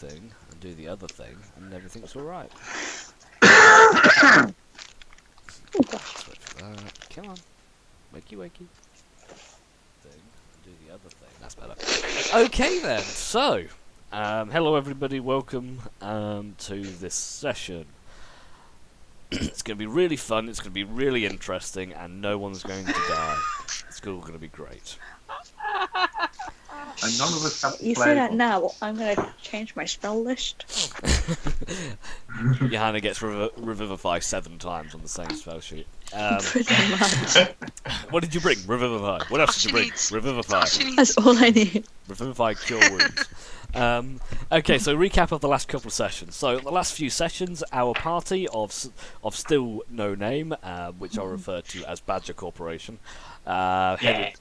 thing and do the other thing, and everything's alright. Let's wait for that. Come on. Wakey wakey. Thing and do the other thing. That's better. Okay then, so hello everybody, welcome to this session. It's going to be really fun, it's going to be really interesting, and no one's going to die. It's all going to be great. And none of us have to You play say that one. now, I'm going to change my spell list. Johanna gets Revivify 7 times on the same spell sheet. Pretty much. What did you bring? Revivify. What else did you bring? Revivify. That's all I need. Revivify Cure Wounds. Okay, so recap of the last couple of sessions. So the last few sessions, our party of still no name, which I'll refer to as Badger Corporation, headed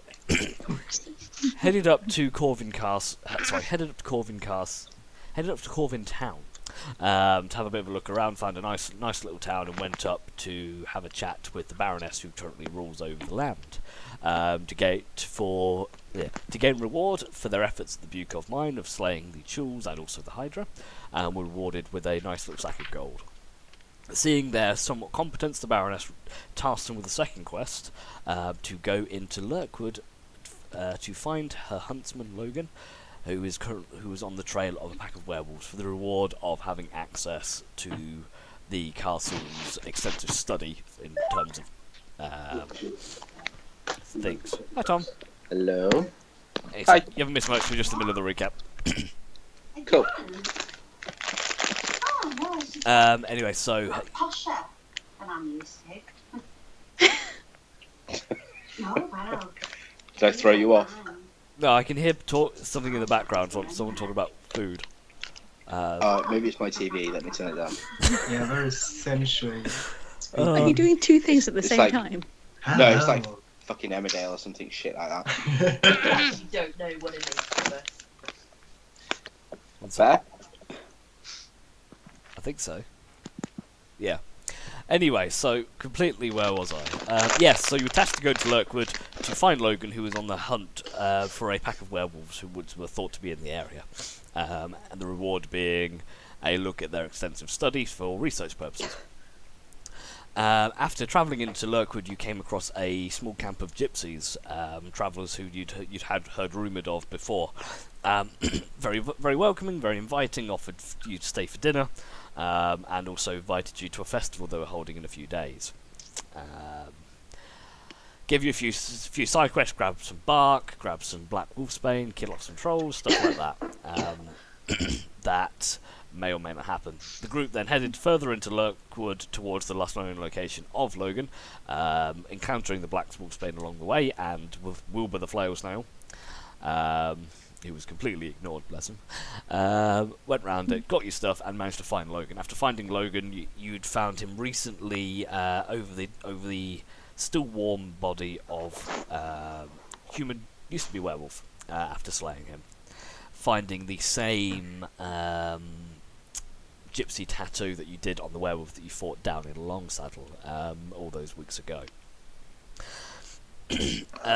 up to Corvin Town. To have a bit of a look around, found a nice little town, and went up to have a chat with the Baroness who currently rules over the land, to gain reward for their efforts at the Bukov mine of slaying the Chuls and also the Hydra, and were rewarded with a nice little sack of gold. Seeing their somewhat competence, the Baroness tasked them with a second quest, to go into Lurkwood to find her huntsman Logan, who is on the trail of a pack of werewolves, for the reward of having access to the castle's extensive study in terms of things. Hi, Tom. Hello. Hey, Hi. You haven't missed much. We're just in the middle of the recap. Cool. Anyway, so Posher than I'm used to. Oh wow. Did I throw you off? no, I can hear something in the background. Someone talking about food. Maybe it's my TV. Let me turn it down. Yeah, very sensual. Are you doing two things at the It's same like- time? No, it's like fucking Emmerdale or something shit like that. You don't know what it is. But... Fair? I think so. Yeah. Anyway, so completely, where was I? Yes, so you were tasked to go to Lurkwood to find Logan, who was on the hunt for a pack of werewolves who were thought to be in the area, and the reward being a look at their extensive study for research purposes. After travelling into Lurkwood, you came across a small camp of gypsies, travellers who you'd heard rumoured of before. Very welcoming, very inviting, offered you to stay for dinner, and also invited you to a festival they were holding in a few days. Gave you a few side quests, grab some bark, grab some black wolfsbane, kill off some trolls, stuff like that. That may or may not happen. The group then headed further into Lurkwood towards the last known location of Logan, encountering the black wolfsbane along the way, and with Wilbur the flail snail. He was completely ignored, bless him. Went round it, got your stuff, and managed to find Logan. After finding Logan, you'd found him recently over the still warm body of human, used to be werewolf, after slaying him. Finding the same gypsy tattoo that you did on the werewolf that you fought down in Longsaddle all those weeks ago.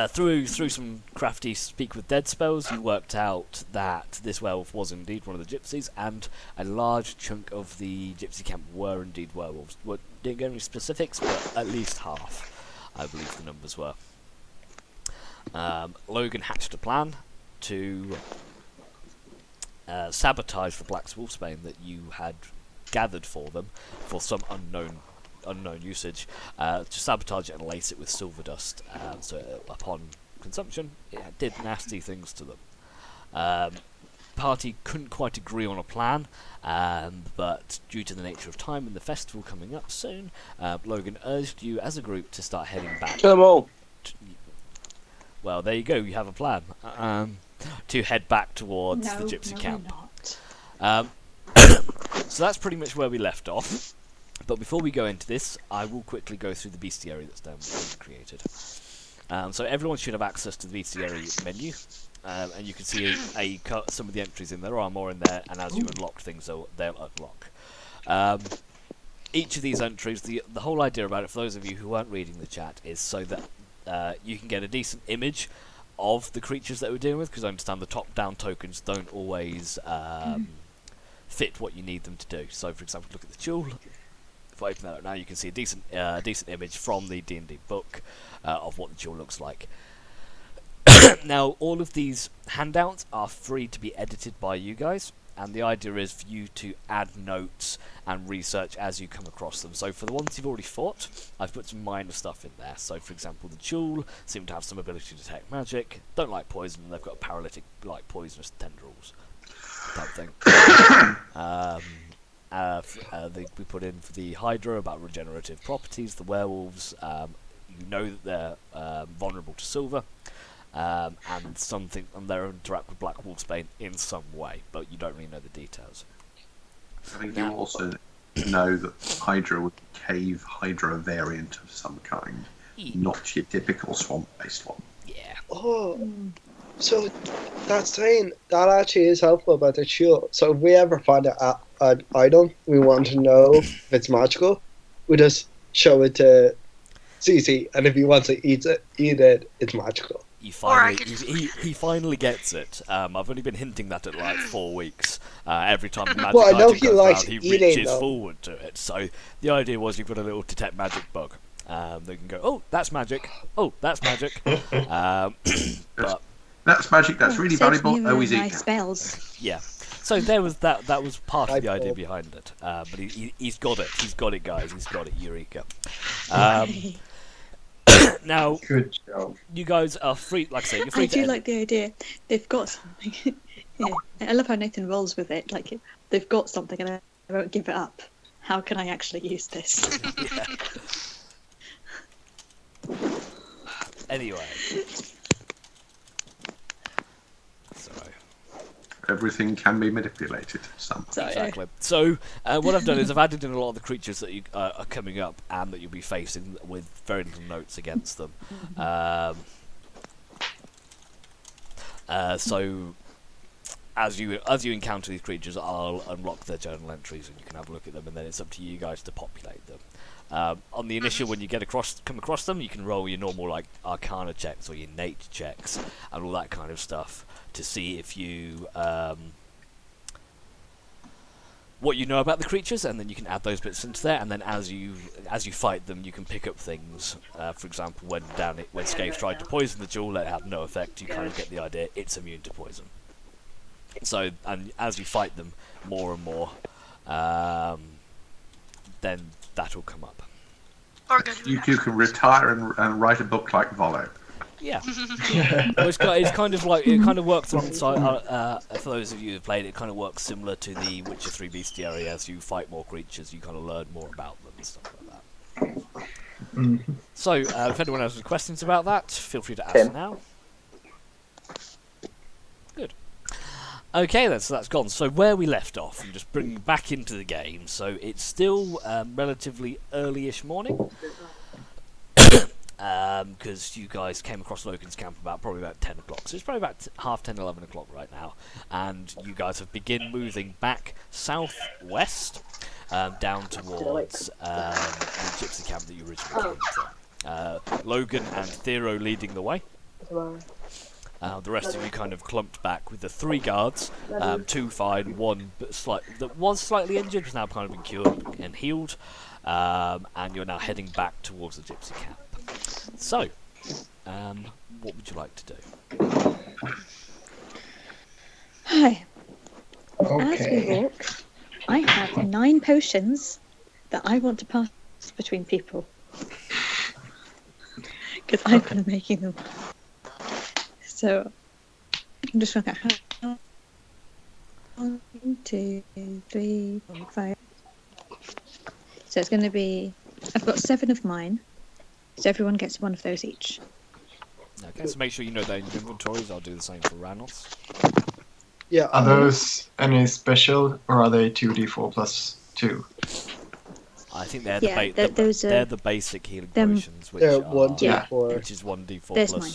Through some crafty speak with dead spells, you worked out that this werewolf was indeed one of the gypsies, and a large chunk of the gypsy camp were indeed werewolves. Didn't get any specifics, but at least half, I believe the numbers were. Logan hatched a plan to sabotage the black wolfsbane that you had gathered for them for some unknown usage, to sabotage it and lace it with silver dust, so upon consumption it did nasty things to them. Party couldn't quite agree on a plan, but due to the nature of time and the festival coming up soon, Logan urged you as a group to start heading back. Kill them all. Well, there you go, you have a plan. To head back towards the gypsy camp. So that's pretty much where we left off. But before we go into this, I will quickly go through the bestiary that's down created. So everyone should have access to the bestiary menu, and you can see some of the entries in there. There are more in there, and as you unlock things, they'll unlock. Each of these entries, the whole idea about it, for those of you who weren't reading the chat, is so that you can get a decent image of the creatures that we're dealing with, because I understand the top-down tokens don't always fit what you need them to do. So, for example, look at the jewel. If I open that up now, you can see a decent image from the D&D book of what the jewel looks like. Now, all of these handouts are free to be edited by you guys, and the idea is for you to add notes and research as you come across them. So for the ones you've already fought, I've put some minor stuff in there. So for example, the jewel seem to have some ability to detect magic, don't like poison, and they've got paralytic, like poisonous tendrils type thing. We put in for the Hydra about regenerative properties, the werewolves, you know that they're vulnerable to silver. And they interact with Black Wolfsbane in some way, but you don't really know the details. I think you also know that Hydra would be a cave Hydra variant of some kind, not your typical swamp-based one. Yeah. Oh, so that's saying that actually is helpful about the shield. So if we ever find an item we want to know if it's magical, we just show it to CC, and if he wants to eat it, it's magical. He finally gets it. I've only been hinting that at like 4 weeks. Every time the magic Well, I know item he goes likes around, he eating, reaches though. forward to it. So the idea was you've got a little detect magic bug. They can go, oh, that's magic. Oh, that's magic. But That's magic. That's really Saves valuable. me Oh, with he's my eating. spells. yeah. So there was that. That was part of the idea Eyeball. behind it. But he's got it. He's got it, guys. He's got it. Eureka. Now, Good job. you guys are free. Like I say, you're free I to do edit. like the idea. They've got something. Yeah. I love how Nathan rolls with it. Like, they've got something and I won't give it up. How can I actually use this? Anyway. Sorry. Everything can be manipulated somehow. So, Exactly. So what I've done is I've added in a lot of the creatures that you are coming up and that you'll be facing with very little notes against them. So as you encounter these creatures, I'll unlock their journal entries and you can have a look at them, and then it's up to you guys to populate them. On the initial, when you come across them, you can roll your normal like Arcana checks or your nature checks and all that kind of stuff to see if you what you know about the creatures, and then you can add those bits into there. And then as you fight them, you can pick up things. For example, when Scathe tried to poison the jewel, it had no effect. You kind of get the idea; it's immune to poison. So, and as you fight them more and more, then that'll come up. Or go to You two can retire and write a book like Volo. Yeah. Well, it kind of works alongside. For those of you who've played, it kind of works similar to the Witcher 3 Bestiary. As you fight more creatures, you kind of learn more about them and stuff like that. Mhm. So, if anyone has any questions about that, feel free to ask Tim. now. Good. Okay then, so that's gone. So where we left off, and just bringing back into the game. So it's still relatively early-ish morning. Because you guys came across Logan's camp probably about 10 o'clock. So it's probably about half 10, 11 o'clock right now. And you guys have begun moving back southwest down towards the gypsy camp that you originally came from. Logan and Thero leading the way. The rest of you kind of clumped back with the 3 guards, 2 fine, 1 that was slightly injured, has now kind of been cured and healed, and you're now heading back towards the gypsy camp. So, what would you like to do? Hi. As we Okay. walk, I have 9 potions that I want to pass between people. Because I've been making them. So, I'm just going to 1, 2, 3, 4, 5. So it's going to be, I've got 7 of mine. So everyone gets 1 of those each. Okay, so make sure you know they're in your inventories. I'll do the same for Ranulph's. Yeah. Are those any special, or are they 2d4 plus 2? I think they're Yeah, those are they're the basic healing them- potions, which They're are 1d4. which is 1d4 There's plus. mine.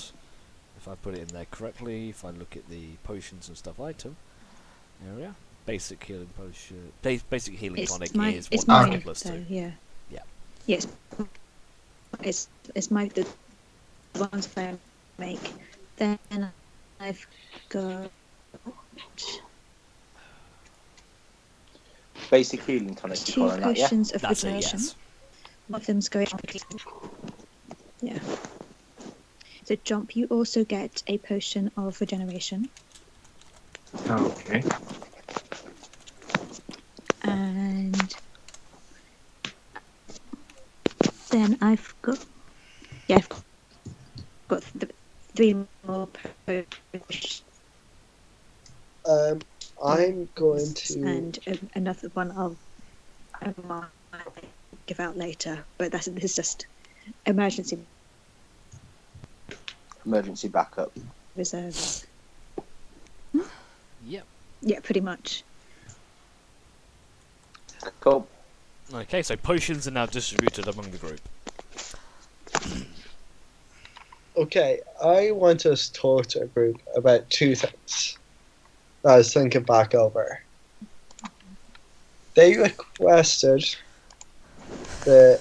If I put it in there correctly, if I look at the potions and stuff item area, basic healing potion, basic healing tonic is it's 1d4 mine, plus so 2. yeah. Yeah. Yes. It's my the ones I make. Then I've got Basic healing tonic. You 2 calling that, yeah? potions of That's it, regeneration. yes. One of them's going on. Yeah. So Jump, you also get a potion of regeneration. Okay. And then I've got I've got 3 more potions I'm going to. and another one I might give out later, but this is just emergency Emergency backup. reserves. Yep. Yeah, pretty much. Cool. Okay, so potions are now distributed among the group. Okay, I want us to talk to a group about 2 things that I was thinking back over. They requested the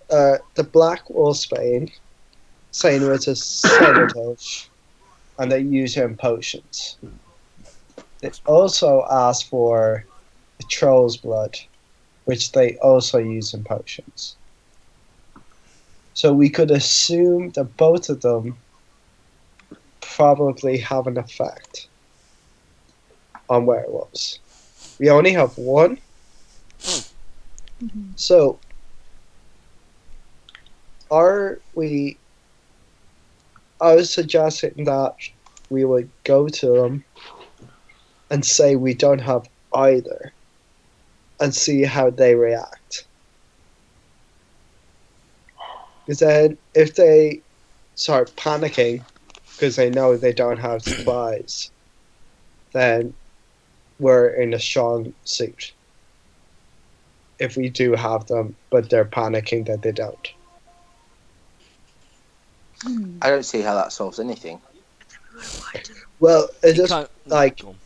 the black wolfsbane, saying it was a sedative, and they use it in potions. They also asked for the troll's blood, which they also use in potions. So we could assume that both of them probably have an effect on werewolves. We only have one, so I was suggesting that we would go to them and say we don't have either and see how they react. Because then if they start panicking because they know they don't have supplies, then we're in a strong suit. If we do have them, but they're panicking that they don't. I don't see how that solves anything. Well, it You just can't- like go on.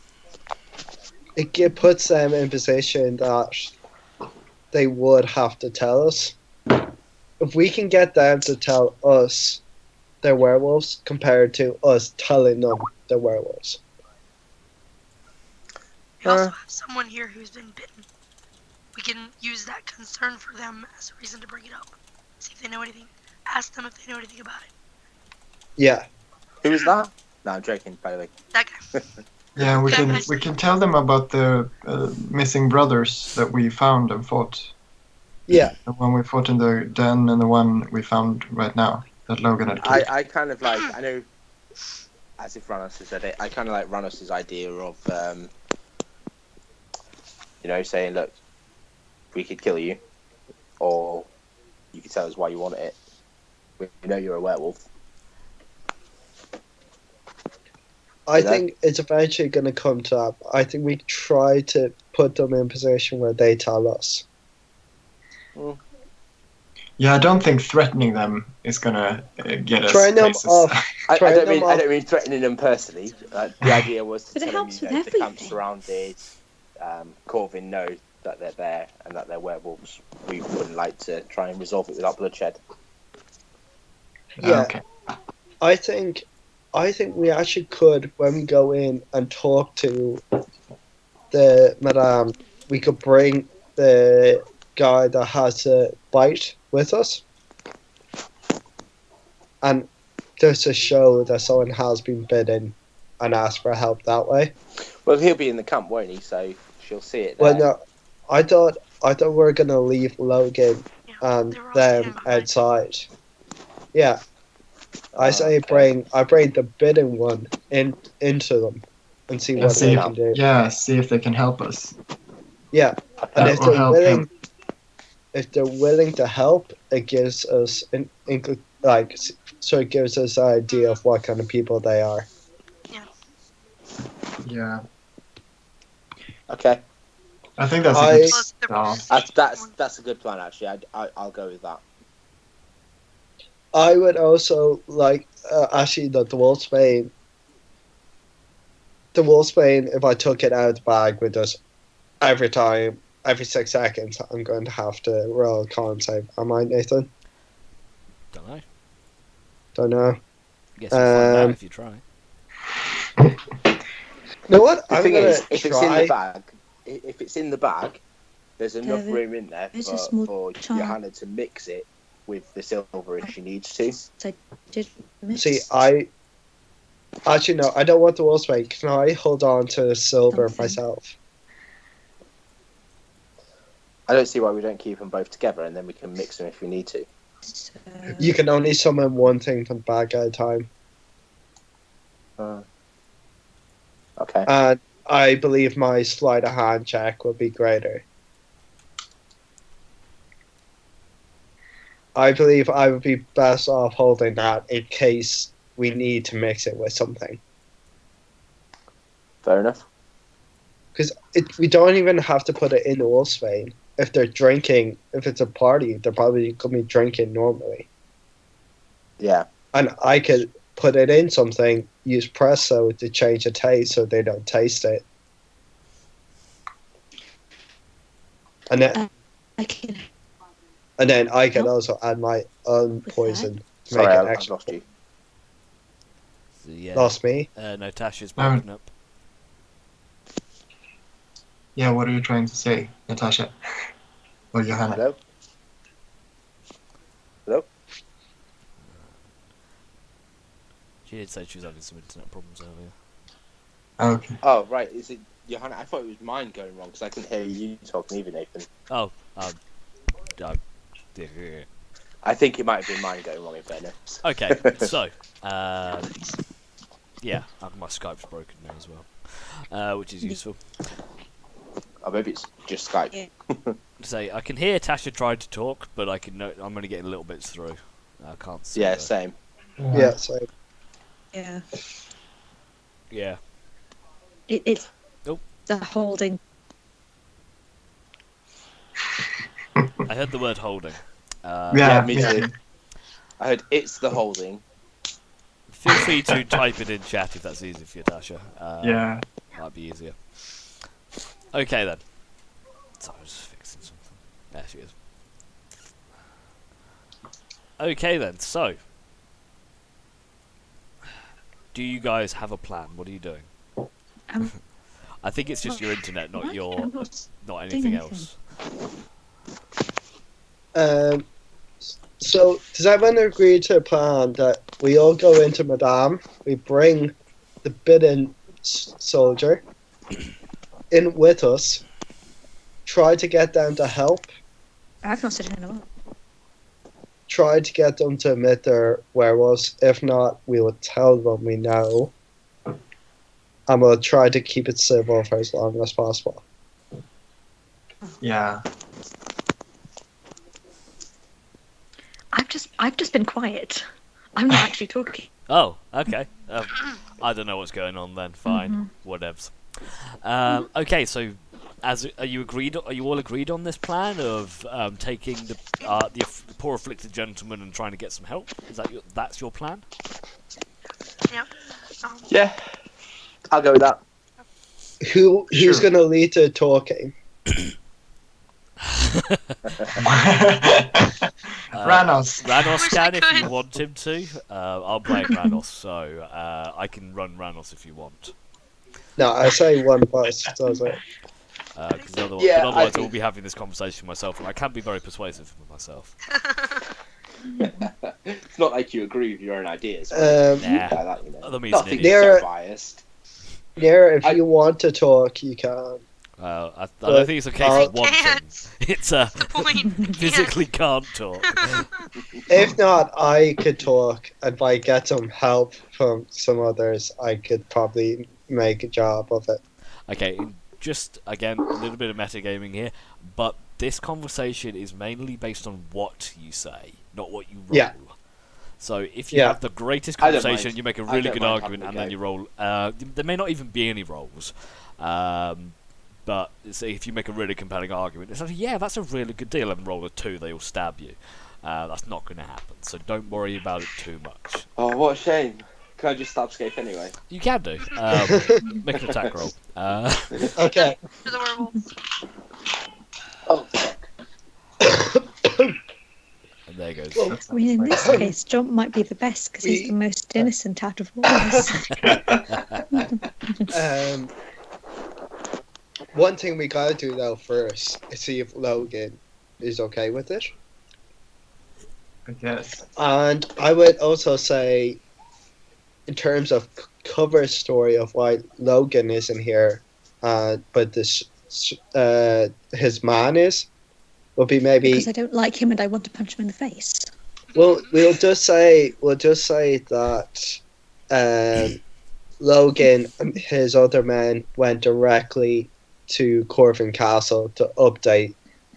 it puts them in position that they would have to tell us. If we can get them to tell us they're werewolves compared to us telling them they're werewolves. We also have someone here who's been bitten. We can use that concern for them as a reason to bring it up. See if they know anything. Ask them if they know anything about it. Yeah. Who is that? No, I'm joking, by the way. That guy. Yeah, we Yeah, can nice. we can tell them about the missing brothers that we found and fought. Yeah. The one we fought in the den and the one we found right now that Logan had killed. I kind of like, I know, as if Ranos has said it, I kind of like Ranos' idea of, saying, look, we could kill you, or you could tell us why you want it. We know you're a werewolf. I think it's eventually going to come to that. I think we try to put them in a position where they tell us. Yeah, I don't think threatening them is gonna get us Threaten them places. off. I Threaten don't them mean threatening them personally. The idea was to But it tell them, helps you with know, the camp's everything. surrounded. Corvin knows that they're there and that they're werewolves. We wouldn't like to try and resolve it without bloodshed. Yeah. Okay. I think we actually could, when we go in and talk to the madame, we could bring the guy that has a bite with us, and just to show that someone has been bitten and ask for help that way. Well, he'll be in the camp, won't he? So she'll see it there. Well, no, I thought we were gonna leave Logan Yeah, and they were all them standing behind. outside. Yeah, I say okay. bring the bitten one into them and see And what see they if, can do. see if they can help us. Yeah, and if Or they're help willing, him. if they're willing to help, it gives us an so it gives us an idea of what kind of people they are. Yeah. Okay, I think that's a I- good Plus, they're start. that's a good plan actually. I'll go with that. I would also like actually the wolfsbane. The wolfsbane, if I took it out of the bag with us every 6 seconds, I'm going to have to roll a con save. Am I, Nathan? Don't know. Don't know. Guess you'll find out Um, if you try. You know what? The I'm thing gonna is, if it's in the try. bag, if it's in the bag, there's enough There room in there is a small for chance. Johanna to mix it with the silver if she needs to. I did miss See, actually no, I don't want the wolfsbane. Can I hold on to the silver something. myself? I don't see why we don't keep them both together and then we can mix them if we need to. So, You can only summon one thing from the bag at a time, Okay. and I believe my sleight of hand check will be greater. I believe I would be best off holding that in case we need to mix it with something. Fair enough. Because we don't even have to put it in the wolfsbane. If they're drinking, if it's a party, they're probably going to be drinking normally. Yeah. And I could put it in something, use Presso to change the taste so they don't taste it. And then, I can I could Nope. also add my own With poison to Sorry, make it I've extra. lost you. So, yeah. Lost me. No, Tasha's No. broken up. Yeah, what are you trying to say, Natasha? Or Johanna? Hello? Hello? She did say she was having some internet problems earlier. Okay. Oh, right. Is it Johanna? I thought it was mine going wrong because I couldn't hear you talking either, Nathan. Oh, I think it might have been mine going wrong in fairness. okay. So, yeah, my Skype's broken now as well, which is useful. Or maybe it's just Skype. Yeah. Say, I can hear Tasha tried to talk, but I'm only getting little bits through. I can't see. Yeah, her. same. Yeah, so yeah. Yeah. It's Oh. the holding. I heard the word holding. Yeah, me me too. too. I heard it's the holding. Feel free to type it in chat if that's easy for you, Tasha. Yeah. Might be easier. Okay then. So I was just fixing something. There she is. Okay then, so. Do you guys have a plan? What are you doing? Um, I think it's just your internet, not Why? your, I'm not not doing anything anything. else. So does everyone agree to a plan that we all go into Madame, we bring the bidden soldier in with us, try to get them to help, I've not said anything about. try to get them to admit their werewolves. If not, we will tell them we know, and we'll try to keep it civil for as long as possible. Yeah. I've just been quiet. I'm not actually talking. Oh, okay. I don't know what's going on then. Fine, whatevs. Okay, so are you all agreed on this plan of taking the poor afflicted gentleman and trying to get some help? Is that's your plan? Yep. Yeah. I'll go with that. Who's Sure. going to lead the talking? Ranos. Ranos Wish I can if you could. want him to. I'll blame Ranos, so I can run Ranos if you want. No, I say one person. Does it? Because otherwise, Yeah, but I otherwise I will think- be having this conversation myself, and I can be very persuasive with myself. It's not like you agree with your own ideas. Um, Like Nah. that, you know. Other means Not an think idiot. you're There- so biased. Nero, if I- you want to talk, you can. I don't think it's a case I of wanting. can't. It's That's the point. physically can't talk. If not, I could talk, and if I get some help from some others, I could probably make a job of it. Okay, just again a little bit of metagaming here, but this conversation is mainly based on what you say, not what you roll. Yeah. So if you Yeah. have the greatest I don't conversation, mind. you make a I really don't good mind argument, having and a then go. you roll. There may not even be any rolls, but say if you make a really compelling argument, it's like, yeah, that's a really good deal, and roll a 2, they will stab you. That's not going to happen, so don't worry about it too much. Oh, what a shame. Can I just stab Scape anyway? You can do. Make an attack roll. Okay. For the werewolves. Oh, fuck. And there goes. Well, I mean, in this case, John might be the best because he's the most innocent out of all of us. one thing we gotta do though first is see if Logan is okay with it. I guess. And I would also say, in terms of cover story of why Logan isn't here, but his man is, would be maybe. Because I don't like him and I want to punch him in the face. Well, we'll just say that Logan and his other men went directly to Corvin Castle to update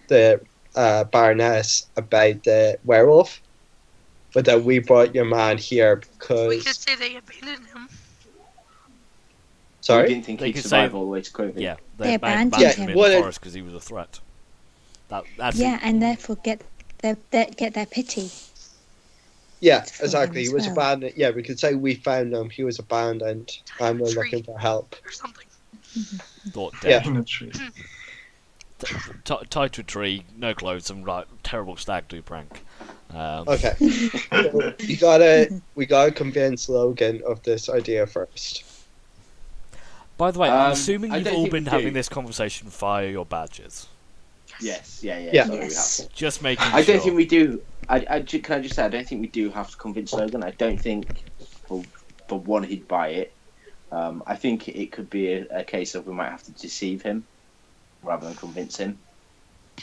the Baroness about the werewolf, but that we brought your man here We could because. say they abandoned him. We Sorry. didn't think They he'd could survive say- all the way to Covey. Yeah, They abandoned abandoned him him. in Well, the it- forest because he was a threat. That's Yeah, and therefore get their pity. Yeah, for him exactly. He as was well. abandoned. Yeah, we could say we found him. He was abandoned, and we're Tree. looking for help. Or something. thought Yeah. dead. In a tree. Tied to a tree, no clothes, some like terrible stag do prank. Okay. So we gotta convince Logan of this idea first. By the way, I'm Um, assuming I you've don't all think been we having do. this conversation via your badges. Yes, yeah. Yeah. sorry, we Yes. have. Just making I sure. don't think we do. Can I just say, I don't think we do have to convince Logan. I don't think, for one, he'd buy it. I think it could be a case of we might have to deceive him rather than convince him.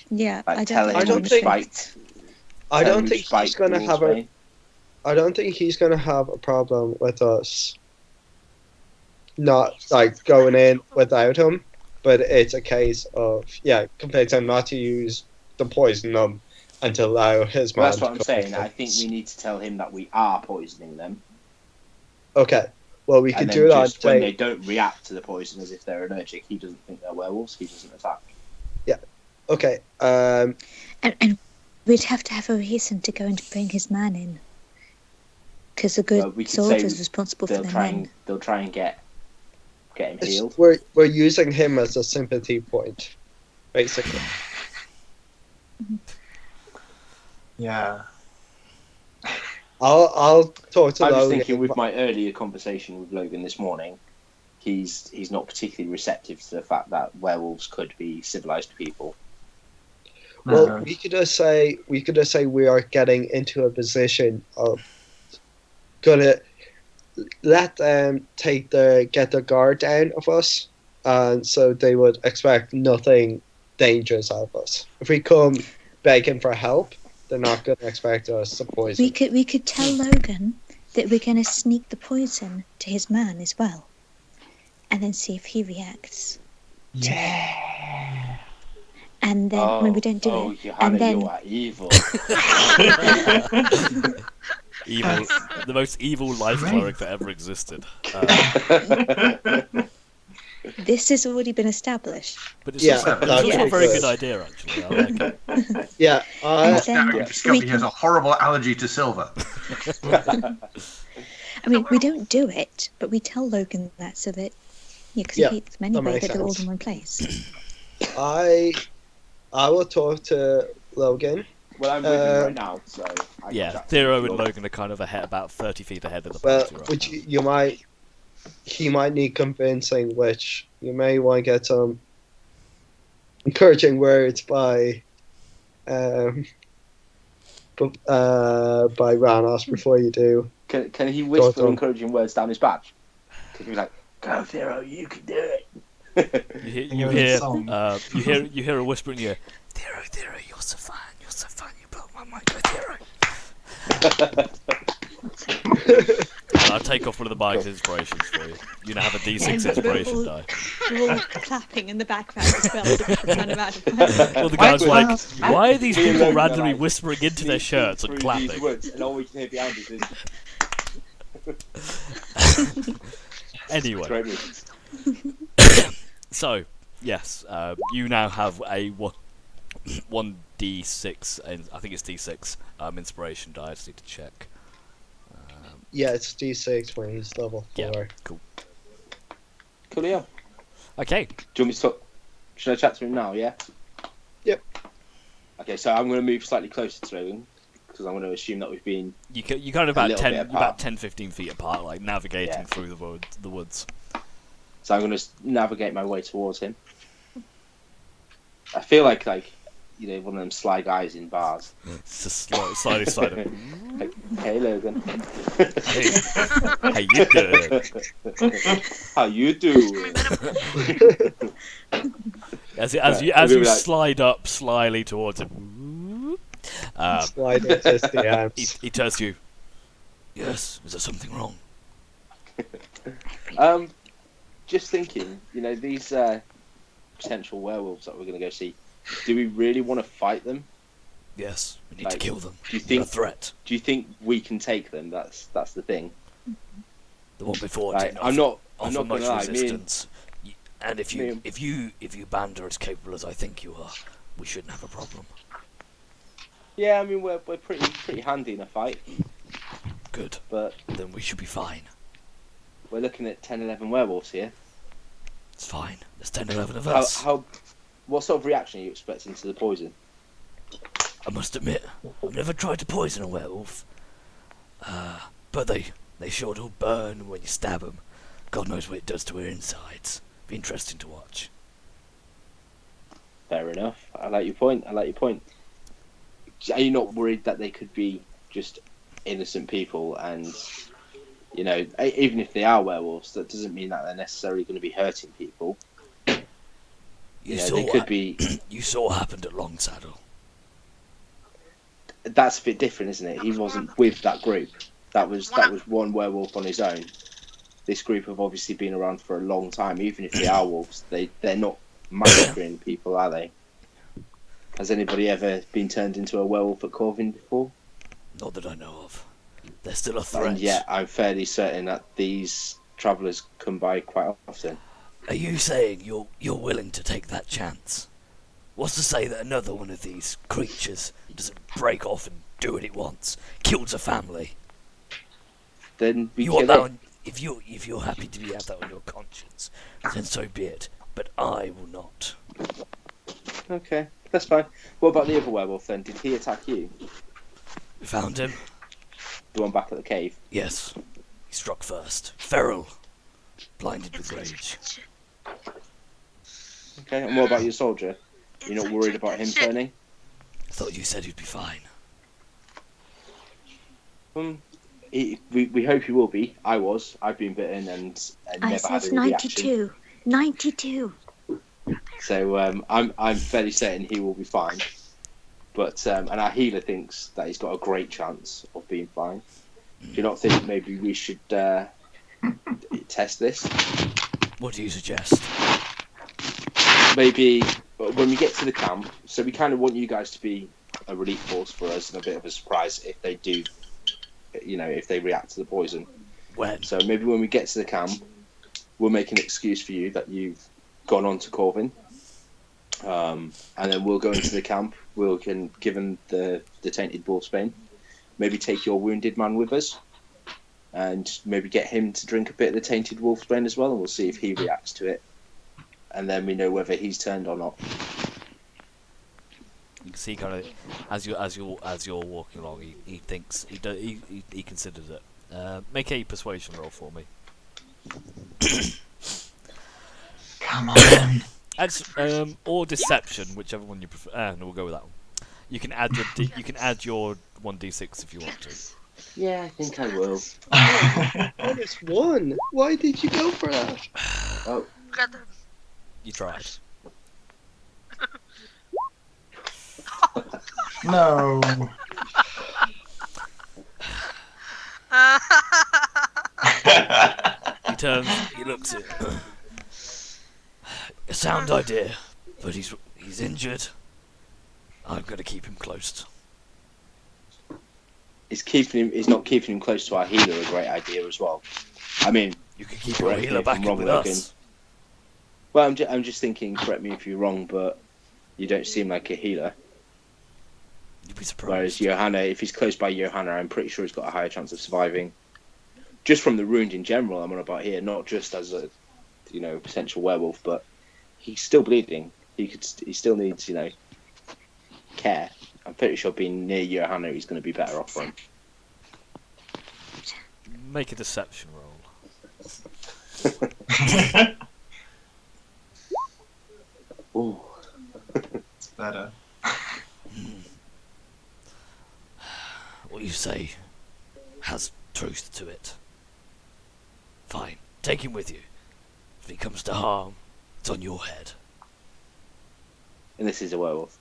Yeah, Like I tell don't him I don't which think- spite. I tell him don't which think spite he's gonna rules have a. way. I don't think he's gonna have a problem with us not like going in without him, but it's a case of convince him not to use the poison them and to allow his man. Well, that's what to I'm come saying. with I think us. we need to tell him that we are poisoning them. Okay. Well, we could And then do that. just when they don't react to the poison as if they're allergic, he doesn't think they're werewolves, he doesn't attack. Okay. And we'd have to have a reason to go and bring his man in. Because the good We could soldier's say responsible for They'll their try men. and get him healed. We're using him as a sympathy point, basically. Yeah. I'll talk to I was Logan. thinking with my earlier conversation with Logan this morning, he's not particularly receptive to the fact that werewolves could be civilized people. Well, No. we could just say we are getting into a position of gonna let them get their guard down of us, and so they would expect nothing dangerous out of us. If we come begging for help, they're not gonna expect us to poison. We could tell Logan that we're going to sneak the poison to his man as well, and then see if he reacts. Yeah. And then when we don't do it, Johanna, and then you are evil. Evil, the most evil life Great. cleric that ever existed. this has already been established. But it's Yeah, also, but that'd it's also be a very good. good idea, actually. I like it. Yeah, And then Now we've discovered we he has can, a horrible allergy to silver. I mean, we don't do it, but we tell Logan that so that, because Yeah, he hates them anyway, makes that they're all sense. in one place. I will talk to Logan. Well, I'm with him right now, so I can Yeah, chat to Theo him. and Logan are kind of about 30 feet ahead of the Well, party right which now. he might need convincing, which you may want to get some encouraging words by Ranos before you do. Can he whisper on. encouraging words down his badge? Because he was like, "Go, Theo, you can do it." You hear a whisper in your ear, Theo, you're so fine, you blow my mind, go Theo. And I'll take off one of the bike's inspirations for you. You now have a D6 Yeah, inspiration die. We're all clapping in the background as well. It's kind of out of Well, the guy's Why- like, why are these Me and people Logan are randomly like, whispering into their shirts and Through these clapping? woods, and all we can hear behind us is Anyway, great music. so, yes, you now have a 1d6, and I think it's d6, inspiration die. I just need to check. Yeah, it's D6 when he's level 4. Yeah, cool. Coolio. Okay, Do you want me to talk? Should I chat to him now? Yeah. Yep. Okay, so I'm going to move slightly closer to Logan because I'm going to assume that we've been. you're kind of about little 10, bit you're about apart. 10, 15 feet apart, like navigating Yeah. through the woods. So I'm going to navigate my way towards him. feel like one of them sly guys in bars. It's just slide up. Like, hey Logan. Hey, how you doing? How you do? As Right, you we'll be like- slide up slyly towards him, Slide into his DMs. he turns to you. Yes, is there something wrong? Just thinking, these potential werewolves that we're going to go see, do we really want to fight them? Yes, we need Like, to kill them. Do you They're a think? threat. Do you think we can take them? That's the thing. The one before Like, didn't I'm not offer much gonna lie. resistance. And if me you band are as capable as I think you are, we shouldn't have a problem. Yeah, I mean we're pretty handy in a fight, Good. but Then we should be fine. we're looking at 10, 11 werewolves here. It's fine. There's 10, 11 of us. What sort of reaction are you expecting to the poison? I must admit, I've never tried to poison a werewolf. But they sure do burn when you stab them. God knows what it does to their insides. Be interesting to watch. Fair enough. I like your point. Are you not worried that they could be just innocent people and, even if they are werewolves, that doesn't mean that they're necessarily going to be hurting people. They could be. You saw what happened at Longsaddle. That's a bit different, isn't it? He wasn't with that group. That was one werewolf on his own. This group have obviously been around for a long time. Even if they are wolves, they're not massacring people, are they? Has anybody ever been turned into a werewolf at Corvin before? Not that I know of. They're still a threat. And yet, I'm fairly certain that these travellers come by quite often. Are you saying you're willing to take that chance? What's to say that another one of these creatures doesn't break off and do what it wants, kills a family? Then we You kill want that it. on, if you're happy to have that on your conscience, then so be it. But I will not. Okay, that's fine. What about the other werewolf then? Did he attack you? We found him. The one back at the cave? Yes, he struck first. Feral, blinded with rage. Okay, and what about your soldier? You're not worried about him turning? I thought you said he'd be fine. We hope he will be. I've been bitten and I never had says any reaction. 92. So I'm fairly certain he will be fine. But and our healer thinks that he's got a great chance of being fine. Do you not think maybe we should test this? What do you suggest? Maybe when we get to the camp. So we kind of want you guys to be a relief force for us and a bit of a surprise if they do. If they react to the poison. When? So maybe when we get to the camp, we'll make an excuse for you that you've gone on to Corvin. And then we'll go into the camp. We can give him the tainted wolfsbane. Maybe take your wounded man with us. And maybe get him to drink a bit of the tainted wolfsbane as well. And we'll see if he reacts to it. And then we know whether he's turned or not. You can see kind of as you're walking along, he thinks he considers it. Make a persuasion roll for me. Come on. Or deception, whichever one you prefer. No, we'll go with that one. You can add your 1d6 if you want to. Yeah, I think I will. -1. Why did you go for that? Oh, Got the You tried. No. He turns. He looks at. A sound idea, but he's injured. I'm gonna keep him close. Is not keeping him close to our healer a great idea as well? I mean, You can keep your correct me healer if I'm back wrong, with Logan. us. Well, I'm just thinking. Correct me if you're wrong, but you don't seem like a healer. You'd be Whereas surprised. Johanna, if he's close by Johanna, I'm pretty sure he's got a higher chance of surviving. Just from the wound in general, I'm on about here, not just as a, potential werewolf, but he's still bleeding. He still needs, care. I'm pretty sure being near Johanna, he's going to be better off for him. Make a deception roll. Ooh. better. What you say has truth to it. Fine, take him with you. If he comes to harm, it's on your head. And this is a werewolf.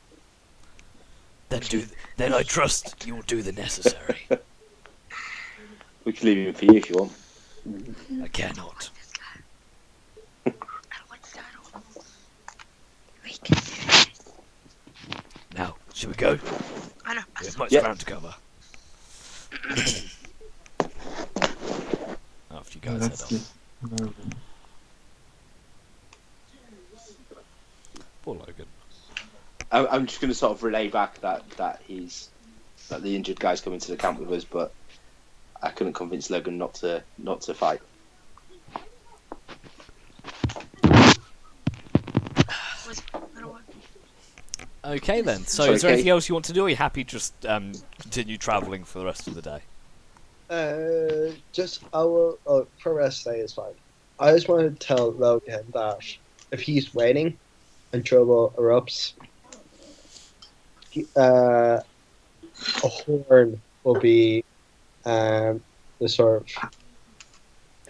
Then I trust you'll do the necessary. We can leave him for you if you want. I cannot. I don't like this guy at all. We can do it. Now, shall we go? I know. We have much Yep. ground to cover. After you guys head Let's off. get moving. Poor Logan. I'm just going to sort of relay back that the injured guy's coming to the camp with us, but I couldn't convince Logan not to fight. Was, I don't want. Okay then. So, Sorry, is there Kate? anything else you want to do? Or are you happy to just continue travelling for the rest of the day? For rest day is fine. I just want to tell Logan that if he's waiting and trouble erupts, a horn will be the sort of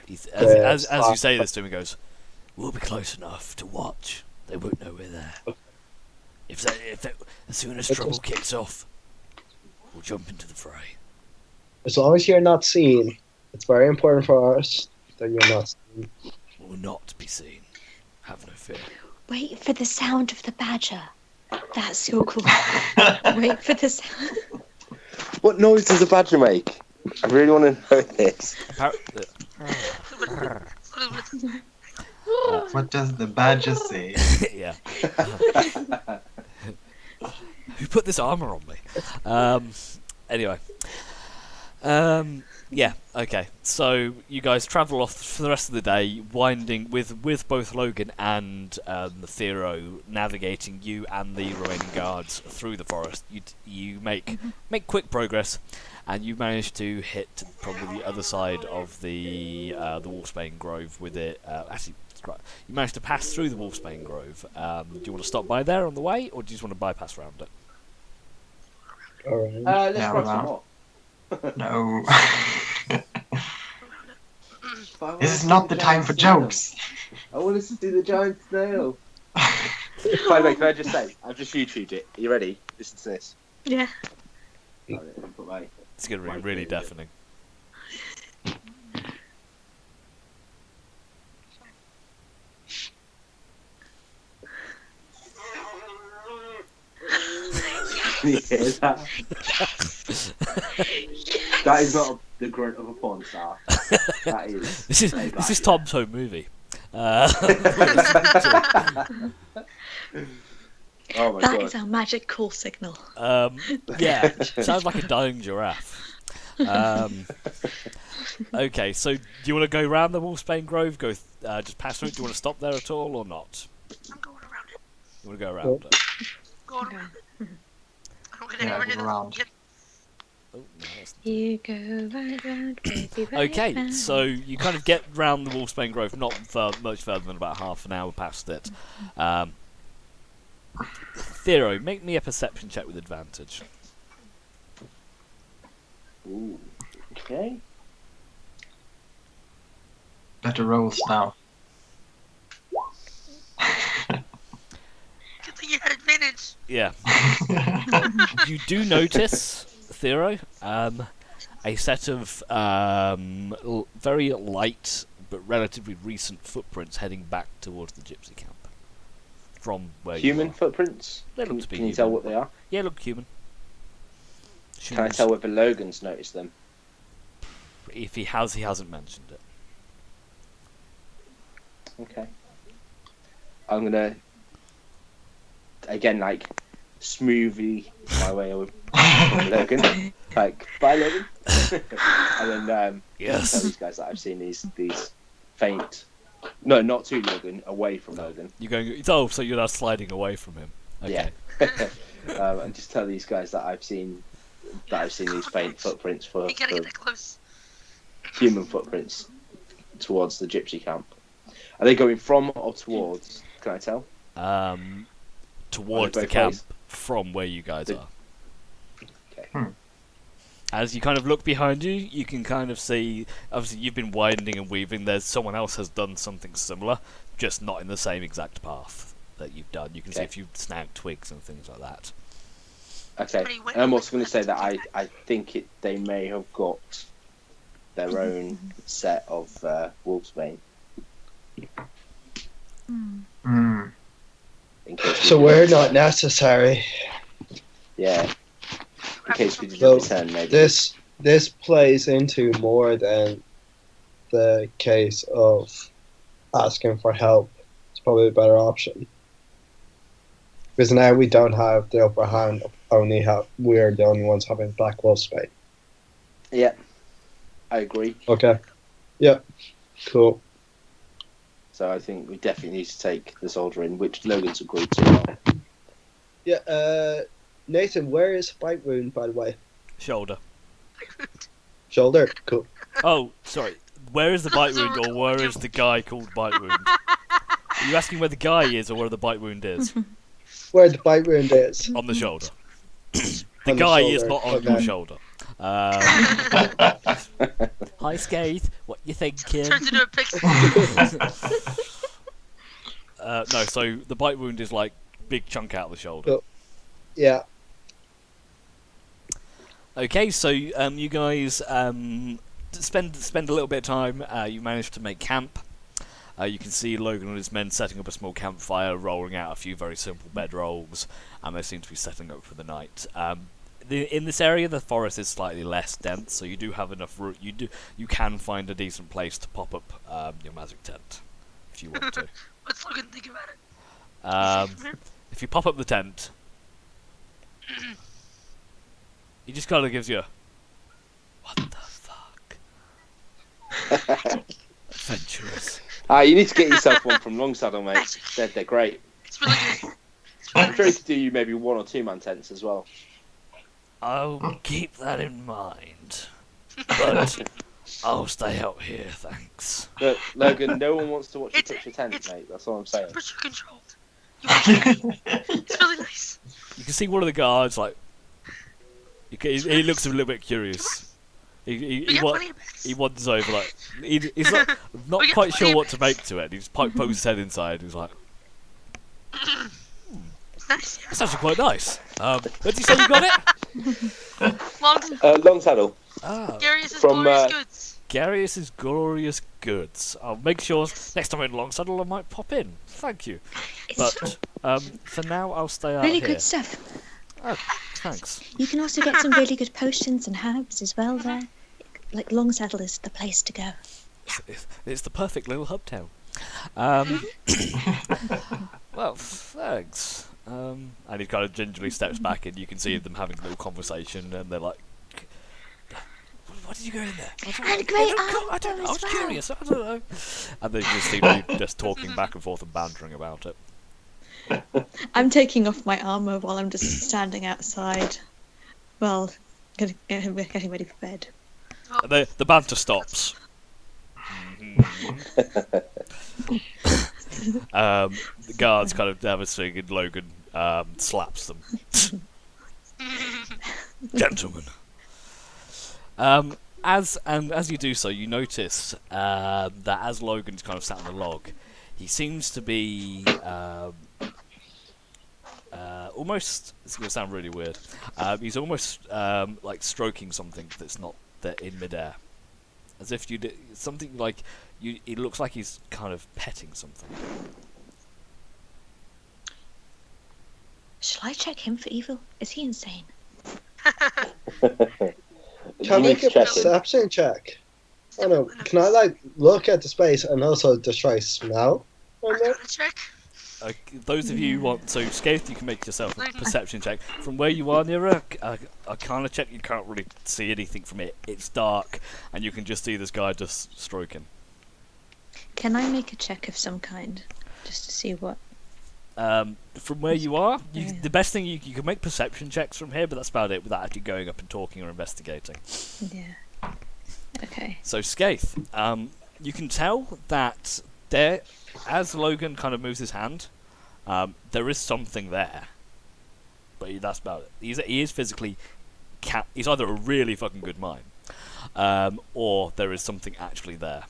As you say this to him, he goes, "We'll be close enough to watch. They won't know we're there. As soon as trouble kicks off, we'll jump into the fray." as long as you're not seen. It's very important for us that you're not seen. Will not be seen. Have no fear. Wait for the sound of the badger. That's your call. Wait for the sound. What noise does a badger make? I really want to know this. What does the badger say? Yeah. Who put this armor on me? Anyway. Yeah, okay. So you guys travel off for the rest of the day, winding with both Logan and the Thero navigating you and the remaining guards through the forest. You make quick progress, and you manage to hit probably the other side of the Wolfsbane Grove with it. Actually, you managed to pass through the Wolfsbane Grove. Do you want to stop by there on the way, or do you just want to bypass around it? All right. Let's Yeah, grab well. some more. No. But I want This us is to not do the the time giant for snail. jokes. I want us to do the giant snail. By the way, can I just say, I've just YouTubed it. Are you ready? Listen to this. Yeah. Put my- It's going to be Right, really yeah. deafening. Can you hear that? That is not the grunt of a porn star. That is. This is a this is badger. Tom's home movie. Oh my That god. is our magic call signal. Yeah, sounds like a dying giraffe. Okay, so do you want to go round the Wolfsbane Grove? Go just past through it? Do you want to stop there at all or not? I'm going around it. You want to go around it? Going Okay. around it. I don't get Yeah, anywhere near go the around. get- Oh, no, that's You go right round, baby, right Okay, round. so you kind of get round the Wolfsbane Grove, not much further than about half an hour past it. Thero, make me a perception check with advantage. Ooh. Okay. Better rolls now. Good thing you had advantage. Yeah. You do notice, Thero, a set of very light but relatively recent footprints heading back towards the gypsy camp. From where Human you are. footprints? They look Can, to be can you tell human. what they are? Yeah, look human. Can I tell whether Logan's noticed them? If he has, he hasn't mentioned it. Okay. I'm gonna again smoothly my way over from Logan. Like, bye Logan. And then Yes. tell these guys that I've seen these faint. No, not to Logan, away from Logan. You're going. Oh, so you're now sliding away from him. Okay. Yeah. And just tell these guys that I've seen these faint footprints for You gotta get that close. human footprints towards the gypsy camp. Are they going from or towards? Can I tell? Towards the both camp. ways? from where you guys The- are. Okay. As you kind of look behind you, you can kind of see, obviously you've been winding and weaving, there's someone else has done something similar, just not in the same exact path that you've done. You can see Okay. a few snagged twigs and things like that. Okay. Somebody went And I'm on also the going to say that left. I think they may have got their own set of wolfsbane. Mm. In case So we we're didn't not return. necessary. Yeah. In case we didn't So return, maybe. this plays into more than the case of asking for help. It's probably a better option. Because now we don't have the upper hand. We're the only ones having Black Wolf Spade. Yeah. I agree. Okay. Yeah. Cool. So I think we definitely need to take the soldier in, which Logan's agreed to. Yeah. Nathan, where is Bite Wound, by the way? Shoulder. Shoulder. Cool. Oh, sorry. Where is the bite Those are wound, or where is the guy called bite wound? Are you asking where the guy is, or where the bite wound is? Where the Bite Wound is. On the shoulder. The On the guy is shoulder, not on okay. your shoulder. Hi, Skaith. What you thinking? Turns into a pixie. No, so the bite wound is like big chunk out of the shoulder. Cool. Yeah. Okay, so you guys spend a little bit of time. You manage to make camp. You can see Logan and his men setting up a small campfire, rolling out a few very simple bedrolls, and they seem to be setting up for the night. In this area, the forest is slightly less dense, so you do have enough route. You can find a decent place to pop up your magic tent if you want to. What's Logan think about it? If you pop up the tent, he just kind of gives you a, what the fuck? Adventurous. You need to get yourself one from Longsaddle, mate. They're great. It's really good. It's really I'm sure you nice. could do you maybe 1 or 2 man tents as well. I'll keep that in mind, but I'll stay out here, thanks. Look, Logan, no one wants to watch you It's- pitch a tent, it's- mate. That's all I'm saying. Temperature controlled. It's really nice. You can see one of the guards, like, he looks a little bit curious. We got plenty of beds. He wanders over, like, he's not We got quite sure plenty of what to make beds. to it. He just pokes his head inside. He's like, It's nice. that's actually quite nice. Where did you say you got it? Long Longsaddle. Ah, Darius's From, glorious goods. Garius's glorious goods. I'll make sure next time I'm in Longsaddle I might pop in. Thank you. It's But for now I'll stay out really here. good stuff. Oh, thanks. You can also get some really good potions and herbs as well there. Like Longsaddle is the place to go. It's the perfect little hub town. Well, thanks. And he kind of gingerly steps back, and you can see them having a little conversation, and they're like, "Why did you go in there?" And great I don't know. I armor was as well. curious. I don't know. And they just seem to be just talking back and forth and bantering about it. I'm taking off my armor while I'm just standing outside. Well, getting ready for bed. And the banter stops. The guards kind of have a swing, and Logan slaps them. Gentlemen. As you do so, you notice that as Logan's kind of sat on the log, he seems to be almost. It's going to sound really weird. He's almost like stroking something that's not in midair, as if you did something like you. It looks like he's kind of petting something. Shall I check him for evil? Is he insane? Can I make a perception check? Oh no, can I like look at the space and also just try smell? Arcana check. Those of you who want Skaith, you can make yourself a perception check. From where you are, Nira, I kind of check. You can't really see anything from it. It's dark, and you can just see this guy just stroking. Can I make a check of some kind, just to see what? From where you are, Yeah. the best thing you can make perception checks from here, but that's about it without actually going up and talking or investigating. Yeah. Okay. So Skaith, you can tell that there, as Logan kind of moves his hand, there is something there. but that's about it. He is physically. He's either a really fucking good mime, or there is something actually there.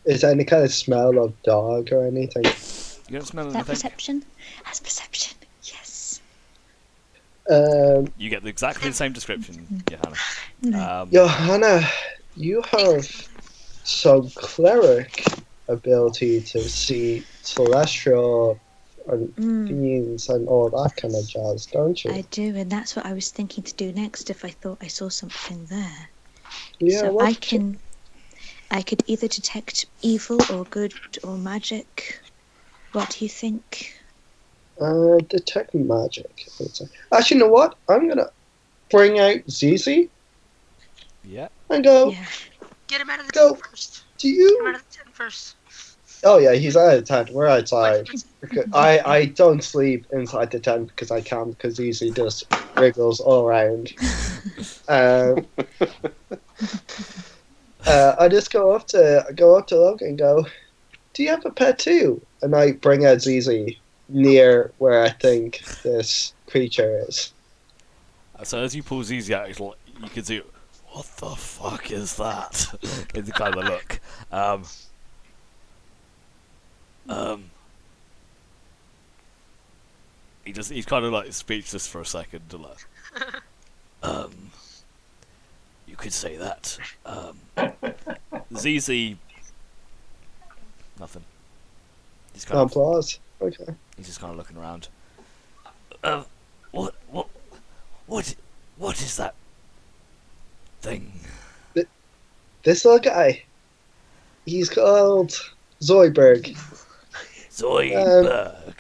Is there any kind of smell of dog or anything? You don't smell That anything. perception? That's perception. Yes. You get exactly the same description, Johanna. Johanna, you have some cleric ability to see celestial beings and all that kind of jazz, don't you? I do, and that's what I was thinking to do next if I thought I saw something there. Yeah, So what I could either detect evil or good or magic. What do you think? detect magic. I would say. Actually, you know what? I'm gonna bring out ZZ Yeah. and go. Yeah. Get him out of the Go. tent first. Do Get him you? out of the tent first. Oh yeah, he's out of the tent. We're outside. I don't sleep inside the tent because I can't, because ZZ just wriggles all around. I just go up to Logan and go, "Do you have a pet too?" And I bring out ZZ near where I think this creature is. So as you pull ZZ out, it's like, you can see, what the fuck is that? In the kind of look. He's kind of like speechless for a second. Like, you could say that. ZZ, nothing. He's kind of, Applause. Okay. he's just kind of looking around. What is that thing? This little guy. He's called Zoidberg. Zoidberg.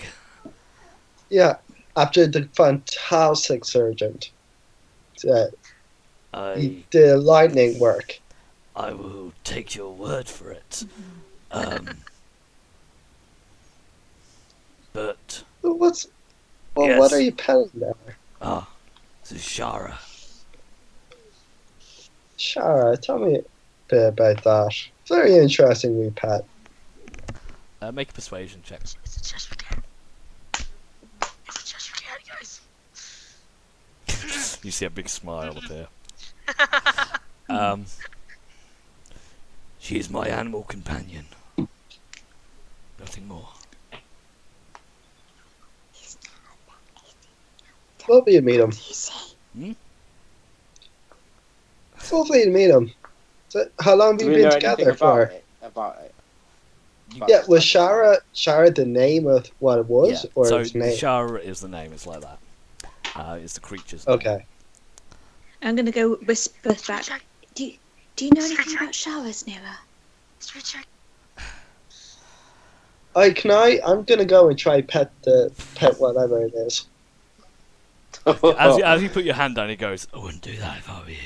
Yeah, after the fantastic surgeon. He did lightning work. I will take your word for it. But What Yes. are you petting there? this is Shara. Shara, tell me a bit about that. Very interesting wee pet. Make a persuasion check. It's a Cheshire cat. It's a Cheshire cat, guys. You see a big smile appear. She is my animal companion. Nothing more. Lovely to meet him. Hmm? Lovely to meet him. So, how long have Do you we been know anything together for? About it? Yeah, was Shara the name of what it was, Yeah. or So its name? Shara is the name. It's like that. It's the creature's name. Okay. I'm gonna go whisper Street back. check. Do you know anything about showers, Nira? Street check. I'm gonna go and try pet whatever it is. As you put your hand down, he goes, "I wouldn't do that if I were you."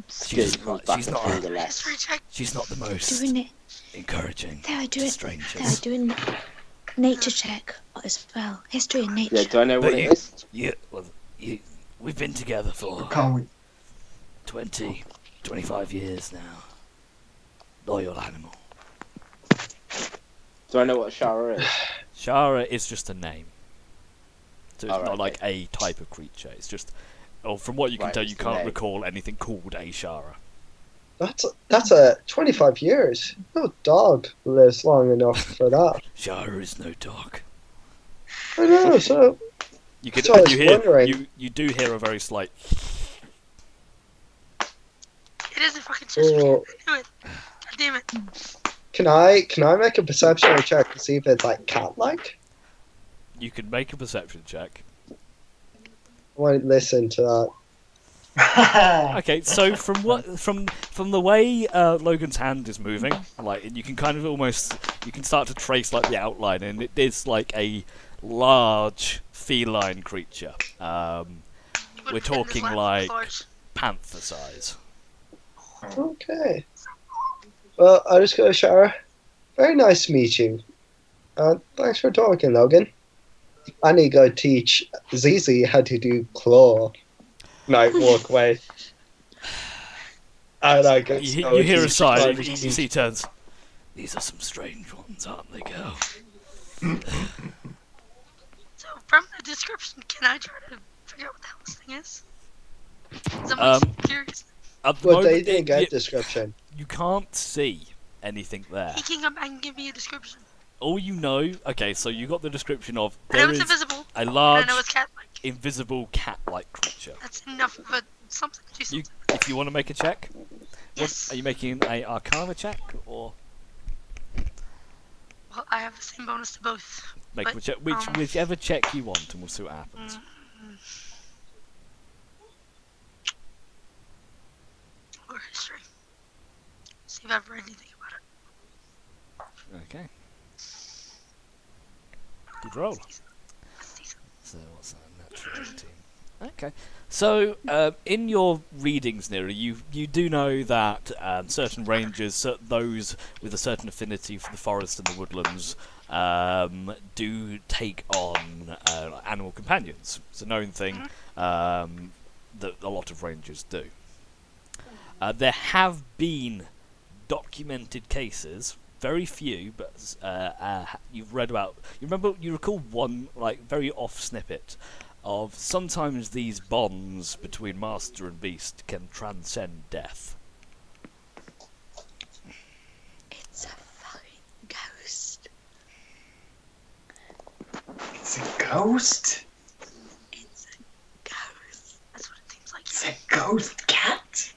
Skid comes back She's not. through the left. Street check. She's not the most Doing it. encouraging They are to doing. They are strangers. doing nature check as well. History and nature. Yeah, do I know what But it is? We've been together for Can't we? 20, 25 years now. Loyal animal. Do I know what Shara is? Shara is just a name. So it's Alright, not like a type of creature. It's just, from what you can Right, tell, it's you the can't name. recall anything called a Shara. That's a 25 years. No dog lives long enough for that. Shara is no dog. I know. So You can So I was you hear wondering- you do hear a very slight. It is a fucking Cheshire Oh. cat. I knew it. God damn it. can I make a perception check to see if it's like cat-like? You can make a perception check. I want to listen to that. Okay, so from the way Logan's hand is moving, like you can kind of you can start to trace like the outline, and it is like a large feline creature. He would've We're fit in his talking lap, like it's large. panther size. Okay. Well, I'll just go to Shara. Very nice to meet you. Thanks for talking, Logan. I need to go teach ZZ how to do claw. And I walk away. And I go. You hear a sigh. You see he turns. These are some strange ones, aren't they, girl? So from a description. Can I try to figure out what the hell this thing is? I'm curious. At the Well, they moment, didn't get description. you can't see anything there. He can come back and give me a description. All you know, okay, so you got the description of I know there it's is invisible. a And I large, know it's cat-like. invisible cat-like creature. That's enough of a something to do You, something. if you want to make a check, Yes. are you making a Arcana check or Well, I have the same bonus to both. make But, whichever check you want, and we'll see what happens. Or history. See if I've read anything about it. Okay. Good roll. That's decent. So what's that? Natural 18. Okay. So in your readings, Nira, you do know that certain rangers, those with a certain affinity for the forest and the woodlands, do take on animal companions. It's a known thing that a lot of rangers do. There have been documented cases, very few, but you've read about. You recall one very off snippet of sometimes these bonds between master and beast can transcend death. It's a fucking ghost. It's a ghost? It's a ghost. That's what it seems like. It's a ghost cat?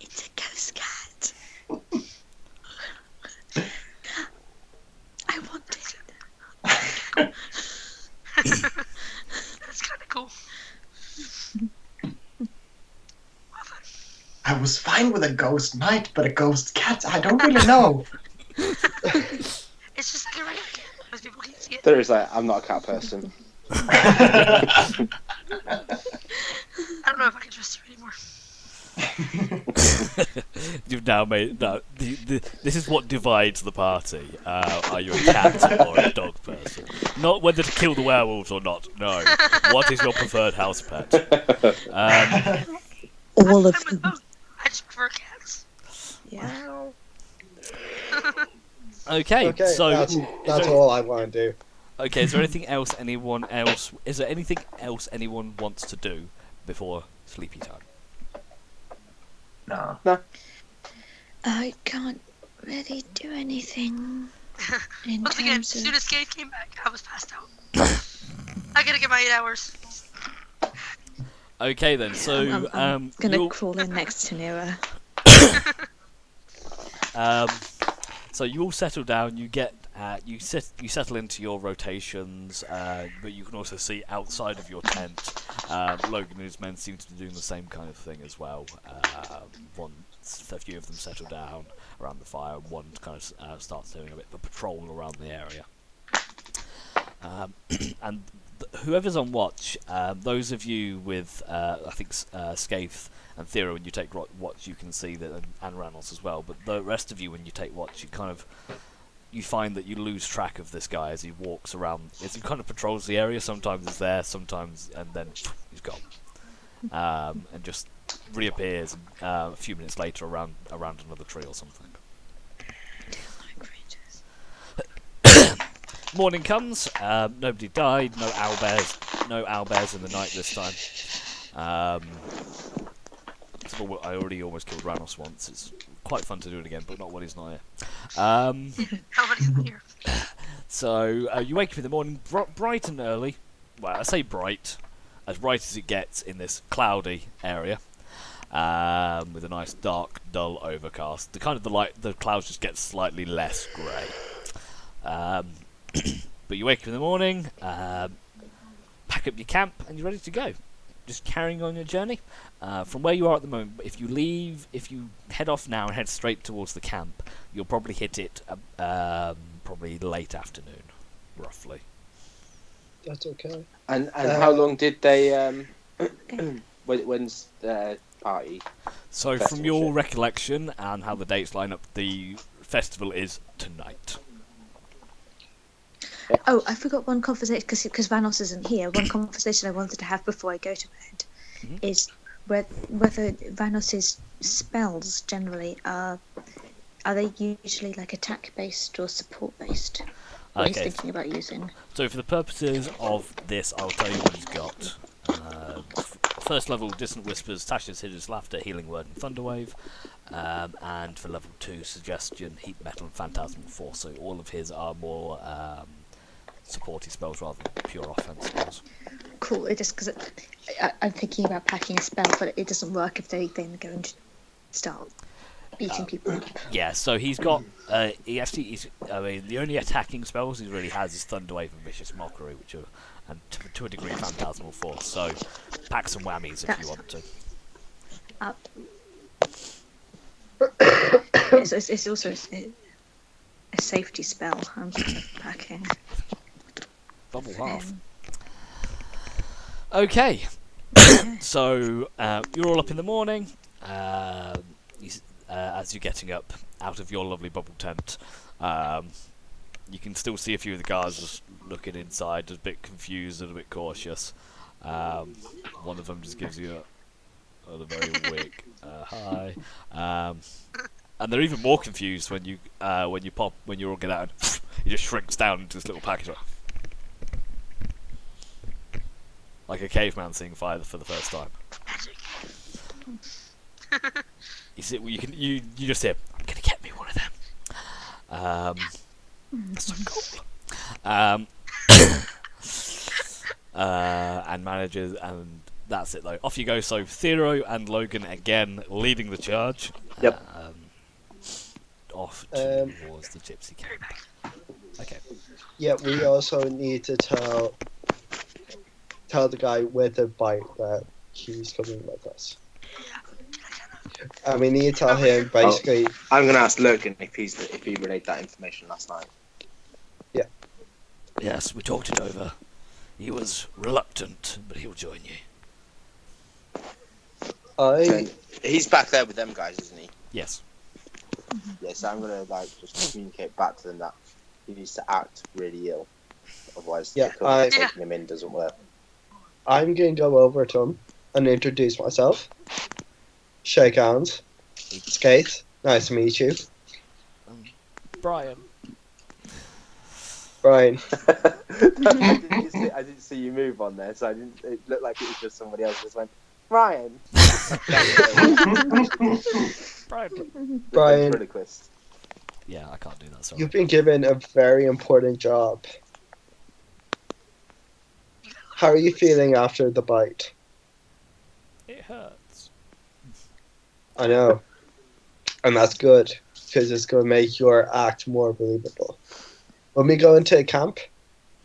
It's a ghost cat. I want it. That's kind of cool. I was fine with a ghost knight, but a ghost cat, I don't really know. It's just like a regular cat. Most people can't see it. There is I'm not a cat person. I don't know if I can trust you anymore. You've now made this is what divides the party. Are you a cat or a dog person? Not whether to kill the werewolves or not. No. What is your preferred house pet? All of I'm with them. both. I just prefer cats. Yeah. Okay. Okay, So that's all I want to do. okay. Is there anything else anyone else? Is there anything else anyone wants to do before sleepy time? No. I can't really do anything in Once again, as terms soon of... as Kate came back, I was passed out. I gotta get my 8 hours. Okay then. So I'm gonna you'll- crawl in next to Nira. So you all settle down. You get you settle into your rotations, but you can also see outside of your tent. Logan and his men seem to be doing the same kind of thing as well. A few of them settle down around the fire. One kind of starts doing a bit of a patrol around the area. And whoever's on watch, those of you with I think Skaith and Thera, when you take watch, you can see that, and Ranos as well. But the rest of you, when you take watch, you find that you lose track of this guy as he walks around. As he kind of patrols the area. Sometimes he's there, sometimes, and then he's gone, and just reappears a few minutes later around another tree or something. Morning comes. Nobody died. No owlbears in the night this time. I already almost killed Ranos once. It's quite fun to do it again, but not when he's not here. Nobody's in here. So you wake up in the morning, bright and early. Well, I say bright as it gets in this cloudy area, with a nice dark, dull overcast. The clouds just get slightly less grey. But you wake up in the morning, pack up your camp, and you're ready to go. Just carrying on your journey. From where you are at the moment, if you head off now and head straight towards the camp, you'll probably hit it probably late afternoon, roughly. That's okay. And how long did they? When's the party? So from Festival your shit. recollection and how the dates line up, the festival is tonight. Oh, I forgot one conversation because Vanos isn't here. One conversation I wanted to have before I go to bed is whether Vanos's spells generally are they usually like attack based or support based? what he's Okay. thinking about using. So for the purposes of this, I'll tell you what he's got. First level, Distant Whispers, Tasha's Hideous Laughter, Healing Word, and Thunderwave. And for level 2, Suggestion, Heat Metal, and Phantasmal Force. So all of his are more supporty spells rather than pure offense spells. Cool. It just because I'm thinking about packing a spell, but it doesn't work if they then go and start beating people up. Yeah, so he's got. I mean, the only attacking spells he really has is Thunderwave and Vicious Mockery, which are, and to a degree, Phantasmal Force. So pack some whammies if you want to. It's also a safety spell. I'm kind of packing. Double half. Okay. So you're all up in the morning. As you're getting up out of your lovely bubble tent, you can still see a few of the guards just looking inside, just a bit confused and a bit cautious. One of them just gives you a very weak hi, and they're even more confused when you all get out and he just shrinks down into this little package. Like a caveman seeing fire for the first time. You see, you just hear, "I'm gonna get me one of them." That's so cool. And managers, and that's it though. Off you go. So Thero and Logan again leading the charge. Yep. Off towards the gypsy camp. Okay. Yeah, we also need to tell the guy with the bike that he's coming with us. And we need to tell him basically. I'm gonna ask Logan if he relayed that information last night. Yeah. Yes, we talked it over. He was reluctant, but he'll join you. So he's back there with them guys, isn't he? Yes. Yes, I'm gonna just communicate back to them that he needs to act really ill, otherwise taking him in doesn't work. I'm going to go over to him and introduce myself. Shake hands. Skate. Nice to meet you. Brian. Brian. I didn't see you move on there, so it looked like it was just somebody else just went, Brian. Brian. Yeah, I can't do that, sorry. You've been given a very important job. How are you feeling after the bite? It hurts. I know. And that's good, because it's going to make your act more believable. When we go into camp,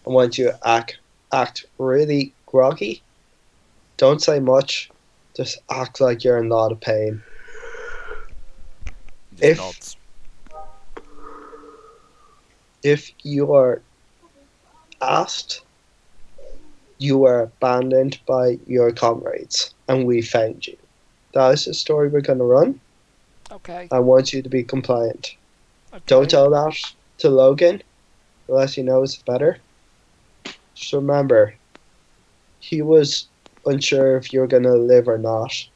I want you to act really groggy. Don't say much. Just act like you're in a lot of pain. Nods. If you are asked, you were abandoned by your comrades, and we found you. That is the story we're going to run. Okay. I want you to be compliant. Okay. Don't tell that to Logan, unless he knows better. Just remember, he was unsure if you were going to live or not,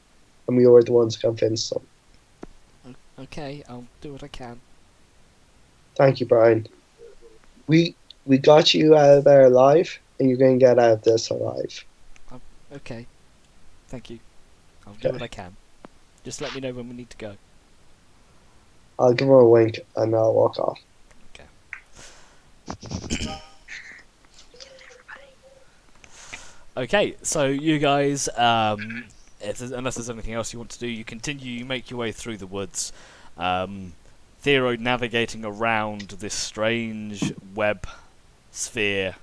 and we were the ones who convinced him. Okay, I'll do what I can. Thank you, Brian. We got you out of there alive, and you're going to get out of this alive. Okay. Thank you. I'll do what I can. Just let me know when we need to go. I'll give him a wink, and I'll walk off. Okay, so you guys, unless there's anything else you want to do, you continue, you make your way through the woods. Thero navigating around this strange web sphere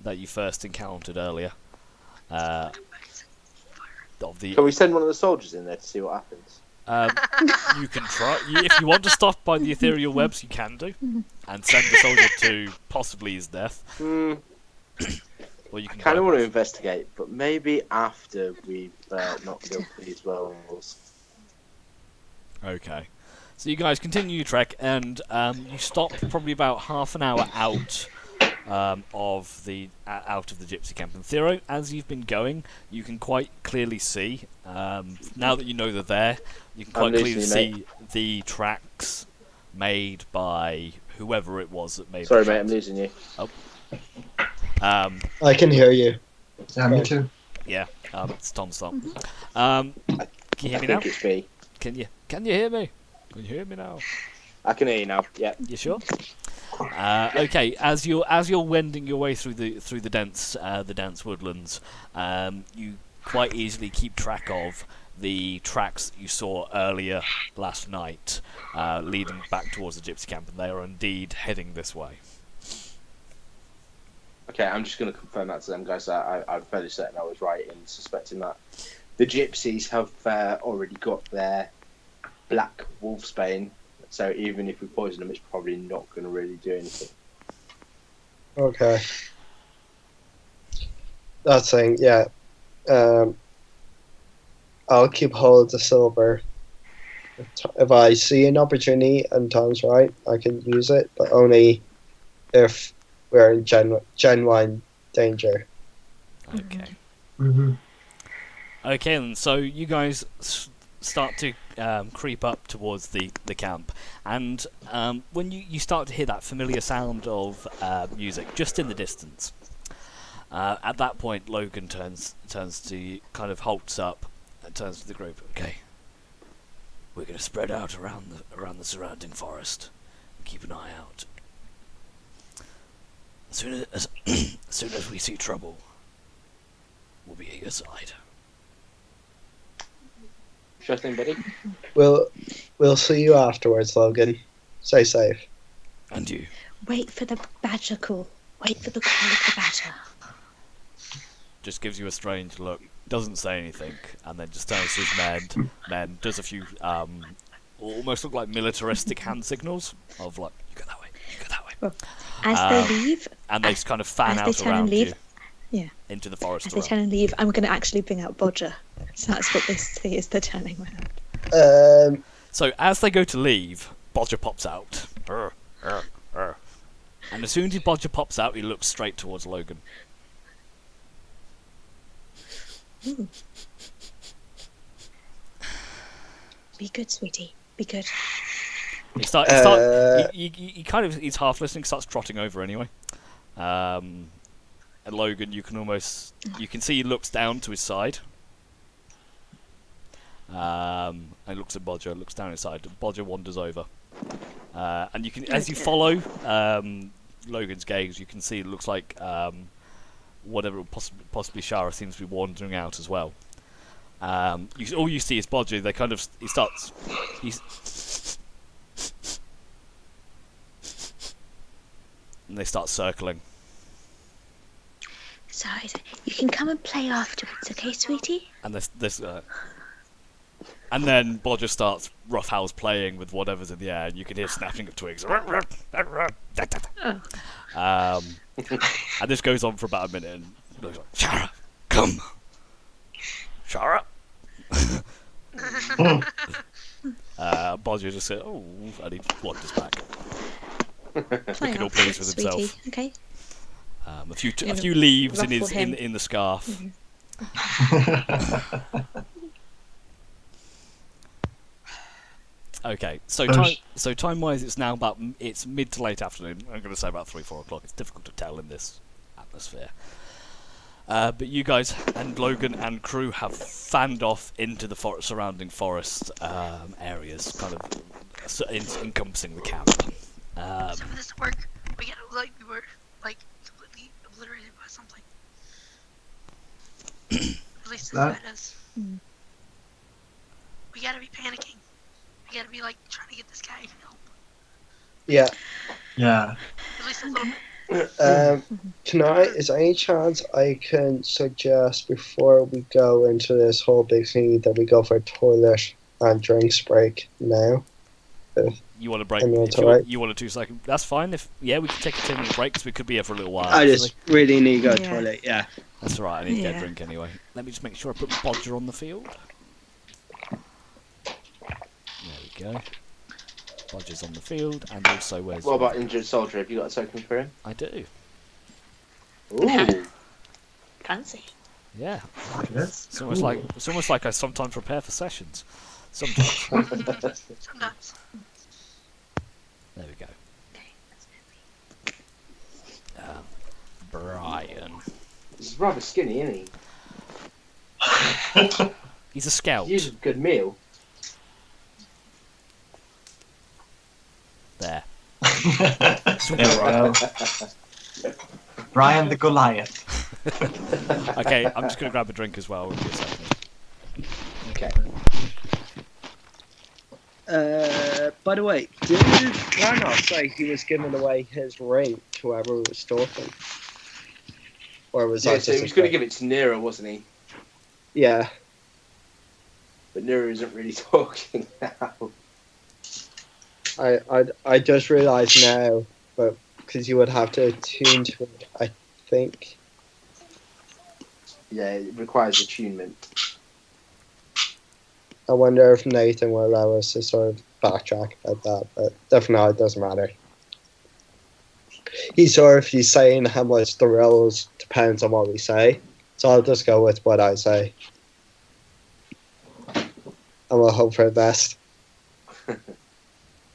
that you first encountered earlier. Can we send one of the soldiers in there to see what happens? You can try. If you want to stop by the ethereal webs, you can do, and send the soldier to possibly his death. Or you can. I kind of want to investigate, but maybe after we've not killed these werewolves. Okay. So you guys continue your trek, and you stop probably about half an hour out of the gypsy camp. And Thero, as you've been going, you can quite clearly see. Now that you know they're there, you can quite clearly see the tracks made by whoever it was that made. Sorry, the mate, I'm chat. losing you. I can hear you. Yeah, me too. Yeah, it's Tom's fault. Mm-hmm. Can you hear I me think now? it's me. Can you hear me? Can you hear me now? I can hear you now. Yeah. You sure? Okay. As you're wending your way through the dense woodlands, you quite easily keep track of the tracks that you saw earlier last night, leading back towards the gypsy camp, and they are indeed heading this way. Okay, I'm just going to confirm that to them, guys. I'm fairly certain I was right in suspecting that. The gypsies have already got their black wolfsbane, so even if we poison them, it's probably not going to really do anything. Okay. That's saying, yeah. I'll keep hold of the silver. If I see an opportunity and Tom's right, I can use it, but only if we're in genuine danger. Okay. Mm-hmm. Okay, and so you guys start to creep up towards the camp, and when you start to hear that familiar sound of music just in the distance, at that point Logan turns to kind of halts up and turns to the group. Okay, we're going to spread out around the surrounding forest and keep an eye out. As soon as we see trouble, we'll be at your side. Sure thing, buddy. We'll see you afterwards, Logan. Stay safe. And you. Wait for the badger call. Wait for the call of the badger. Just gives you a strange look, doesn't say anything, and then just turns to his men, does a few almost look like militaristic hand signals of like, you go that way, you go that way. Well, as they leave, and they kind of fan as they out turn and around leave, you yeah, into the forest. as they turn and leave, I'm going to actually bring out Bodger. So that's what they see as they're turning around. So as they go to leave, Bodger pops out. And as soon as Bodger pops out, he looks straight towards Logan. Ooh. Be good, sweetie. Be good. He kind of, he's half listening, starts trotting over anyway. And Logan, you can see he looks down to his side. And looks at Bodger, looks down his side. Bodger wanders over. And you can, as you follow Logan's gaze, you can see it looks like whatever possibly Shara seems to be wandering out as well. All you see is Bodger. And they start circling. So you can come and play afterwards, okay, sweetie? And and then Bodger starts roughhouse playing with whatever's in the air, and you can hear snapping of twigs. Oh. And this goes on for about a minute, and Bodger's like, Shara, come! Shara! Bodger just said, oh, and he wanders back. Play Looking all pleased with sweetie. himself. Okay. A few leaves in ruffle him. in the scarf. Okay, so time-wise, it's now it's mid to late afternoon. I'm going to say about 3-4 o'clock. It's difficult to tell in this atmosphere. But you guys and Logan and crew have fanned off into the surrounding forest areas, kind of encompassing the camp. Some of this work, we get like we were like completely obliterated by something. At least That- it is. We gotta be panicking. We gotta be like trying to get this guy help. Yeah. Yeah. At least a little bit. Is there any chance I can suggest before we go into this whole big thing that we go for a toilet and drinks break now? You want to break? You want a 2 second? That's fine. We can take a 10-minute break because we could be here for a little while. I just really need to go to the Yeah. toilet, yeah. That's all right. I need to get a Yeah. drink anyway. Let me just make sure I put Bodger on the field. There we go. Bodger's on the field, and also where's? What about injured soldier? Have you got a token for him? I do. Ooh. Fancy. Yeah. That's It's almost like I sometimes prepare for sessions. Sometimes. Sometimes. There we go. Brian. He's rather skinny, isn't he? He's a scout. He uses a good meal. There. There we go. Brian the Goliath. Okay, I'm just going to grab a drink as well. Give me a second. Okay. By the way, did Ragnar say he was giving away his ring to whoever was talking? Or was Yeah, that so just he was a going to thing? give it to Nero, wasn't he? Yeah. But Nero isn't really talking now. I just realised now, but because you would have to attune to it, I think. Yeah, it requires attunement. I wonder if Nathan will allow us to sort of backtrack about that, but definitely it doesn't matter. He's saying how much the rolls depends on what we say, so I'll just go with what I say. And we'll hope for the best.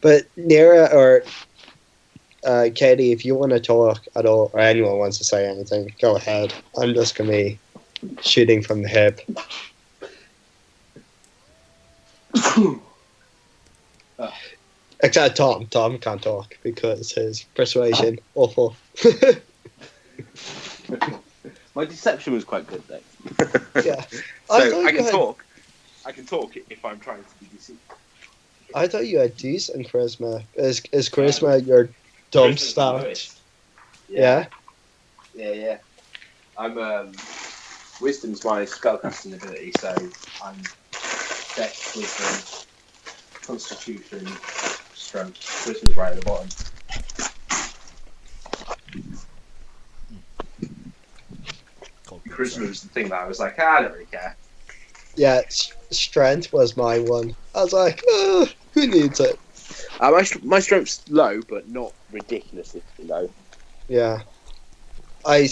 But Nira or Katie, if you want to talk at all, or anyone wants to say anything, go ahead. I'm just going to be shooting from the hip. Except Tom. Tom can't talk because his persuasion awful. My deception was quite good, though. Yeah. So I can talk. I can talk if I'm trying to be deceived. I thought you had decent charisma. Is charisma your dump Charisma's the stat? lowest. Yeah. Yeah. I'm wisdom's my spellcasting ability, so I'm dex, wisdom, constitution, strength. Charisma's right at the bottom. Charisma was the thing that I was like, I don't really care. Yeah, strength was my one. I was like, who needs it? My strength's low, but not ridiculously low. Yeah. I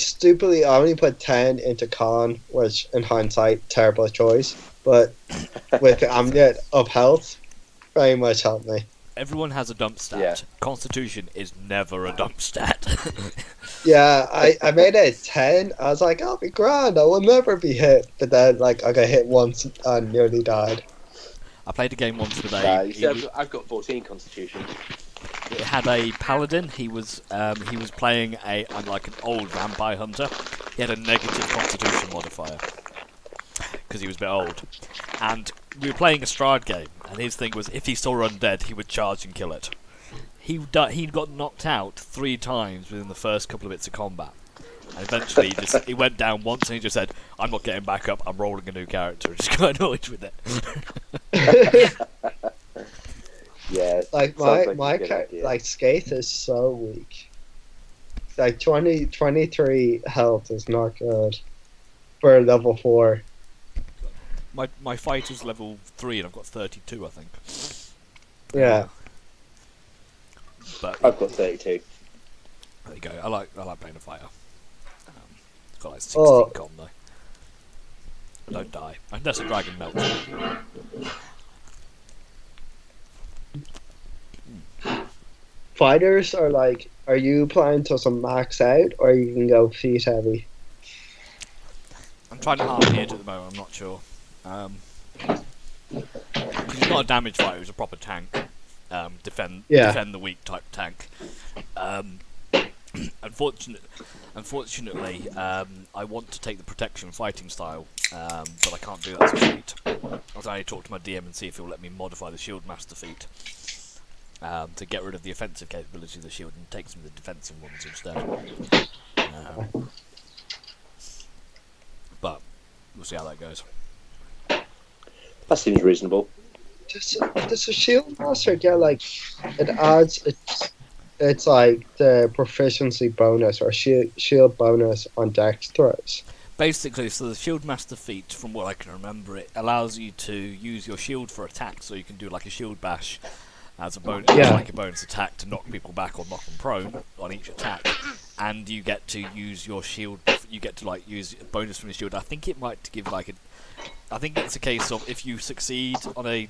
only put 10 into con, which in hindsight, terrible choice. But with the amulet of health, very much helped me. Everyone has a dump stat. Yeah. Constitution is never a dump stat. Yeah, I made it 10. I was like, I'll be grand. I will never be hit. But then, like, I got hit once and nearly died. I played a game once with You see, I've got 14 constitution. it had a paladin. He was playing like an old vampire hunter. He had a negative constitution modifier because he was a bit old. And we were playing a Strahd game, and his thing was if he saw undead, he would charge and kill it. He got knocked out 3 times within the first couple of bits of combat. And eventually he went down once and he just said, I'm not getting back up, I'm rolling a new character. Just got annoyed with it. Yeah. Like my Skaith is so weak. Like 23 health is not good for level 4. My fighter's level 3 and I've got 32, I think. Yeah. But I've got 32. there you go. I like playing a fighter. It's got like 16 con though. I don't die unless a dragon melts. Fighters are like, are you planning to some max out or you can go feet heavy? I'm trying to harm the edge at the moment. I'm not sure. He's not a damage fighter. He's a proper tank. Defend the weak type tank. Unfortunately, I want to take the protection fighting style, but I can't do that as a feat. I'll only talk to my DM and see if he'll let me modify the shield master feat to get rid of the offensive capability of the shield and take some of the defensive ones instead. But we'll see how that goes. That seems reasonable. Does a shield master get like it adds it's like the proficiency bonus or shield bonus on dex throws? Basically, so the shield master feat, from what I can remember, it allows you to use your shield for attack, so you can do like a shield bash as a bonus, like a bonus attack to knock people back or knock them prone on each attack, and you get to use your shield. You get to like use a bonus from your shield. I think it might give like a. I think it's a case of if you succeed on a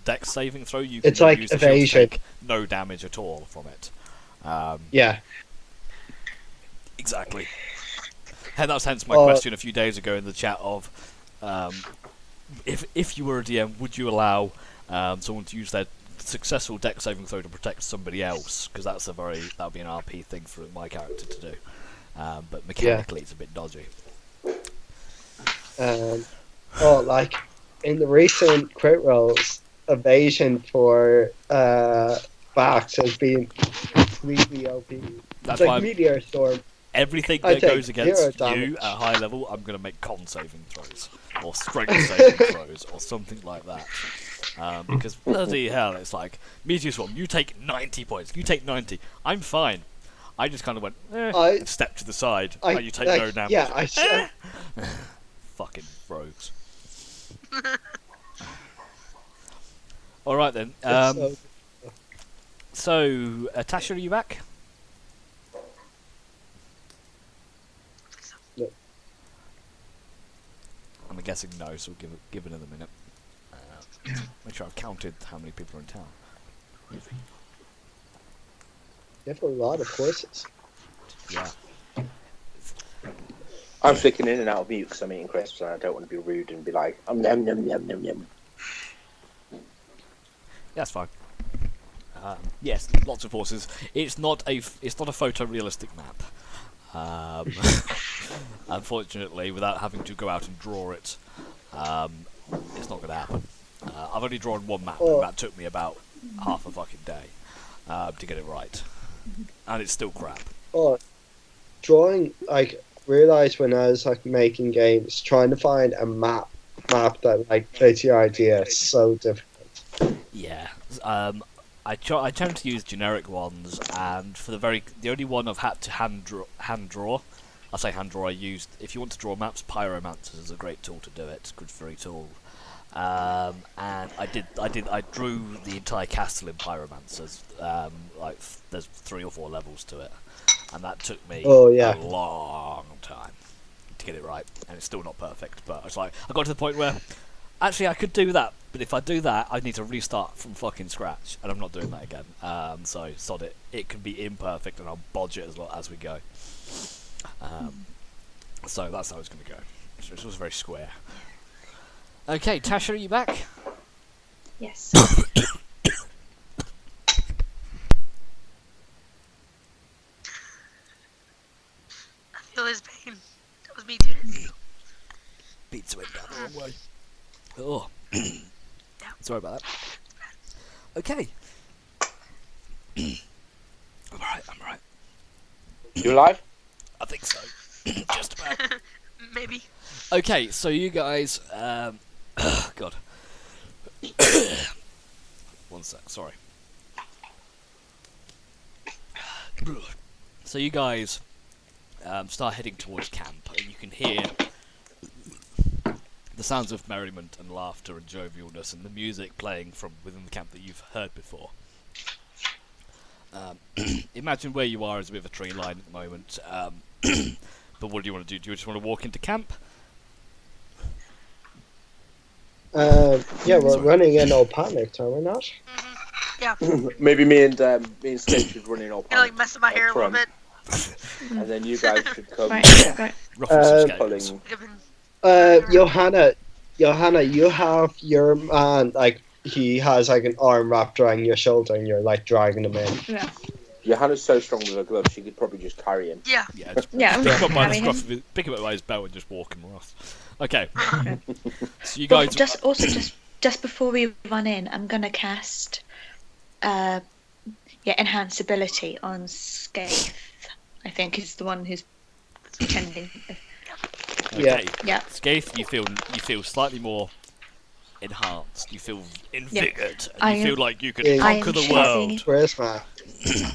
dex saving throw, you can it's like use the shield to evasion. take no damage at all from it. Yeah. Exactly. And that's hence my Oh. question a few days ago in the chat of, if you were a DM, would you allow someone to use their successful deck saving throw to protect somebody else? Because that would be an RP thing for my character to do. But mechanically, it's a bit dodgy. Like in the recent crit rolls, evasion for backs has been completely OP. That's It's why like Meteor Storm. everything I that take goes against 0 you damage. at a high level, I'm going to make con saving throws, or strength saving throws, or something like that. Because bloody hell, it's like, Meteor Swarm, you take 90 points, you take 90, I'm fine. I just kind of went, and stepped to the side, and you take no damage. Yeah, I said. Fucking rogues. Alright then, so, Tasha, are you back? No. I'm guessing no, so we'll give it another minute. Make sure I've counted how many people are in town. You have a lot of courses. Yeah. I'm flicking in and out of mute because I'm eating crisps and I don't want to be rude and be like, nom nom nom nom nom. Yeah, that's fine. Yes, lots of horses. It's not a photorealistic map. Unfortunately, without having to go out and draw it, it's not going to happen. I've only drawn one map, and that took me about half a fucking day to get it right, and it's still crap. Drawing, like, realised when I was like making games, trying to find a map that like fits your idea is so difficult. Yeah. I tend to use generic ones, and for the only one I've had to hand draw. I say hand draw. I used, if you want to draw maps, Pyromancer is a great tool to do it. It's a good free tool. And I drew the entire castle in Pyromancers. Like there's 3 or 4 levels to it, and that took me a long time to get it right, and it's still not perfect. But it's like I got to the point where actually I could do that, but if I do that, I need to restart from fucking scratch, and I'm not doing that again. So sod it. It can be imperfect, and I'll bodge it as we go. So that's how it's going to go. So it was very square. Okay, Tasha, are you back? Yes. I feel his pain. That was me 2 days ago. Pizza went down the wrong way. Oh. Sorry about that. Okay. I'm alright. You alive? I think so. Just about. Maybe. Okay, so you guys, God. One sec, sorry. So you guys start heading towards camp, and you can hear the sounds of merriment and laughter and jovialness and the music playing from within the camp that you've heard before. Imagine where you are as a bit of a tree line at the moment, but what do you want to do? Do you just want to walk into camp? Yeah, we're running in all panicked, are we not? Yeah. Maybe me and Skate should run in all You're like messing my hair a little bit. and then you guys should come Right. Ruffle some skaters. pulling. Johanna, you have your man, like, he has like an arm wrapped around your shoulder and you're like dragging him in. Yeah. Johanna's so strong with her gloves, she could probably just carry him. Yeah. Yeah, just Yeah, I'm pick him up by the carrying scruff him. of his, pick him up by his belt and just walk him off. Okay. So you Well, guys. just before we run in, I'm gonna cast enhance ability on Skaith. I think is the one who's pretending. Okay. Yeah. Skaith, you feel slightly more enhanced. You feel invigorated. And you feel like you could I conquer am the choosing- world. Charisma.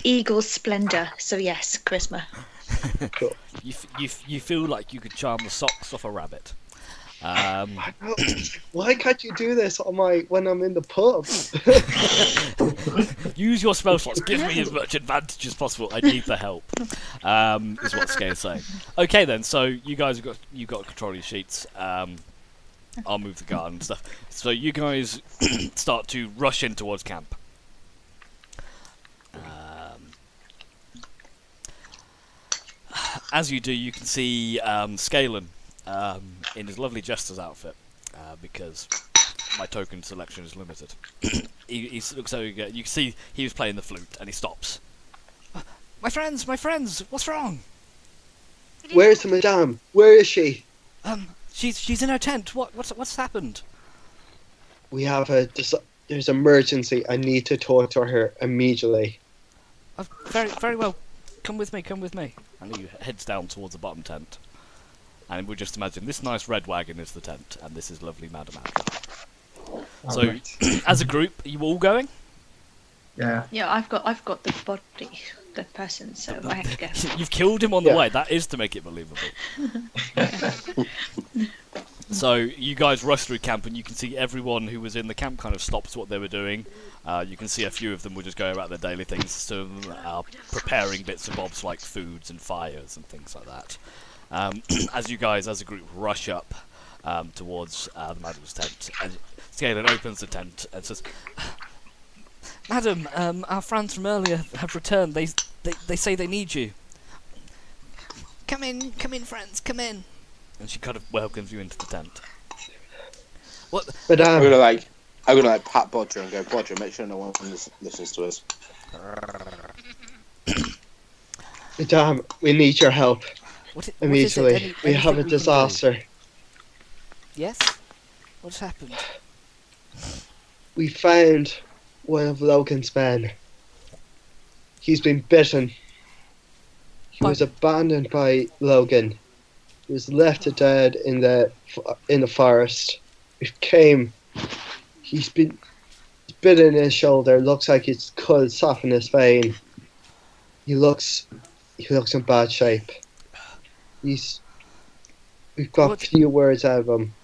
Eagle Splendor. So yes, charisma. Cool. You feel like you could charm the socks off a rabbit. Why can't you do this on when I'm in the pub? Use your spell slots. Give me as much advantage as possible. I need the help. Is what Skaith's saying. Okay then. So you guys have got control of your sheets. I'll move the garden and stuff. So you guys start to rush in towards camp. as you do, you can see Scalen in his lovely jester's outfit, because my token selection is limited. he looks over. You can see he was playing the flute, and he stops. My friends, what's wrong? Where's the madame? Where is she? She's in her tent. What's happened? We have there's emergency. I need to talk to her immediately. Very well. Come with me. And he heads down towards the bottom tent. And we'll just imagine this nice red wagon is the tent, and this is lovely Madam Anna. So, Alright. as a group, are you all going? Yeah. Yeah, I've got the body, the person, so I have to go. You've killed him on the Yeah. way. That is to make it believable. So you guys rush through camp, and you can see everyone who was in the camp kind of stops what they were doing. You can see a few of them were just going about their daily things. Some of them are preparing bits and bobs like foods and fires and things like that. As you guys, as a group, rush up towards the madam's tent, and Scalen opens the tent and says, "Madam, our friends from earlier have returned. They say they need you. Come in, friends, come in." And she kind of welcomes you into the tent. What? Madame, I'm gonna pat Bodger and go, Bodger, make sure no one listens to us. Madame, we need your help What is it? immediately. We have a Anything we can do? disaster. Yes? What's happened? We found one of Logan's men. He's been bitten. He was abandoned by Logan. He was left to dead in the forest. It came. He's been bitten in his shoulder. Looks like it's cut off in his vein. He looks in bad shape. We've got What? few words out of him,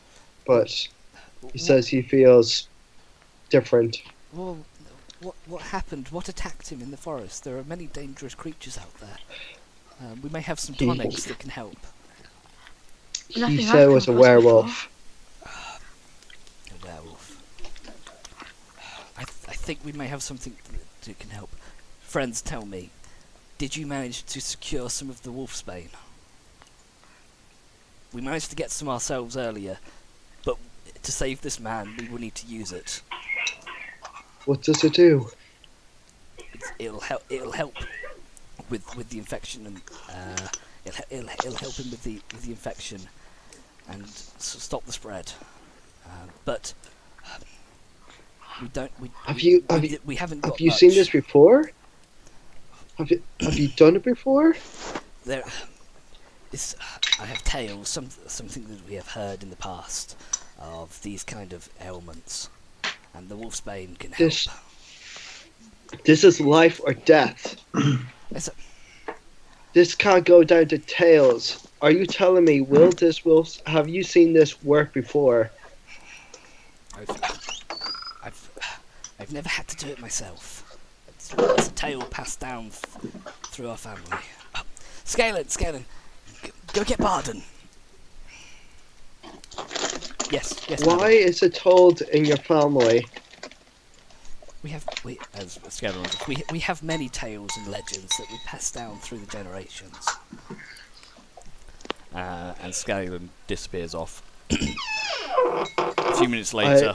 but he says he feels different. Well, what happened? What attacked him in the forest? There are many dangerous creatures out there. We may have some He- tonics that can help. He Nothing said it I've was a come across werewolf. A werewolf. I think we may have something that can help. Friends, tell me, did you manage to secure some of the wolfsbane? We managed to get some ourselves earlier, but to save this man, we will need to use it. What does it do? It'll help with the infection, and it'll help him with the infection and stop the spread. But we don't. We haven't got Have you much. seen this before? Have you done it before? There, I have tales, something that we have heard in the past of these kind of ailments, and the wolfsbane can help. This is life or death. It's a- This can't go down to tails. Are you telling me, have you seen this work before? I've never had to do it myself. It's a tale passed down through our family. Oh, Scalen, go get Barden. Yes. Why madam. is it told in your family? We have many tales and legends that we pass down through the generations. And Scalen disappears off. A few minutes later,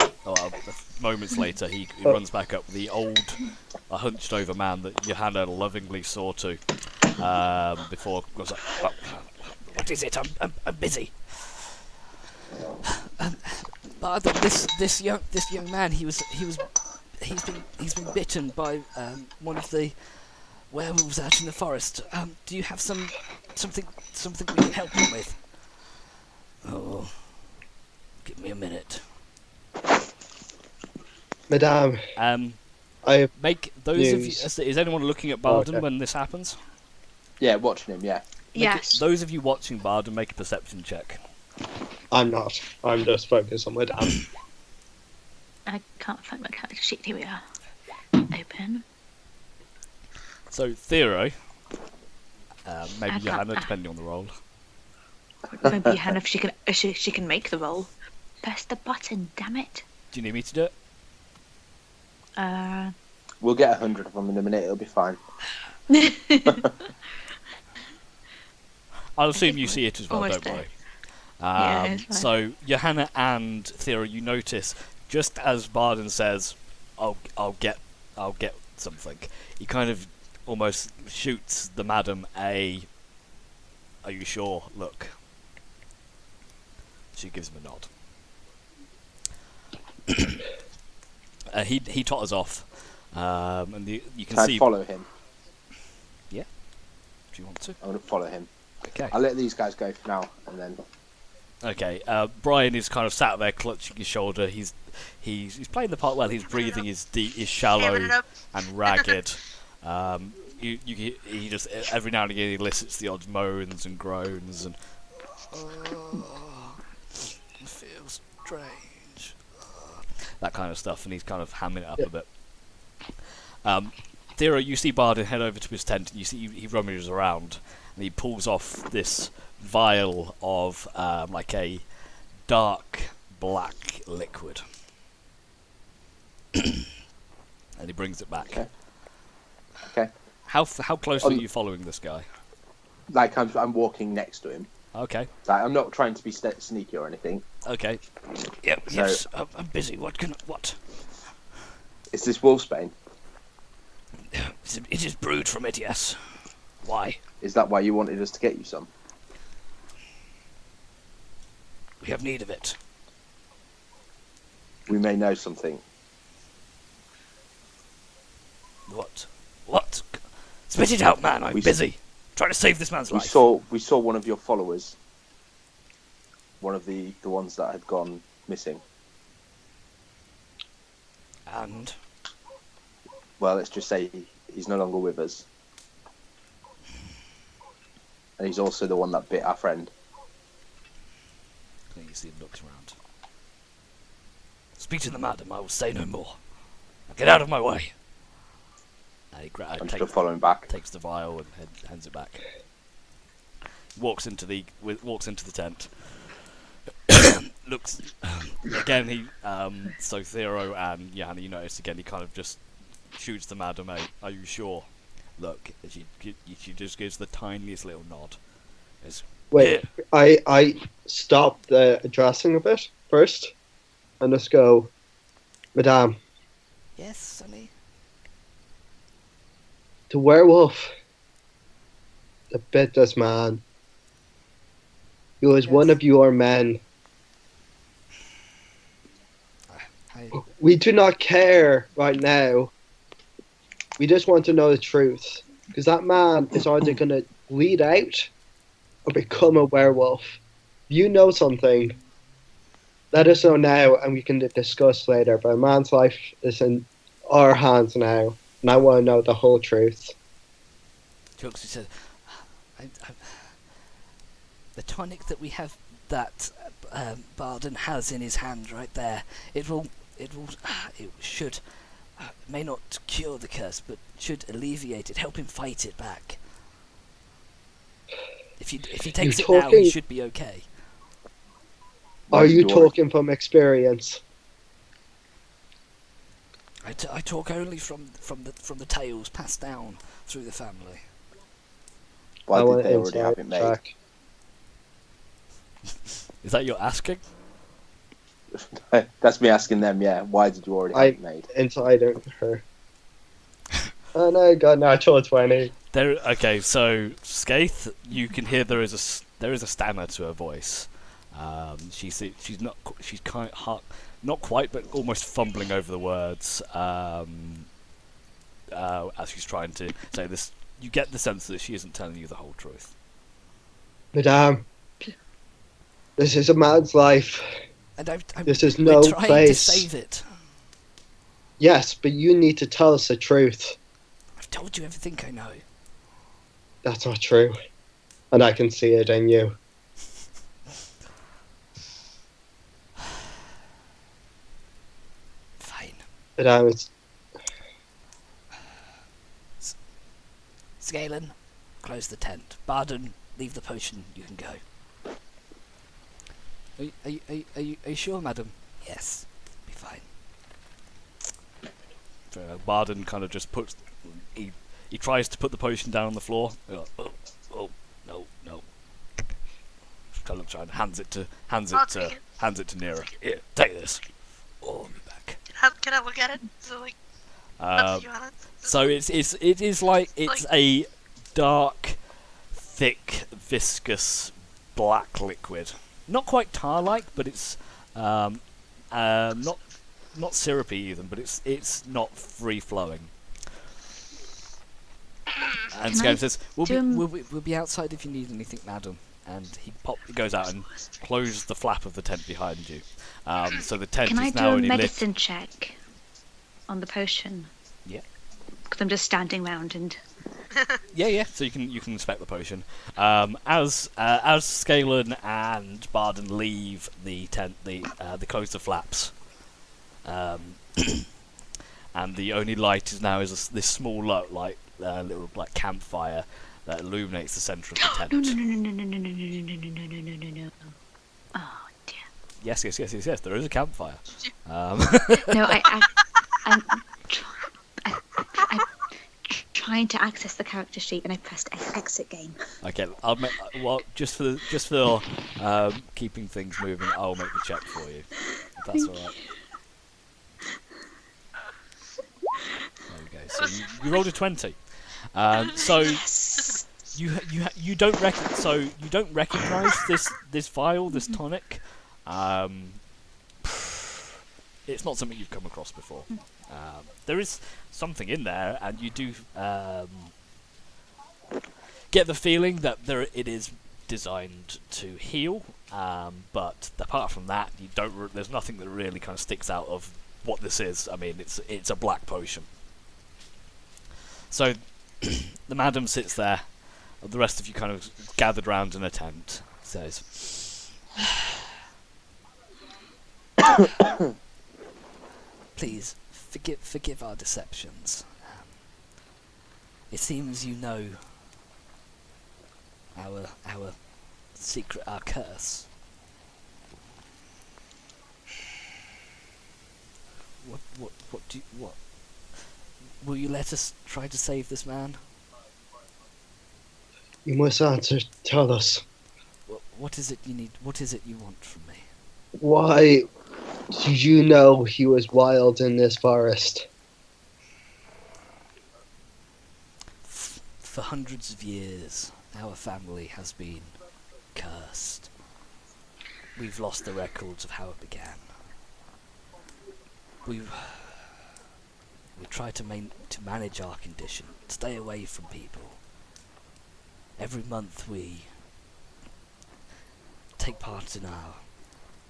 moments later, he runs back up. The old, hunched over man that Johanna lovingly saw to before was like, "What is it? I'm busy." But this young man, he's been bitten by one of the werewolves out in the forest. Do you have something we can help him with? Oh, give me a minute. Madame, I Make those news. of you. Is anyone looking at Barden Okay. when this happens? Yeah, watching him, yeah. Yes. Those of you watching Barden, make a perception check. I'm not. I'm just focused on Madame. I can't find my character sheet. Here we are. Open. So Theo, maybe I can't- Johanna, depending on the role. Maybe Hannah, if she can make the roll. Press the button. Damn it. Do you need me to do it? We'll get 100 of them in a minute, it'll be fine. I'll assume you see it as well. Almost Don't there. worry. Yeah, it's fine. So Johanna and Thera, you notice just as Barden says, I'll get something," he kind of almost shoots the madam a "Are you sure?" look. She gives him a nod. He totters off, and you can Can see. I follow him? Do you want to? I'm going to follow him. Okay. I'll let these guys go for now, and then Okay. Brian is kind of sat there clutching his shoulder. He's playing the part well. His breathing is deep, is shallow Hamming it up. and ragged. He just every now and again he elicits the odd moans and groans and it feels strange, that kind of stuff, and he's kind of hamming it up a bit. Thera, you see Barden head over to his tent, and you see he rummages around, and he pulls off this vial of like a dark black liquid, and he brings it back. Okay. How closely are you following this guy? like I'm walking next to him. Okay. Like, I'm not trying to be sneaky or anything. Okay. Yep. So- Yes. I'm busy. What? Is this wolfsbane? It is brewed from it. Yes. Why? Is that why you wanted us to get you some? We have need of it. We may know something. What? What? Spit it out, man. I'm We- busy. Trying to save this man's We life. saw one of your followers. One of the ones that had gone missing. And Well, let's just say he's no longer with us. And he's also the one that bit our friend. you see him looks around. Speak to the madam. I will say no more. Now get out of my way. And he I'm still following back. takes the vial and hands it back. Walks into the tent. Looks again. So Thero and Johanna, you notice again. He kind of just shoots the madam out. Are you sure? Look, she just gives the tiniest little nod. Wait, I stop the addressing a bit first, and just go, Madame, Yes, Sonny. the werewolf that bit this man. He was one Yes. of your men. We do not care right now. We just want to know the truth. Because that man is either going to bleed out or become a werewolf. If you know something, let us know now and we can discuss later. But a man's life is in our hands now. And I want to know the whole truth. Jokes, he said, the tonic that we have, that Barden has in his hand right there, it should, may not cure the curse, but should alleviate it, help him fight it back. If he takes it now, he talking- should be okay. Are you Why? talking from experience? I talk only from the tales passed down through the family. Why I did want they already have it inside made? track. Is that your asking? That's me asking them, yeah. Why did you already have it made? Insider her. Oh no, God, natural 20. Okay, so Skaith, you can hear there is a stammer to her voice. She's not quite, but almost fumbling over the words as she's trying to say this. You get the sense that she isn't telling you the whole truth. Madame, this is a man's life. And This is we're no trying place. to save it. Yes, but you need to tell us the truth. I've told you everything I know. That's not true. And I can see it in you. Fine. Madame, it's Scalen, close the tent. Barden, leave the potion. You can go. Are you sure, madam? Yes. Be fine. Barden kind of just puts. He tries to put the potion down on the floor. Oh, no. kind of looks around, hands it to I'll take it. Nira. Here, take this. Oh, I'll be back. Can I look at it? So like, touch you on it? So it is like it's a dark, thick, viscous, black liquid. Not quite tar-like, but it's not syrupy either. But it's not free flowing. And Scav says, "We'll be outside if you need anything, madam." And he goes out and closes the flap of the tent behind you. So the tent Can I is do now a only lit. medicine check on the potion? Yeah. Because I'm just standing round and. Yeah. So you can inspect the potion. As Scalen and Barden leave the tent, they close the flaps. And the only light is now this small light, little like campfire that illuminates the centre of the tent. No. Oh dear. Yes. There is a campfire. No, I'm trying to access the character sheet and I pressed exit game. Okay, I'll make just for keeping things moving. I'll make the check for you. If that's all right. There we go. So you rolled a 20. So Yes. you don't recognise this vial, this tonic. It's not something you've come across before. There is something in there, and you do get the feeling that it is designed to heal. But apart from that, you don't. There's nothing that really kind of sticks out of what this is. I mean, it's a black potion. So the madam sits there. The rest of you kind of gathered round in a tent. Says, "Please forgive our deceptions. It seems you know our secret, our curse. What? Will you let us try to save this man? You must answer. Tell us. What is it you need? What is it you want from me?" Why did you know he was wild in this forest? For hundreds of years, our family has been cursed. We've lost the records of how it began. We try to manage our condition, stay away from people. Every month we take part in our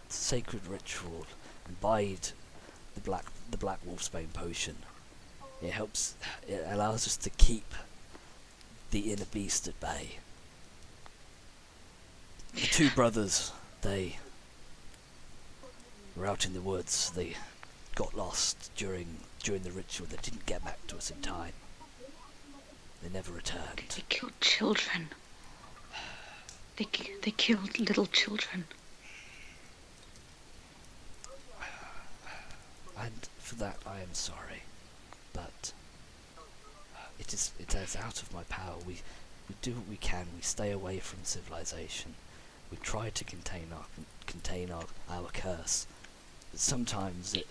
sacred ritual and bide the black wolfsbane potion. It allows us to keep the inner beast at bay. The two brothers, they were out in the woods. They got lost during the ritual. They didn't get back to us in time. They never returned. They killed children. They killed little children. And for that I am sorry, but it is out of my power. We do what we can. We stay away from civilization. We try to contain our curse. But sometimes it.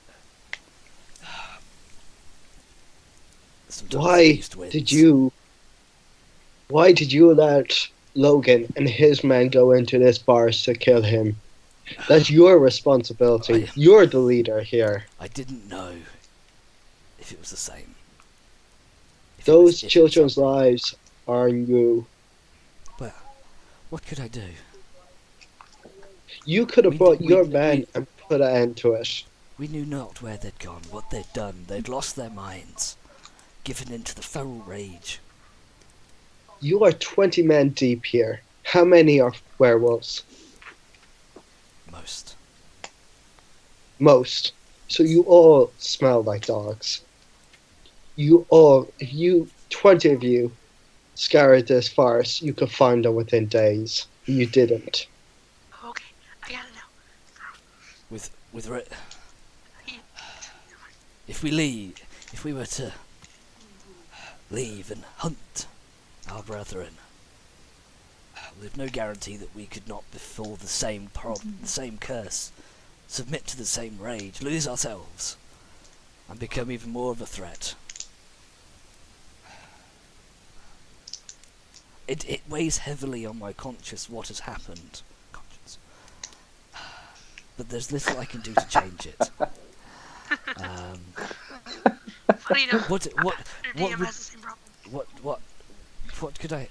Sometimes Why the beast wins. Why did you let Logan and his men go into this forest to kill him? That's your responsibility. You're the leader here. I didn't know if it was the same. Those children's lives are on you. Well, what could I do? You could have brought your men and put an end to it. We knew not where they'd gone, what they'd done. They'd lost their minds, given into the feral rage. You are 20 men deep here. How many are werewolves? Most. So you all smell like dogs. If 20 of you scoured this forest, you could find them within days. You didn't. Okay, I got it now. If we were to leave and hunt our brethren, There's no guarantee that we could not befall the same the same curse, submit to the same rage, lose ourselves, and become even more of a threat. It weighs heavily on my conscience what has happened. Conscience. But there's little I can do to change it. Funny enough, What DM would- has the same problem. what could I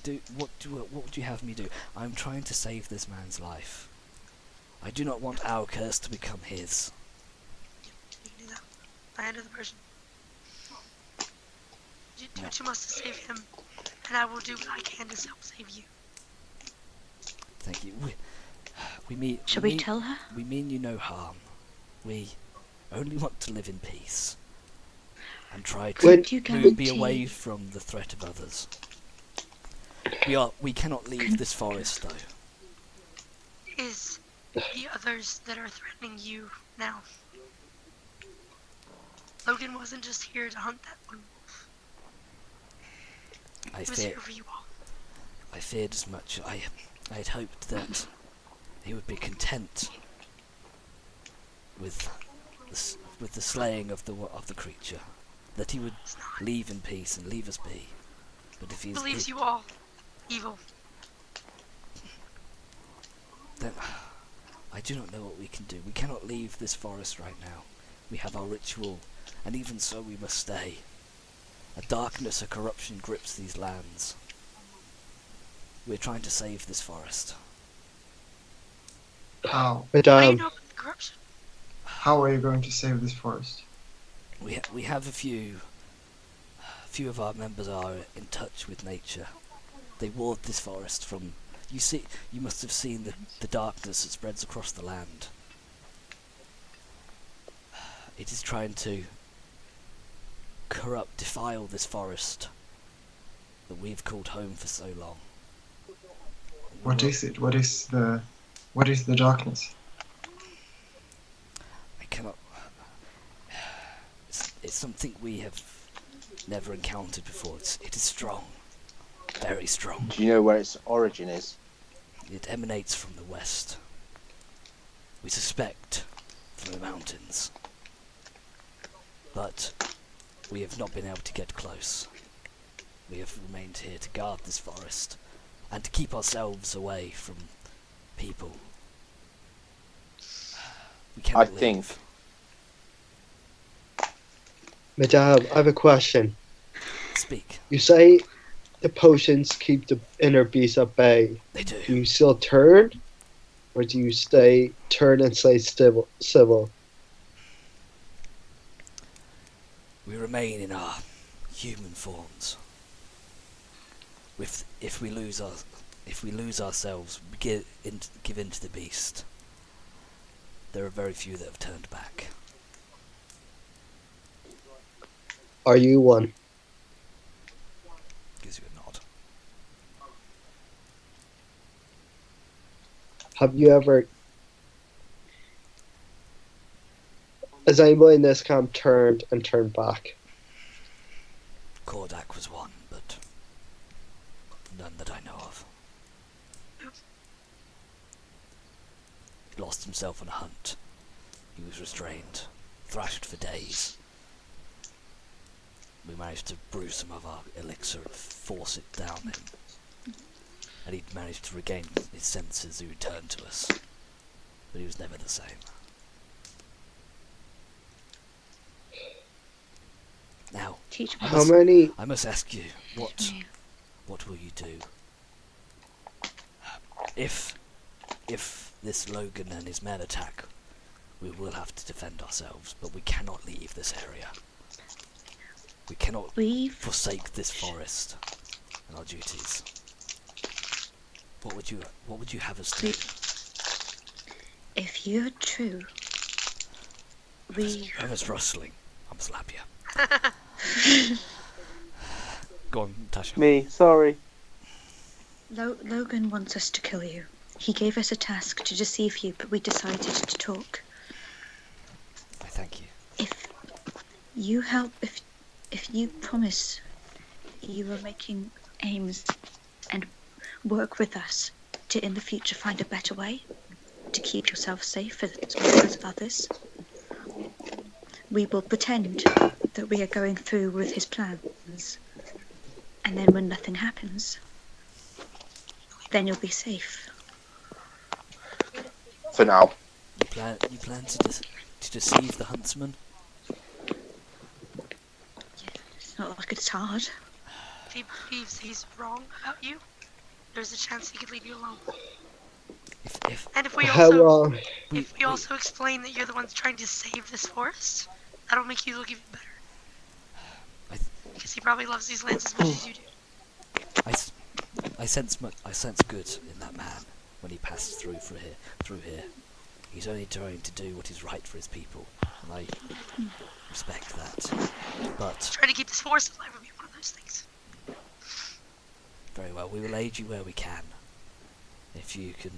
do? What would you have me do? I'm trying to save this man's life. I do not want our curse to become his. You can do that. I hand the person. You do what you must to save him, and I will do what I can to help save you. Thank you. We mean. Shall we tell her? We mean you no harm. We only want to live in peace and try to Could you be guarantee- away from the threat of others. We cannot leave this forest though. Is the others that are threatening you now? Logan wasn't just here to hunt that one wolf. I He was fear. here for you all. I feared as much. I had hoped that he would be content with the slaying of the creature, that he would It's not. leave in peace and leave us be. But if He he's believes you all evil. then I do not know what we can do. We cannot leave this forest right now. We have our ritual, and even so we must stay. A darkness, a corruption grips these lands. We're trying to save this forest. How? But What do you know about the corruption? How are you going to save this forest? We have a few of our members are in touch with nature. They ward this forest from. You must have seen the darkness that spreads across the land. It is trying to corrupt, defile this forest that we've called home for so long. What is it? What is the darkness? I cannot. It's something we have never encountered before. It is strong, very strong. Do you know where its origin is? It emanates from the west. We suspect from the mountains, but we have not been able to get close. We have remained here to guard this forest and to keep ourselves away from people. We cannot I think- live. Madame, I have a question. Speak. You say the potions keep the inner beast at bay. They do. Do you still turn? Or do you turn and stay civil? We remain in our human forms. If we lose ourselves, we give in to the beast. There are very few that have turned back. Are you one? Gives you a nod. Have you ever... Has anybody in this camp turned and turned back? Kordak was one, but none that I know of. He lost himself on a hunt. He was restrained, thrashed for days. We managed to brew some of our elixir and force it down him. And he'd managed to regain his senses. He returned to us. But he was never the same. Now, Teach me. How many... I must ask you, Teach me. what will you do? If this Logan and his men attack, we will have to defend ourselves, but we cannot leave this area. We cannot We've forsake this forest and our duties. What would you have us do? If you're true, we Whoever's rustling, I'm slap you. Go on, Tasha. Me, sorry. Logan wants us to kill you. He gave us a task to deceive you, but we decided to talk. I thank you. If you help, if you promise you are making aims, and work with us to in the future find a better way to keep yourself safe as well as others. We will pretend that we are going through with his plans, and then when nothing happens, then you'll be safe. For now. You plan to deceive the huntsman? It's not like it's hard. If he believes he's wrong about you, there's a chance he could leave you alone. And if we How also long? if we also explain that you're the ones trying to save this forest, that'll make you look even better. Because he probably loves these lands as much as you do. I sense good in that man when he passes through here. He's only trying to do what is right for his people, and I respect that. But Trying to keep this forest alive would be one of those things. very well, we will aid you where we can. If you can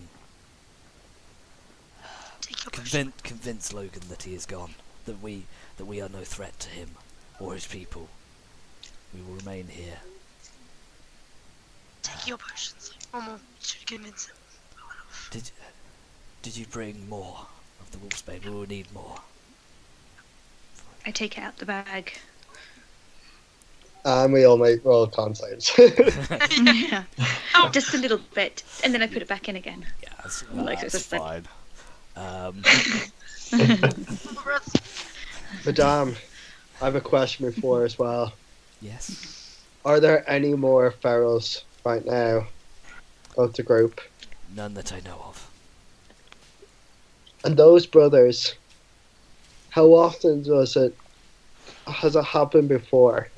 convince Logan that he is gone, that we are no threat to him or his people, we will remain here. Take your potions. Momo should convince him. Did you bring more of the wolfsbane? We will need more. I take it out the bag. And we all make roll con saves. Yeah. Just a little bit, and then I put it back in again. Yeah, Like it's fine. Madame, I have a question before as well. Yes. Are there any more ferals right now of the group? None that I know of. And those brothers, how often has it happened before?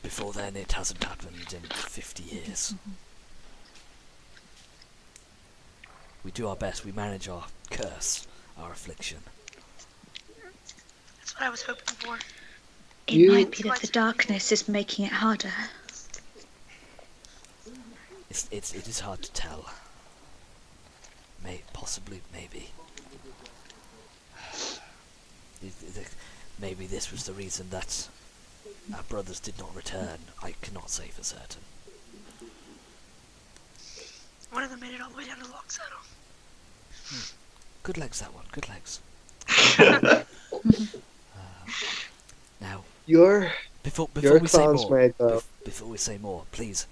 Before then, it hasn't happened in 50 years. We do our best. We manage our curse, our affliction. That's what I was hoping for. It might be that the darkness is making it harder. It is hard to tell. Possibly, maybe. Maybe this was the reason that our brothers did not return. I cannot say for certain. One of them made it all the way down to Long Saddle. Good legs, that one. Good legs. Now, before we say more, before we say more, please,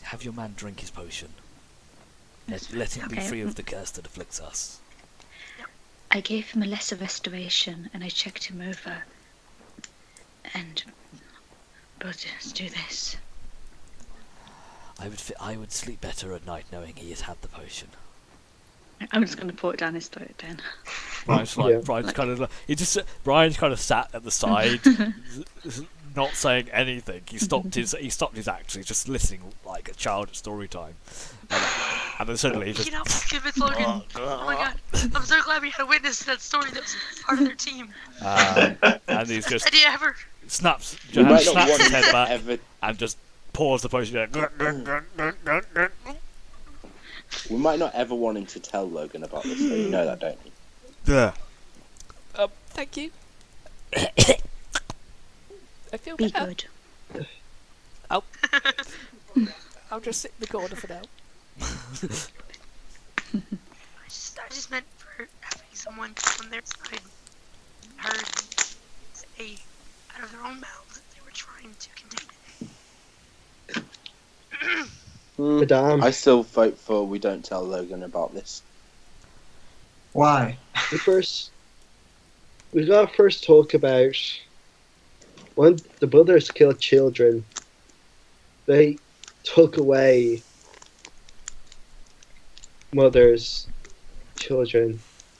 have your man drink his potion. Let him be free of the curse that afflicts us. I gave him a lesser restoration, and I checked him over. And we'll just do this. I would sleep better at night knowing he has had the potion. I'm just going to pour it down his throat then. Brian's kind of sat at the side, not saying anything. He stopped his act. He's just listening like a child at story time, and then suddenly he just. You know, convince Logan. Oh my god! I'm so glad we had a witness to that story that was part of their team. And he's just idea ever. snaps his head back and just pours the potion. We might not ever want him to tell Logan about this, though. You know that, don't you? Yeah. Thank you. I feel Be better. good. I'll just sit in the corner for now. I just meant for having someone on their side heard say out of their own mouths that they were trying to contain it. Madame, I still vote for we don't tell Logan about this. Why? We gotta first talk about when the brothers killed children. They took away mothers, children.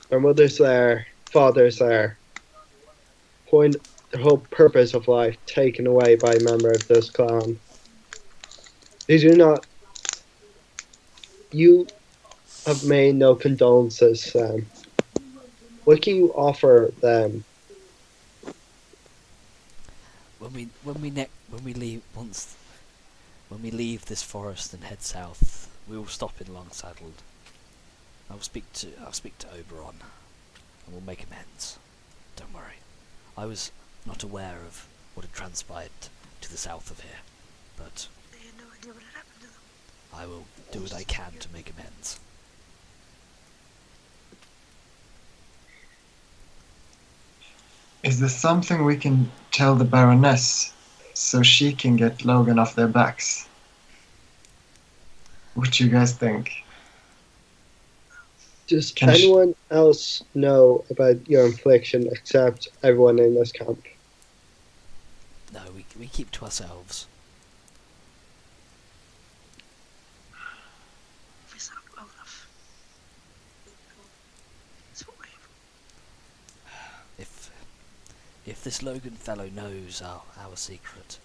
Their mothers there, fathers there. The whole purpose of life taken away by a member of this clan. They do not. You have made no condolences. What can you offer them? When we leave this forest and head south, we will stop in Longsaddle. I'll speak to Oberon, and we'll make amends. Don't worry. I was not aware of what had transpired to the south of here, but They had no idea what had happened to them. I will do what I can to make amends. Is there something we can tell the Baroness so she can get Logan off their backs? What do you guys think? Does Can sh- anyone else know about your infliction except everyone in this camp? No, we keep to ourselves. If it's not well enough. That's what we If this Logan fellow knows our secret,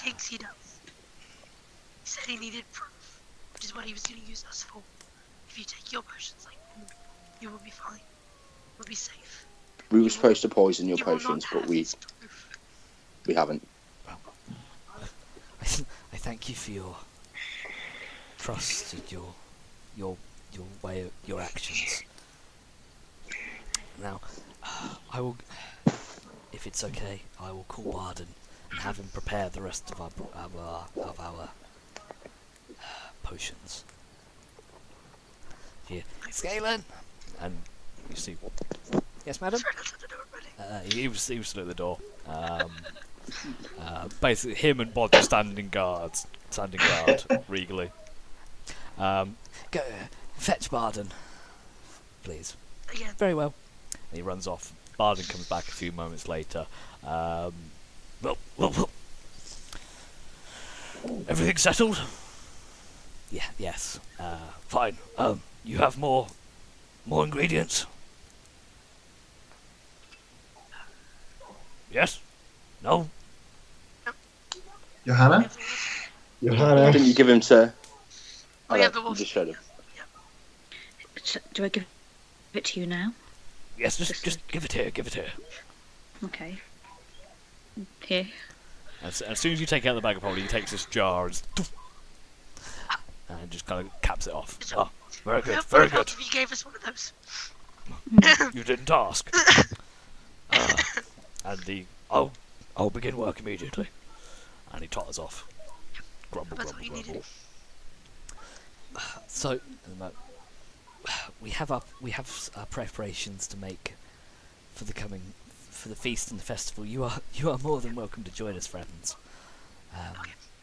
He thinks he does. He said he needed proof, which is what he was going to use us for. If you take your potions like me, you will be fine. We'll be safe. We were supposed to poison your You will not potions, but have we his proof. haven't. I thank you for your trust and your way of your actions. Now, I will, if it's okay, I will call Barden and have him prepare the rest of our potions. Here, Scalen, and you see. Yes, madam. Sorry, that's at the door, buddy. He was still at the door. Basically, him and Bod are standing guard regally. Go fetch Barden, please. Again. Very well. And he runs off. Barden comes back a few moments later. Well. Everything settled? Yeah. Yes. Fine. You have more ingredients? Yes? No? Johanna? Johanna? Didn't you give him to... Oh, no, yeah, the you wolf. just showed him. Do I give it to you now? Yes, just give it here, Okay. Here. As soon as you take out the bag of holding, he takes this jar and just kind of caps it off. Oh, very good, very good. If you gave us one of those. You didn't ask. And I'll begin work immediately. And he totters off. Grumble, That's grumble, what you grumble. So, we have our preparations to make for the feast and the festival. You are more than welcome to join us, friends.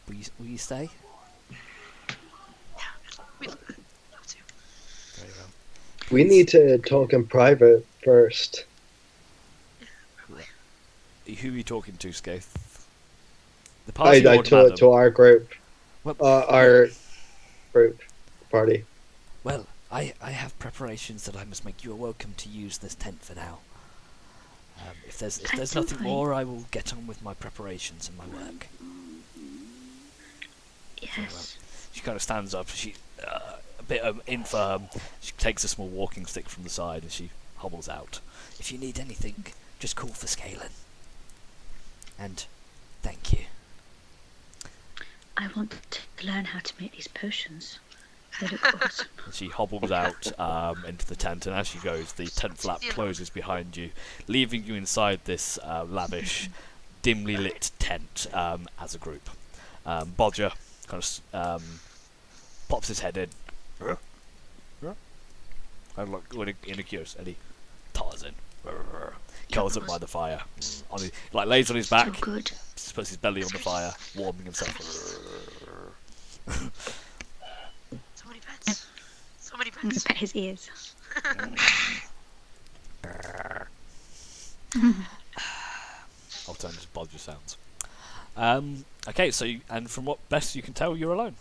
Will you stay? We'd love to. Very well. We need to talk in private first. Who are you talking to, Skaith? The I party or madam? to our group. Well, Our group party. Well, I have preparations that I must make. You are welcome to use this tent for now. If there's That's nothing fine. more, I will get on with my preparations and my work. Yes. She kind of stands up. She a bit infirm. She takes a small walking stick from the side and she hobbles out. If you need anything, just call for Scalen. And thank you. I want to learn how to make these potions. They look awesome. And she hobbles out into the tent, and as she goes, the tent flap closes behind you, leaving you inside this lavish, dimly lit tent as a group. Bodger kind of pops his head in, and like in a curious, and he totters in, curls up by the fire, lays on his back, So good. puts his belly on the fire, warming himself. So many pets. So many I'm gonna pets. pet his ears. Alternative Bodger sounds. Okay, so and from what best you can tell, you're alone.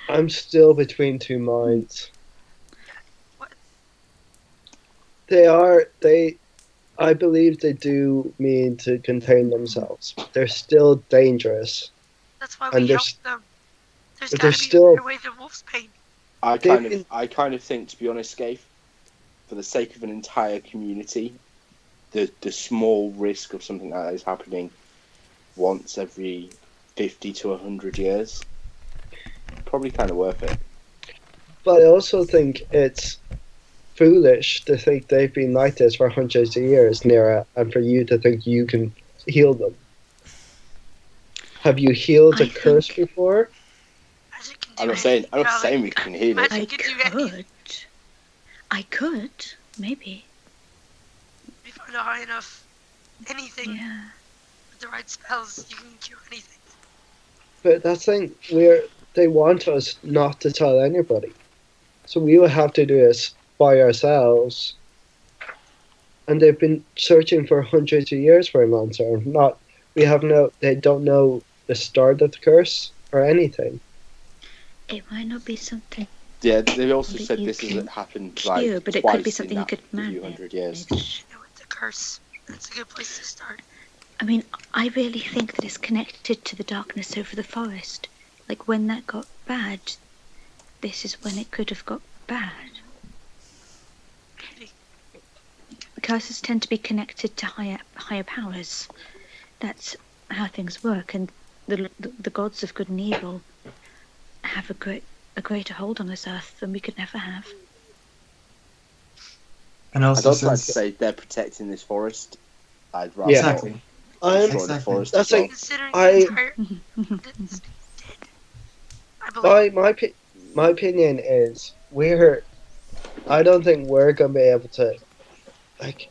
I'm still between two minds. What? I believe they do mean to contain themselves. They're still dangerous. That's why And we there's- helped them. There's but gotta there's be still- a better way than wolf's pain. I They've kind of think, to be honest, Scaife, for the sake of an entire community, the small risk of something like that is happening once every 50 to 100 years, probably kind of worth it. But I also think foolish to think they've been like this for hundreds of years, Nira, and for you to think you can heal them. Have you healed a I curse think- before? Magic can do I'm not saying anything, we can heal it. I Magic can do anything. could. I could, maybe. If you're not high enough, anything Yeah. with the right spells, you can cure anything. But that's the thing, they want us not to tell anybody. So we will have to do this by ourselves. And they've been searching for hundreds of years for a monster. They don't know the start of the curse or anything. It might not be something Yeah, they also that said you this can has happened cure, like but it twice could be in something you that could few manage. hundred years. maybe. You know, with the curse, that's a good place to start. I mean, I really think that it's connected to the darkness over the forest. Like, when that got bad, this is when it could have got bad. Maybe. Curses tend to be connected to higher powers. That's how things work, and the gods of good and evil have a greater hold on this earth than we could never have. And I'd also, also like to since say they're protecting this forest. I'd rather Yeah. not exactly, I'm, destroy the Exactly. forest That's as well. like- Considering I- the entire it's dead. I believe. my opinion is I don't think we're gonna be able to, like,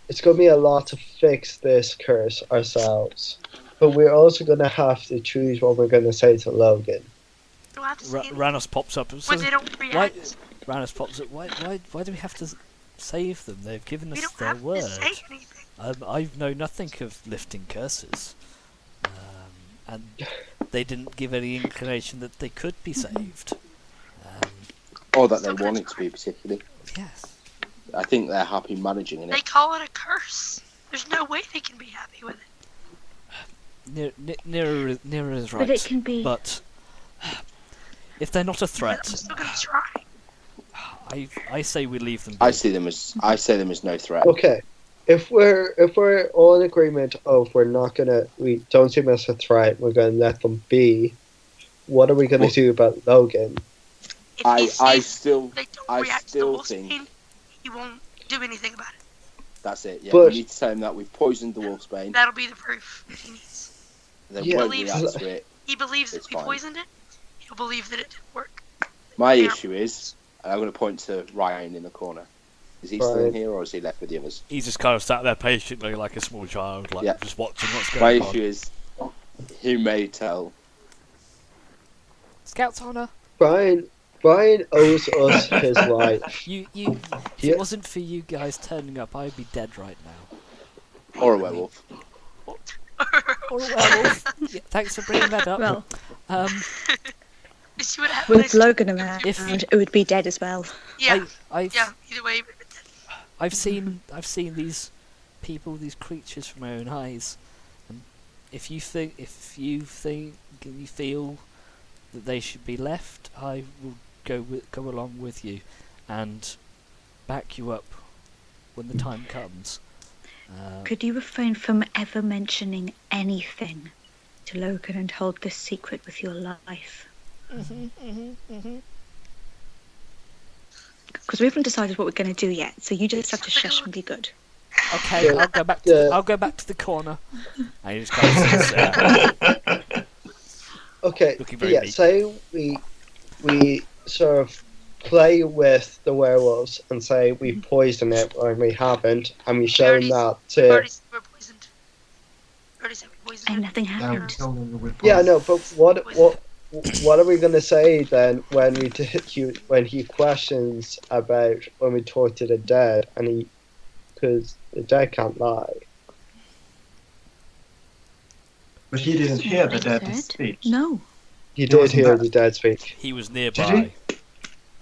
it's gonna be a lot to fix this curse ourselves. But we're also gonna have to choose what we're gonna say to Logan. You'll have to say anything Ranos pops up and when says, they don't "Why?" react. Ranos pops up. Why do we have to save them? They've given We us don't their have word. to say anything. I know nothing of lifting curses, and they didn't give any inclination that they could be saved. Or that they want it to be particularly. Yes. I think they're happy managing They it. call it a curse. There's no way they can be happy with it. Nearer is right. But it can be. But if they're not a I'm threat, still gonna try. I say we leave them. I be. see them as no threat. Okay. If we're all in agreement of we don't see them as a threat, we're gonna let them be. What are we gonna Well- do about Logan? If I he sees still they don't I react to the still wolf's think- pain, he won't do anything about it. that's it. Yeah, But- you need to tell him that we've poisoned the wolf's bane. That'll be the proof that he needs. They Yeah, won't believes- react to it. He believes It's that we fine. poisoned it. He'll believe that it didn't work. My Yeah. issue is, and I'm going to point to Ryan in the corner. Is he still in Ryan. here, or is he left with the others? He's just kind of sat there patiently, like a small child, like Yeah. just watching what's My going on. issue is, he may tell. Scout's honor. Brian owes us his life. If Yeah. it wasn't for you guys turning up, I'd be dead right now. Or a werewolf. Or a werewolf. Yeah, thanks for bringing that up. Well, You see what happened? with Logan around, If- it would be dead as well. Yeah, I've either way. I've seen these people, these creatures from my own eyes, and if you feel that they should be left, I will go along with you, and back you up when the time comes. Could you refrain from ever mentioning anything to Logan and hold this secret with your life? Because we haven't decided what we're going to do yet, so you just have to shush and be good. Okay, Yeah. I'll go back to the corner. And he just kind of sits there. Okay, Looking very yeah. meek. Say we sort of play with the werewolves and say we poisoned it when we haven't, and we show them that We to. already said we're poisoned. We already said we poisoned And it. nothing yeah, we happened. told them we Yeah, no, but what are we gonna say then when when he questions about when we talk to the dead and because the dead can't lie. But he didn't hear the They dead said? speak. No. He He did wasn't hear there. the dead speak. He was Did nearby,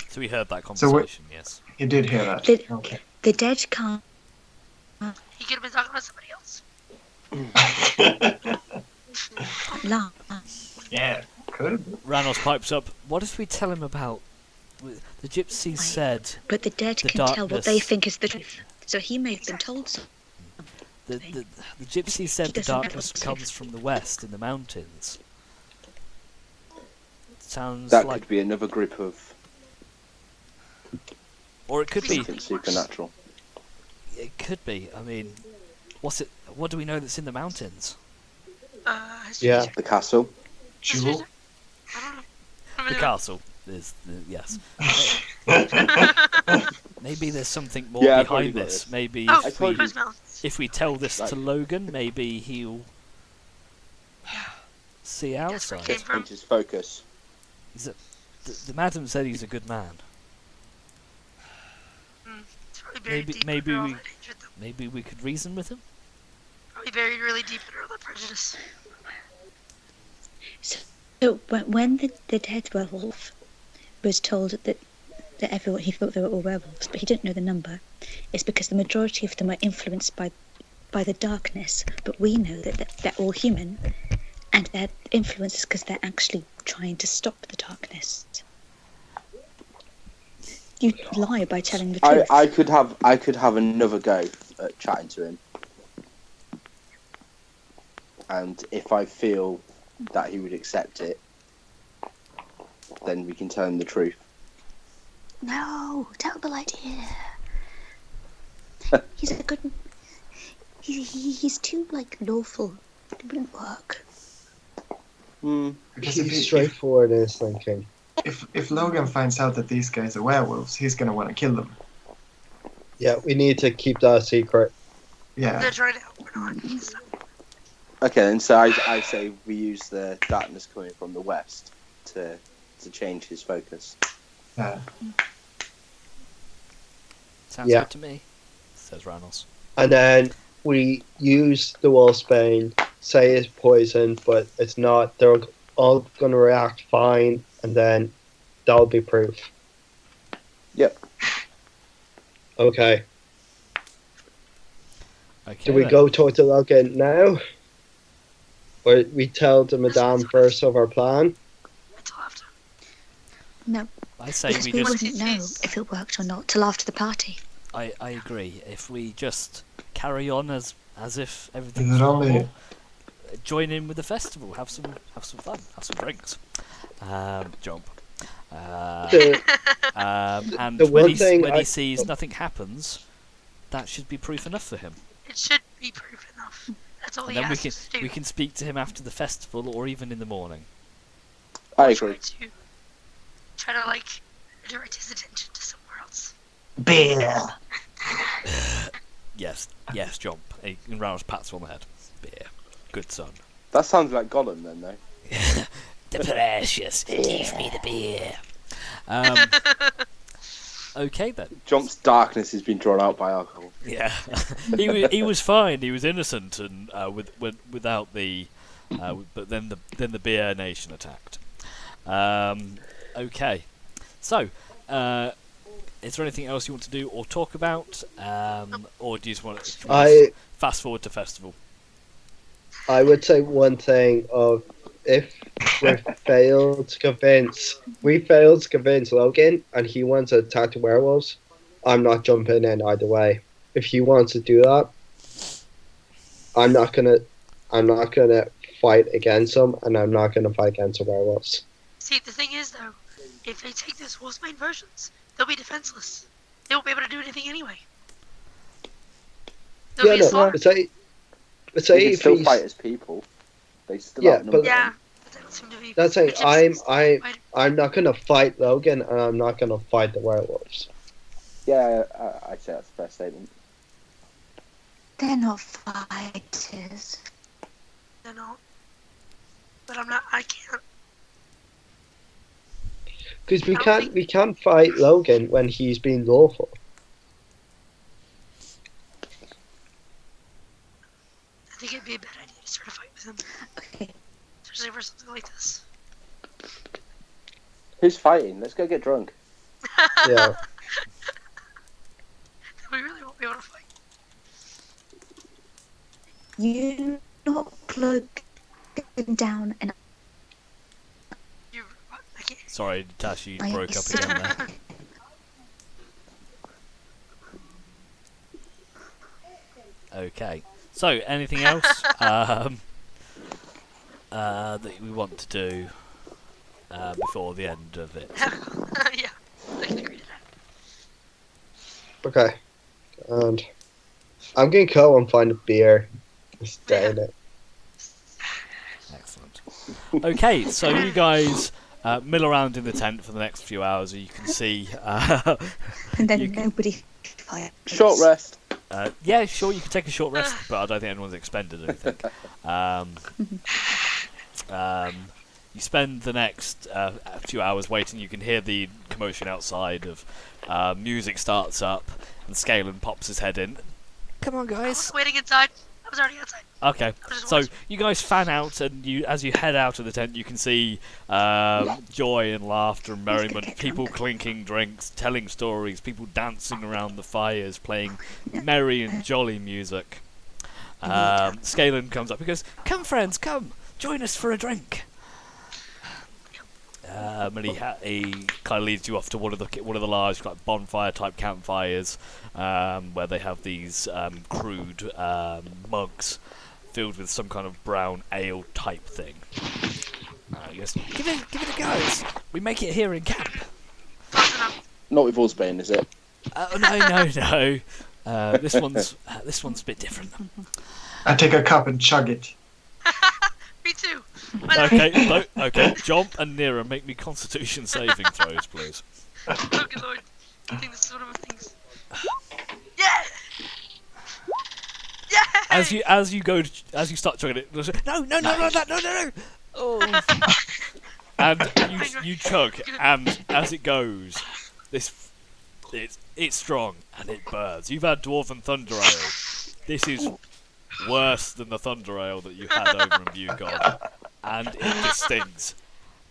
so we heard that So conversation. Yes. He did hear that. Did- Okay. The dead can't. He could have been talking about somebody else. Lie. Yeah, could. Ranos pipes up. What if we tell him about the gypsies said But the dead The can tell what they darkness. think is the truth. So he may have been told something. the gypsies said the doesn't know darkness what's comes from the west in the mountains. Sounds That like could be another group of Or it could be. Something supernatural. It could be. I mean, what's it? What do we know that's in the mountains? History Yeah. check. The castle. History Jewel? check. I don't know. The castle is yes. Maybe there's something more Yeah, I've probably behind got this. this. Maybe Oh, if told we you. mountains. if we tell this Right. to Logan, maybe he'll see our That's where it side. came from. Change his focus. The madam said he's a good man. It's probably buried Maybe- deep maybe under all we- that hatred, though. Maybe we could reason with him. Probably buried really deep under all that prejudice. So when the dead werewolf was told that everyone, he thought they were all werewolves, but he didn't know the number, it's because the majority of them are influenced by the darkness, but we know that they're all human, and they're influenced because they're actually trying to stop the darkness. You lie by telling the truth. I could have another go at chatting to him, and if I feel that he would accept it, then we can tell him the truth. No, terrible idea. He's a good. He's too lawful. It wouldn't work. Because He's straightforward in his thinking. if Logan finds out that these guys are werewolves, he's gonna want to kill them. Yeah, we need to keep that a secret. Yeah. They're trying to help. We're not. So, Okay, then so I say we use the darkness coming from the west to change his focus. Yeah. Sounds Yeah. good to me, says Reynolds. And then we use the wolfsbane, say it's poison, but it's not. They're all going to react fine, and then that'll be proof. Yep. Okay. Okay. Do we then. go talk to Logan now? Or we tell the madame first of our plan? until after. No, I say because we we just. wouldn't know if it worked or not till after the party. I agree. If we just carry on as if Is everything's it only? normal, join in with the festival, have some fun, have some drinks, jump. The, And the when one he thing when I- he sees nothing happens, that should be proof enough for him. It should be proof enough. That's all And he then has to do. we can speak to him after the festival or even in the morning. I Try agree. to direct his attention to somewhere else. Beer. Yes, jump. And Reynolds pats him on the head. Beer, good son. That sounds like Gollum then, though. The precious, give me the beer. Okay then. Jump's darkness has been drawn out by alcohol. Yeah, he was fine. He was innocent, and without the, but then the beer nation attacked. Okay, so is there anything else you want to do or talk about, or do you just want to fast forward to festival? I would say one thing of if we failed to convince Logan and he wants to attack the werewolves, I'm not jumping in either way. If he wants to do that, I'm not gonna fight against him, and I'm not gonna fight against the werewolves. See, the thing is, though, if they take those wolfsbane versions, they'll be defenseless. They won't be able to do anything anyway. There'll be a slaughter. but say They can if still he's fight as people. They still Yeah, outnumber but- Yeah, but they don't seem to be. that's saying Fight- I'm not gonna fight Logan, and I'm not gonna fight the werewolves. Yeah, I'd say that's a fair statement. They're not fighters. They're not. But I'm not. I can't. Because I don't think- we can't fight Logan when he's being lawful. I think it'd be a bad idea to start a fight with him, Okay, especially for something like this. Who's fighting? Let's go get drunk. Yeah. We really won't be able to fight. you not plug him down and You. I can't. Sorry, Tash, you I broke up see. again there. Okay. So, anything else that we want to do before the end of it? Yeah, I can agree to Okay. And I'm gonna go and find a beer and stay in it. Excellent. Okay, so you guys mill around in the tent for the next few hours. You can see. And then You can- nobody fights. Short rest. Yeah, sure, you can take a short rest, but I don't think anyone's expended anything. You spend the next few hours waiting. You can hear the commotion outside of music starts up, and Scalen pops his head in. Come on, I guys. was waiting inside. I was already outside. Okay, I was just so watching. you guys fan out, and as you head out of the tent, you can see joy and laughter and merriment, people clinking drinks, telling stories, people dancing around the fires, playing merry and jolly music. Scalen comes up and goes, "Come, friends, come, join us for a drink." And he kind of leads you off to one of the large like bonfire type campfires, where they have these crude mugs filled with some kind of brown ale type thing. He goes, give it a go. We make it here in camp. Close enough. Not with Osbane, is it? No. This one's a bit different. I take a cup and chug it. Me too. Okay. John and Nira, make me Constitution saving throws, please. Oh, good lord. I think this is one of the things. Yeah! Yeah! As you start chugging it, no, no. Oh. And you chug, and as it goes, it's strong and it burns. You've had Dwarven Thunder Ale. This is worse than the Thunder Ale that you had over in Viewgod, and it just stings.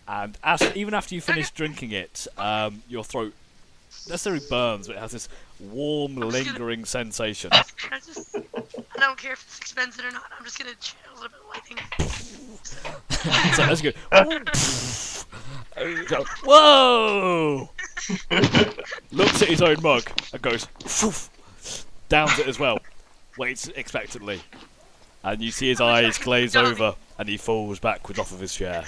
And even after you finish drinking it, your throat necessarily burns, but it has this warm, lingering sensation. I don't care if it's expensive or not. I'm just gonna chill a little bit lightning. So as you go, whoa! Looks at his own mug and goes, "Poof," downs it as well. Waits expectantly, and you see his eyes glaze over, and he falls backwards off of his chair.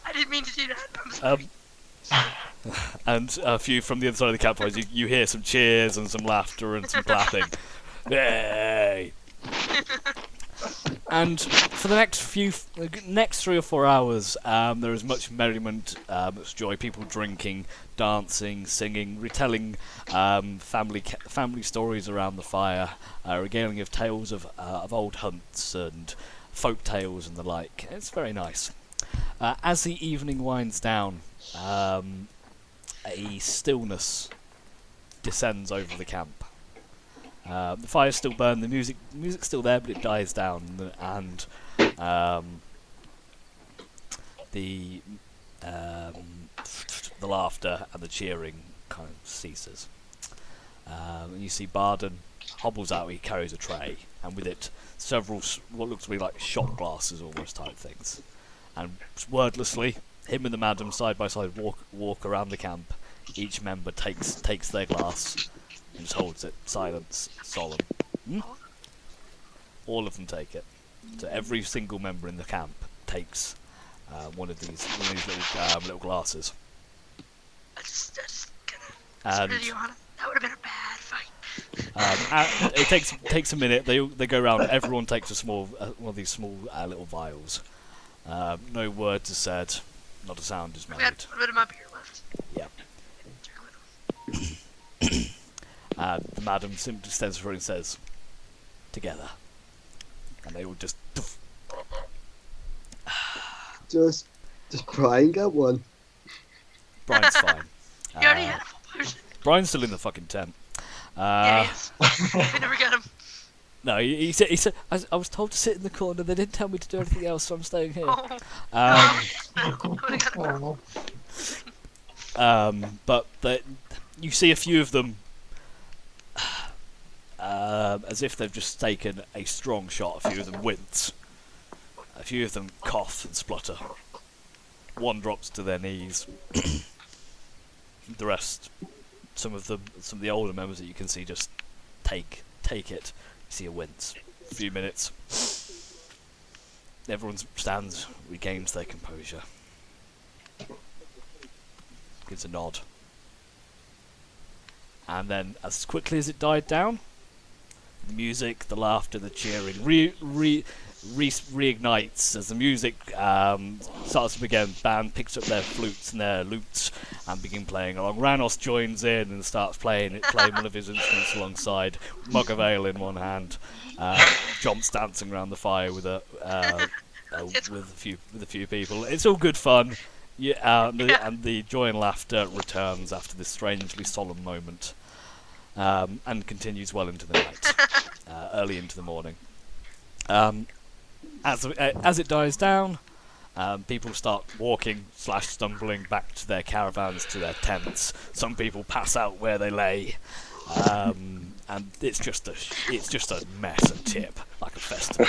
I didn't mean to do that. I'm sorry. And a few from the other side of the campfire, you hear some cheers and some laughter and some clapping. Yay! And for the next 3 or 4 hours, there is much merriment, much joy, people drinking, dancing, singing, retelling family stories around the fire, regaling of tales of old hunts and folk tales and the like. It's very nice. As the evening winds down, a stillness descends over the camp. The fire's still burned, the music's still there, but it dies down, and the laughter and the cheering kind of ceases. And you see Barden hobbles out. He carries a tray, and with it several what looks to be like shot glasses, almost type things. And wordlessly, him and the madam side by side walk around the camp. Each member takes their glass and just holds it, silence, solemn. All of them take it. So every single member in the camp takes one of these little glasses. I just And really on it. That would have been a bad fight. it takes a minute. They go around. Everyone takes a small one of these small little vials. No words are said. Not a sound is made. We had a bit of my beer left. Yeah. The madam simply stands for it and says, "Together," and they all just. Does Brian get one? Brian's fine. He already had a full potion. Brian's still in the fucking tent. Yeah, he is. We never got him. No, he said I was told to sit in the corner. They didn't tell me to do anything else, so I'm staying here. Oh. I would've got him. But you see a few of them as if they've just taken a strong shot. A few of them wince. A few of them cough and splutter. One drops to their knees. The rest, some of the older members that you can see just take it. You see a wince. A few minutes. Everyone stands, regains their composure. Gives a nod. And then, as quickly as it died down, the music, the laughter, the cheering reignites as the music starts to begin. Band picks up their flutes and their lutes and begin playing along. Ranos joins in and starts playing one of his instruments alongside, mug of ale in one hand. Jomp's dancing around the fire with a few people. It's all good fun. Yeah, and the joy and laughter returns after this strangely solemn moment, and continues well into the night, early into the morning. As it dies down, people start walking / stumbling back to their caravans, to their tents. Some people pass out where they lay, and it's just a mess and tip, like a festival.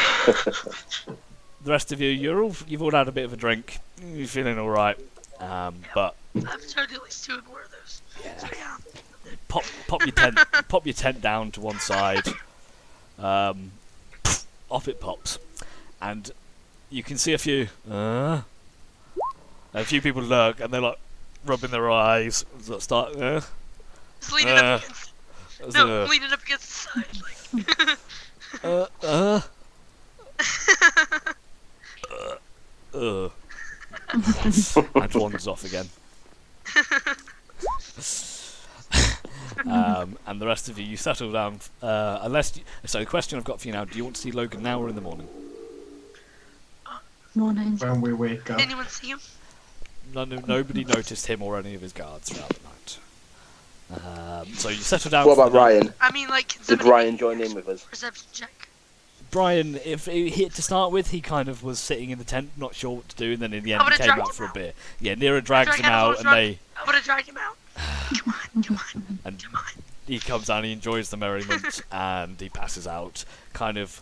The rest of you, you've all had a bit of a drink. You're feeling all right, but I've tried at least 2 or more of those. yeah. So yeah. Pop your tent down to one side. Off it pops, and you can see a few people lurk, and they're like rubbing their eyes. Start. Just leaning up against. No, leaning up against the side, like. And wanders off again. And the rest of you settle down. So the question I've got for you now: do you want to see Logan now or in the morning? Morning. When we wake up. Anyone see him? Nobody noticed him or any of his guards throughout the night. So you settle down. What about Ryan? I mean, like, can Did somebody Ryan make join in with us? Perception check. Brian, if he hit to start with, he kind of was sitting in the tent, not sure what to do, and then in the end I he would've came dragged out him for a out. beer. Yeah, Nira drags him Drag out, and I would have dragged him out. Come on. and he comes down, he enjoys the merriment, and he passes out. Kind of,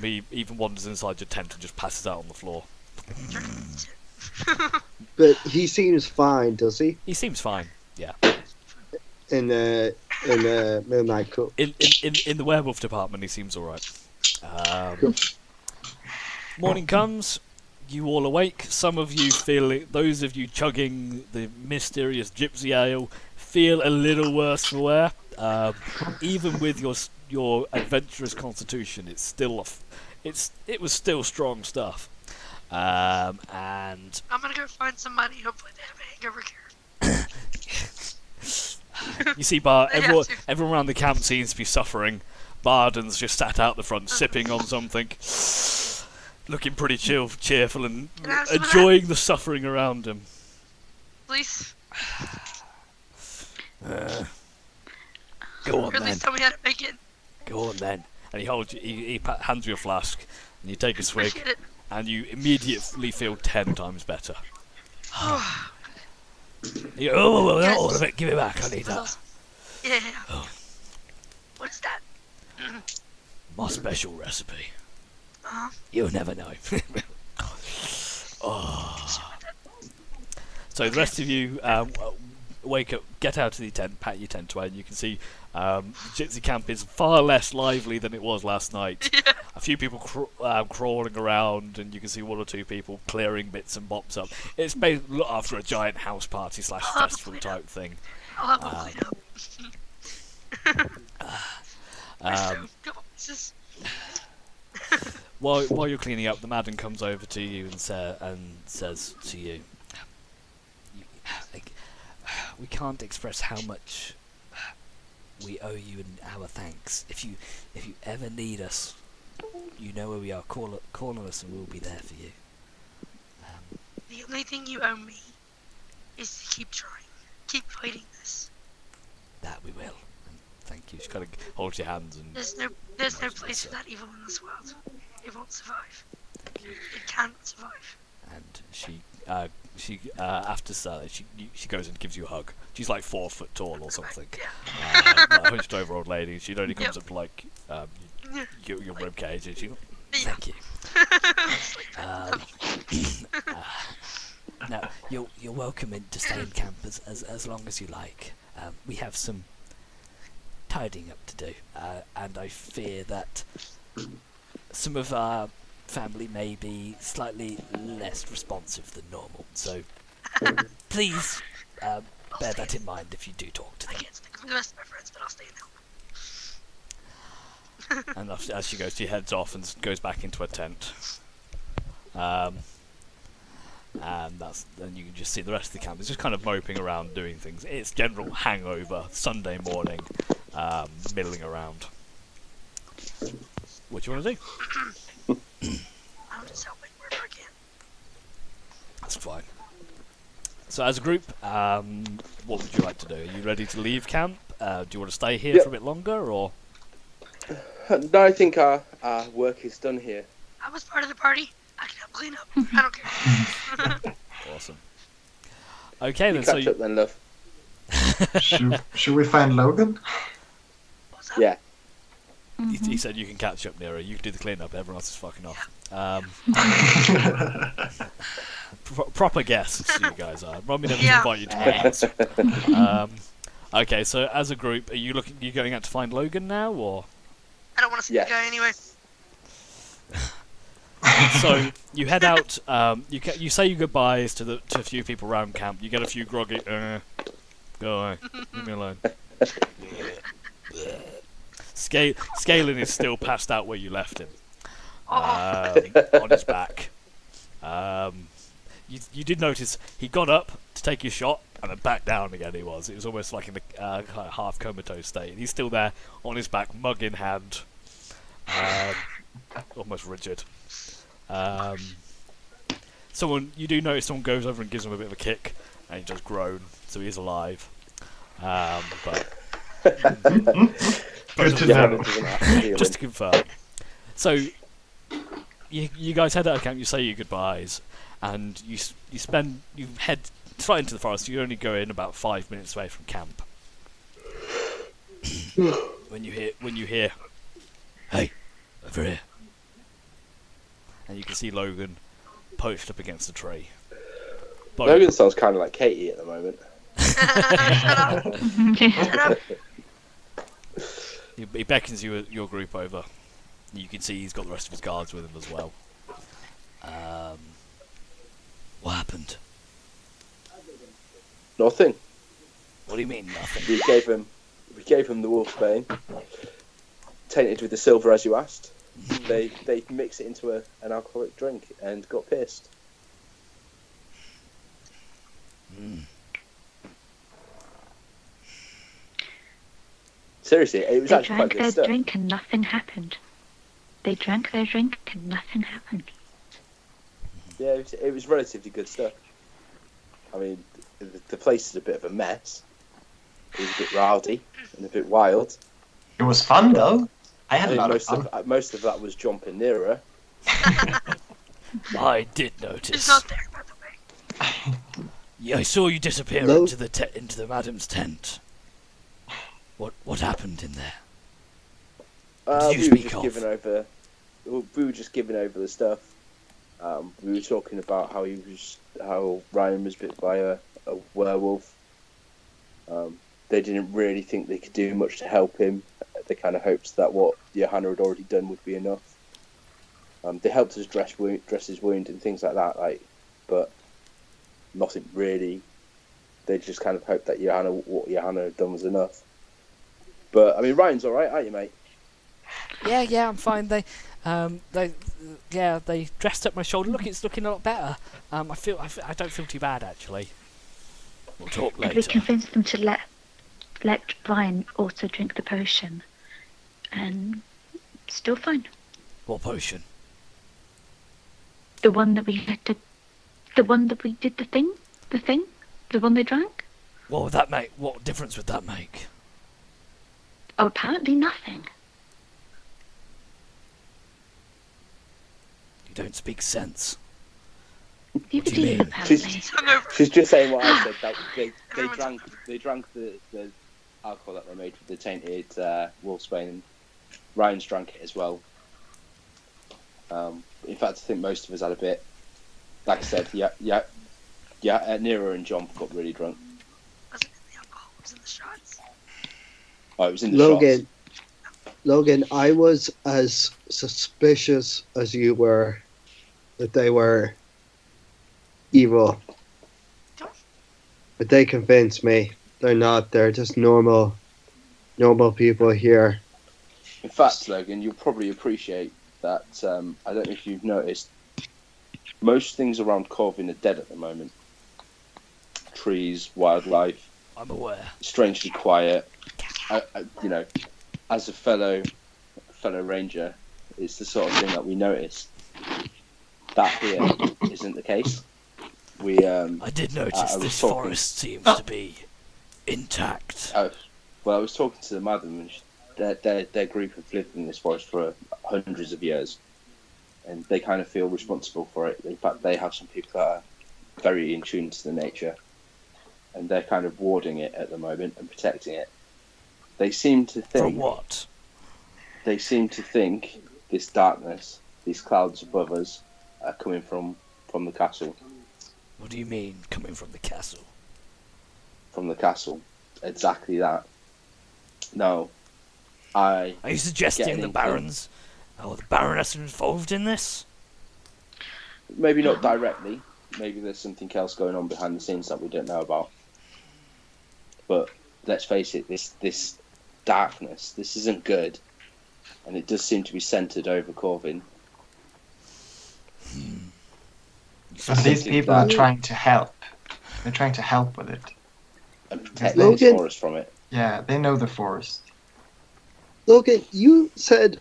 he even wanders inside your tent and just passes out on the floor. But he seems fine, does he? He seems fine. Yeah. In the Midnight Cup. In the werewolf department, he seems all right. Morning comes. You all awake. Some of you feel it. Those of you chugging the mysterious gypsy ale feel a little worse for wear. Even with your adventurous constitution, it's still it was still strong stuff. And I'm gonna go find somebody. Hopefully they have a hangover cure. you see, everyone to. everyone around the camp seems to be suffering. Barden's just sat out the front, sipping on something, looking pretty cheerful, and Can I have some of enjoying the suffering around him. Please. Go on Or at then. least tell me how to make it. Go on then. And he hands you a flask, and you take a swig, Appreciate it. and you immediately feel 10 times better. You go, oh, not all of it. Give it back. I need That's that. awesome. Yeah. Oh. What's that? My special recipe. Uh-huh. You'll never know. Oh. So the rest of you wake up, get out of the tent, pat your tent away, and you can see the Gypsy camp is far less lively than it was last night. Yeah. A few people crawling around, and you can see 1 or 2 people clearing bits and bops up. It's basically after a giant house party / festival type thing. I'll have a clean up. This While you're cleaning up, the Madden comes over to you and says to you, "We can't express how much we owe you and our thanks. If you ever need us, you know where we are. Call on us, and we'll be there for you." The only thing you owe me is to keep trying. Keep fighting this. That we will. And thank you. She kind of holds your hands and. There's no place for that evil in this world. It won't survive. It can't survive. And she after that, she goes and gives you a hug. She's like 4 foot tall or something. Like a hunched over old lady. She only comes up to like your rib cage, and she. Thank you. Now you're welcome to stay in camp as long as you like. We have some tidying up to do, and I fear that some of our family may be slightly less responsive than normal. So please bear that in mind if you do talk to I them. can't stick with the rest of my friends, but I'll stay in the And as she goes, she heads off and goes back into her tent. And then you can just see the rest of the camp. It's just kind of moping around, doing things. It's general hangover, Sunday morning, middling around. What do you want to do? I'll just help it wherever I can. That's fine. So as a group, what would you like to do? Are you ready to leave camp? Do you want to stay here Yep. for a bit longer, or? No, I think our work is done here. I was part of the party. I can help clean up. I don't care. Awesome. Okay, You then. So catch up then, love. Should we find Logan? What's up? Yeah. he said you can catch up, Nero. You can do the cleanup. Everyone else is fucking off. Proper guests, you guys are. Robbie never Yeah. invite you to my okay, so as a group, are you going out to find Logan now, or? I don't want to see Yeah. the guy anyway. So you head out. You say your goodbyes to a few people around camp. You get a few groggy. Go away. Leave me alone. Scalen is still passed out where you left him, on his back. You did notice he got up to take his shot and then back down again. It was almost like in a kind of half comatose state. He's still there on his back, mug in hand, almost rigid. You do notice someone goes over and gives him a bit of a kick, and he does groan, so he is alive. But Good to Yeah, know. it doesn't have to heal just to him. confirm. So you guys head out of camp. You say your goodbyes, and you head straight into the forest. You only go in about 5 minutes away from camp. when you hear, hey, over here, and you can see Logan poached up against a tree. Logan sounds kind of like Katie at the moment. Shut up. He beckons your group over. You can see he's got the rest of his guards with him as well. What happened? Nothing. What do you mean nothing? We gave him the wolfbane, tainted with the silver as you asked. They mixed it into an alcoholic drink and got pissed. Mm. Seriously, it was They actually drank quite their good stuff. drink and nothing happened. They drank their drink and nothing happened. Yeah, it was relatively good stuff. I mean, the place is a bit of a mess. It was a bit rowdy and a bit wild. It was fun though. I I had a think lot of fun. most of that was jumping nearer. I did He's notice. not there, by the way. Yeah, I saw you disappear Hello? into the madam's tent. What happened in there? What did you We were speak just of? we were just giving over the stuff. We were talking about how Ryan was bit by a werewolf. They didn't really think they could do much to help him. They kind of hoped that what Johanna had already done would be enough. They helped us dress his wound and things like that, but nothing really. They just kind of hoped that what Johanna had done was enough. But I mean, Ryan's all right, aren't you, mate? Yeah, I'm fine. They dressed up my shoulder. Look, it's looking a lot better. I don't feel too bad actually. We'll talk And we later. convinced them to let Brian also drink the potion. And still fine. What potion? The one that we had to, the one that we did the thing, the one they drank. What would that make? What difference would that make? Oh, apparently nothing. You don't speak sense. You What do you believe, mean? apparently. She's just saying what I said. That they Everyone's drank the alcohol that they made with the tainted wolfsbane, and Ryan's drank it as well. In fact, I think most of us had a bit. Like I said, Nero and John got really drunk. Wasn't in the alcohol, it was in the shots. Oh, it was in the Logan, shots. Logan, I was as suspicious as you were that they were evil. But they convinced me. They're not. They're just normal people here. In fact, Logan, you'll probably appreciate that. I don't know if you've noticed, most things around Corvin are dead at the moment. Trees, wildlife. I'm aware. Strangely quiet. You know, as a fellow ranger, it's the sort of thing that we notice. That here isn't the case. I did notice this forest seems to be intact. Well, I was talking to the madam, and their group have lived in this forest for hundreds of years, and they kind of feel responsible for it. In fact, they have some people that are very in tune to the nature, and they're kind of warding it at the moment and protecting it. They seem to think... From what? They seem to think this darkness, these clouds above us, are coming from the castle. What do you mean, coming from the castle? From the castle. Exactly that. No. Are you suggesting the Barons or the Baroness are involved in this? Maybe not directly. Maybe there's something else going on behind the scenes that we don't know about. But let's face it, this darkness, this isn't good. And it does seem to be centred over Corvin. But these people are trying to help. They're trying to help with it. And protect this forest from it. Yeah, they know the forest. Logan, you said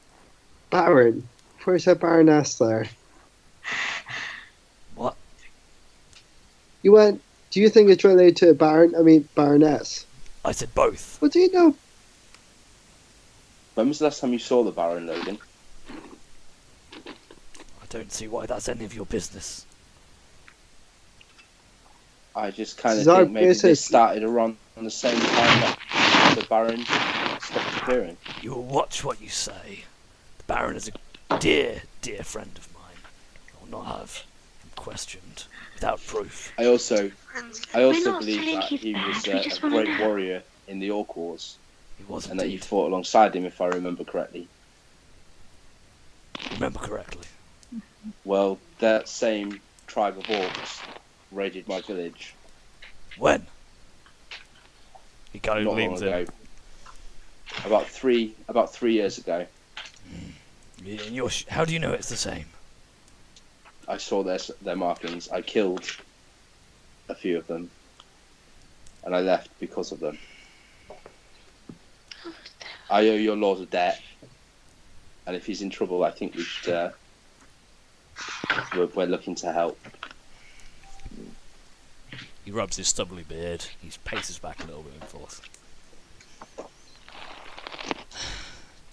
Baron. Before you said Baroness there. What? You went, do you think it's related to Baroness? I said both. What do you know? When was the last time you saw the Baron, Logan? I don't see why that's any of your business. I just kind of think maybe they started around the same time that the Baron stopped appearing. You will watch what you say. The Baron is a dear, dear friend of mine. I will not have him questioned without proof. I also believe that he was a great warrior in the Orc Wars. He was and that you fought alongside him, if I remember correctly. Remember correctly. Well, that same tribe of orcs raided my village. When? He kind of Not leans long in. ago. About 3 years ago. How do you know it's the same? I saw their markings. I killed a few of them, and I left because of them. I owe your lord a debt, and if he's in trouble, I think we should. We're looking to help. He rubs his stubbly beard. He paces back a little bit and forth.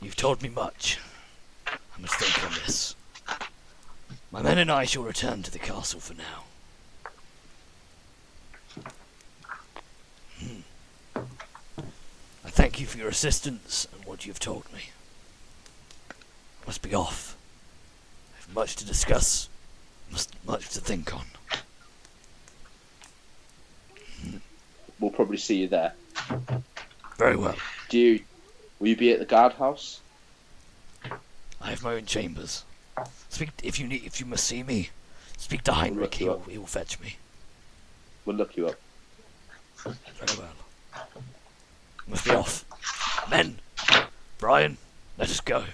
You've told me much. I must think on this. My men and I shall return to the castle for now. I thank you for your assistance and what you've told me. I must be off. I have much to discuss, much to think on. We'll probably see you there. Very well. Will you be at the guardhouse? I have my own chambers. Speak if you must see me. Speak to Heinrich. He will fetch me. We'll look you up. Very well. Must be off. Men, Brian, let us go.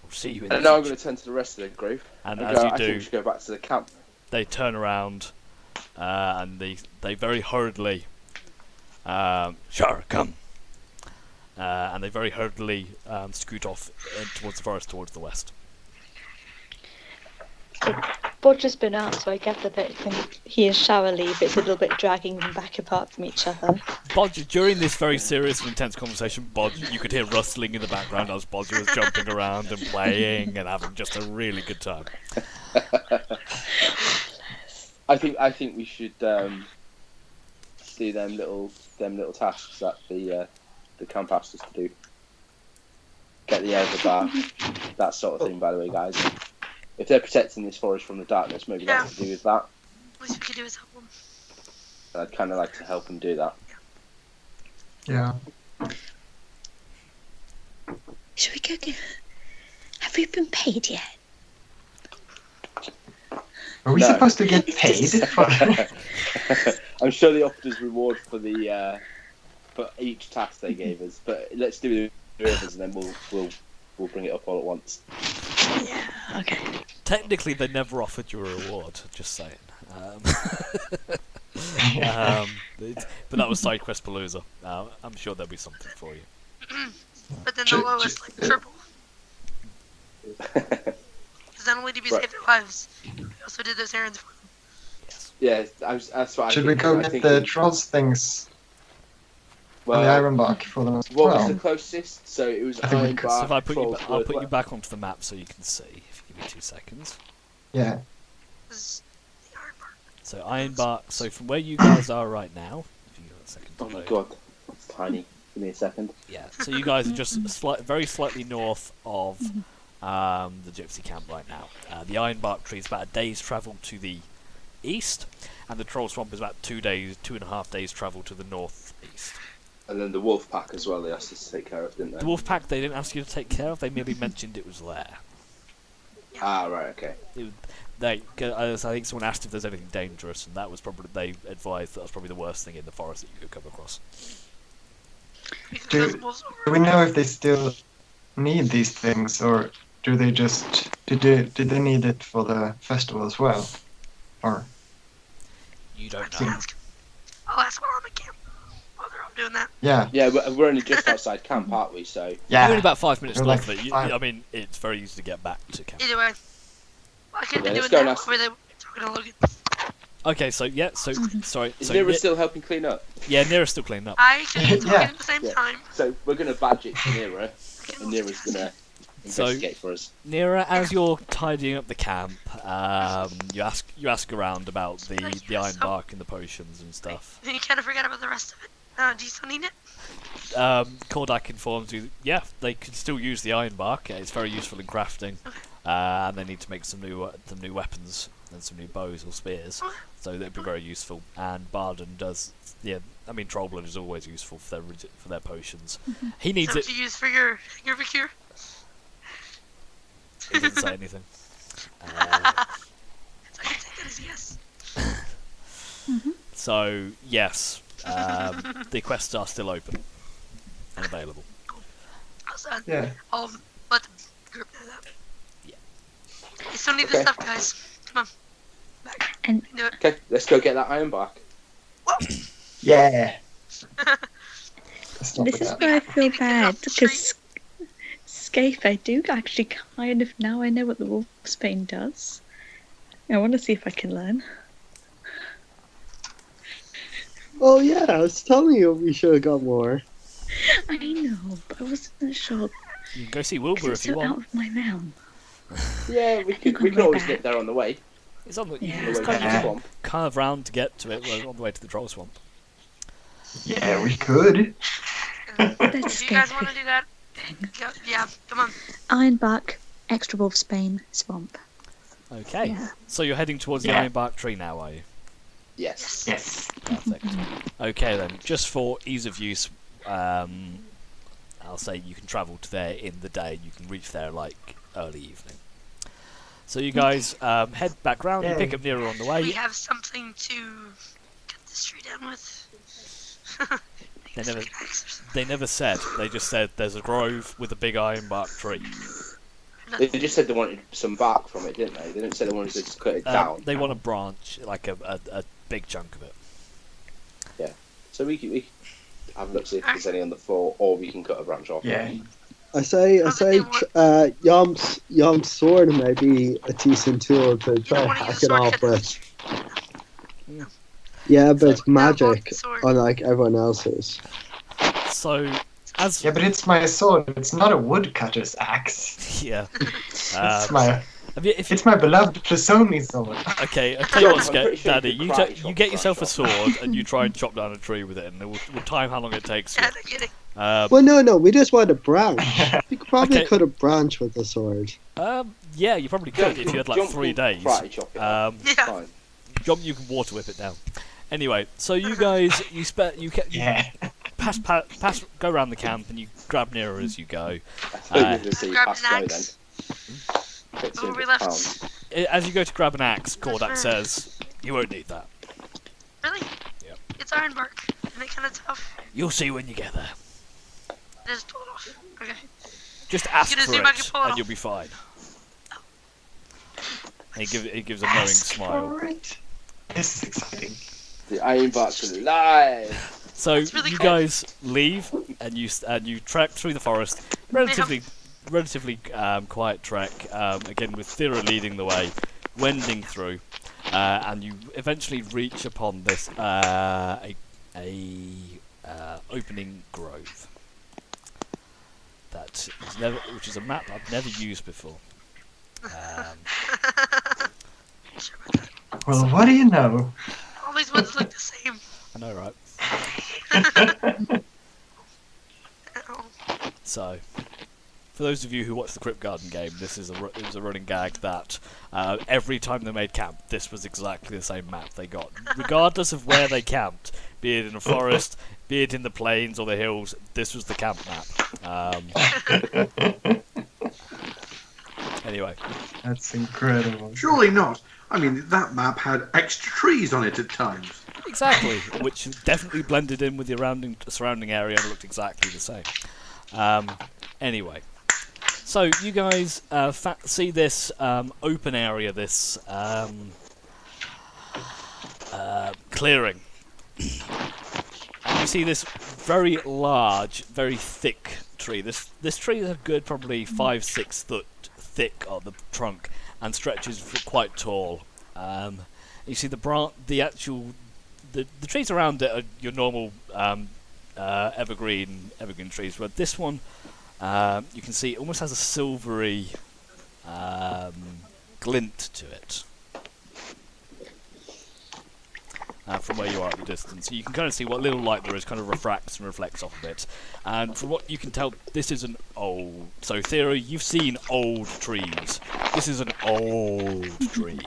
We'll see you in the And now I'm future. going to turn to the rest of the group. And I as you think do, we should go back to the camp. they turn around and they very hurriedly, sure, come. And they very hurriedly scoot off towards the forest, towards the west. Bodge has been out, so I gather that he is shower leave. It's a little bit dragging them back apart from each other. Bodge, during this very serious and intense conversation, Bodge, you could hear rustling in the background as Bodge was jumping around and playing and having just a really good time. I think we should do them little tasks that the camp asked us to do. Get the elder bar, that sort of thing. By the way, guys, if they're protecting this forest from the darkness, maybe that's to do with that. Least we could do is help them. I'd kind of like to help them do that. Yeah. Should we go? Have we been paid yet? Are we No. supposed to get paid for I'm sure they offered us reward for the for each task they gave us, but let's do the others and then we'll bring it up all at once. Yeah. Okay. Technically, they never offered you a reward. Just saying. But that was side quest Palooza. I'm sure there'll be something for you. But then they'll owe us like triple. Because not only did we save their lives, we also did those errands for them. Yeah, that's what I Should we think. go I get think the trolls things well, and the iron bark for them as what was well? the closest? So it was I think we iron could- So bar. if I put you, trolls I'll were- put you back onto the map so you can see. If you give me 2 seconds. Yeah. This is the iron bar. So Ironbark. So from where you guys are right now, if you got a second. to Oh my load. god, it's tiny. Give me a second. Yeah. So you guys are just very slightly north of the gypsy camp right now. The Ironbark tree is about a day's travel to the east, and the troll swamp is about 2.5 days travel to the northeast. And then the wolf pack as well. They asked us to take care of, didn't they? The wolf pack they didn't ask you to take care of. They merely mentioned it was there. Ah, right. Okay. I think someone asked if there's anything dangerous, and that was probably they advised that was probably the worst thing in the forest that you could come across. Do we know if they still need these things, or do they just did they need it for the festival as well, or? You don't I'll know. I'll ask while I'm at camp. While they're out doing that. Yeah. Yeah, we're only just outside camp, aren't we? So You're only about 5 minutes We're north like of it. five- I mean, it's very easy to get back to camp. Either way. Well, I could Yeah, be let's doing go that now. before they were talking to Logan. Okay, so yeah, sorry. is So Nira still helping clean up? yeah, Nira's still cleaning up. I could be talking Yeah. at the same Yeah. time. So we're gonna badge it to Nira, I can and Nira's gonna investigate for us. Nira, as you're tidying up the camp, you ask around about the iron bark and the potions and stuff. Then you kind of forget about the rest of it. Do you still need it? Kordak informs you, yeah, they can still use the iron bark. It's very useful in crafting, and they need to make some new weapons and some new bows or spears, so that'd be very useful. And Barden does, yeah. I mean, Trollblood is always useful for their potions. He Is needs that it. what you use for your cure? He didn't say anything. So I can take that as yes. So yes, the quests are still open and available. Also, Yeah. I'll let the group know that. Yeah. You still need this stuff, guys. Come on. Back. And- do it. Okay, let's go get that iron bark. Yeah. Stop This with is that. where I feel Maybe get it bad off the tree. because Scape, I do actually kind of now I know what the wolf's bane does. I want to see if I can learn. Oh yeah, I was telling you we should have got more. I know, but I wasn't sure You can go see 'cause Wilbur it's if you so out want. of my realm. Yeah, we think can on the way always back. nip there on the way. It's on the. Yeah. It's On the way kind to of the swamp. carve round to get to it. We're on the way to the troll swamp. Yeah, we could. Let's If you guys escape. want to do that, yeah, come on. Ironbark, extra wolf's bane, swamp. Okay. Yeah. So you're heading towards the Yeah. ironbark tree now, are you? Yes. Yes. Perfect. Okay then, just for ease of use, I'll say you can travel to there in the day. You can reach there like early evening. So you guys head back round. You Yay. pick up Nero on the We way. have something to cut this tree down with. They never- Like an axe or something. They never said. They just said there's a grove with a big ironbark tree. They just said they wanted some bark from it, didn't they? They didn't say they wanted to just cut it down. They want a branch, like a big chunk of it. So we can have a look see if there's any on the floor, or we can cut a branch off. Yeah. I say, Yom's sword may be a decent tool to You try don't and want to hack use it sword off cut with. Mm. Yeah, but it's No, magic, sword. unlike everyone else's. So, as Yeah, but it's my sword. It's not a woodcutter's axe. yeah, It's my if you, it's my beloved Plasoni sword. okay, I'll tell you John, what, I'm pretty sure Daddy, you you, could karate chop you get the yourself a branch sword and you try and chop down a tree with it, and we'll time how long it takes you. Yeah, no kidding. Well, no, we just want a branch. You could probably Okay. cut a branch with a sword. Yeah, you probably could if you had like Jump 3 can days. karate chop it off. Yeah. Fine. Jump, you can water whip it down. Anyway, so you guys, you Yeah. pass, go around the camp and you grab Nero as you go. I thought you were going to say you Grab passed an go then. axe. Get Oh, we 200 left. pounds. As you go to grab an axe, Kordak says, "You won't need that." Really? Yeah. ironbark. Isn't it kind of tough? You'll see when you get there. Just pull it off. Okay. Just ask Gonna for see if I can it, pull it and off. you'll be fine. And he gives a knowing smile. Alright. This is exciting. The ironbark's alive. So really you cool. guys leave, and you trek through the forest, relatively quiet trek. Again with Thera leading the way, wending through, and you eventually reach upon this opening grove. Which is a map I've never used before. Well, what do you know? All these ones look the same. I know, right? Oh. So, for those of you who watch the Crypt Garden game, it was a running gag that every time they made camp, this was exactly the same map they got, regardless of where they camped, be it in a forest, be it in the plains or the hills. This was the camp map. Anyway, That's incredible. Surely not. I mean, that map had extra trees on it at times. exactly, which definitely blended in with the surrounding area and looked exactly the same. Anyway, so you guys see this open area, this clearing, and you see this very large, very thick tree. This tree is a good probably 5-6 foot thick on the trunk and stretches quite tall. You see the trees around it are your normal evergreen trees, but this one you can see almost has a silvery glint to it from where you are at the distance. So you can kind of see what little light there is kind of refracts and reflects off of it. And from what you can tell, this is an old... So, Thera, you've seen old trees. This is an old tree.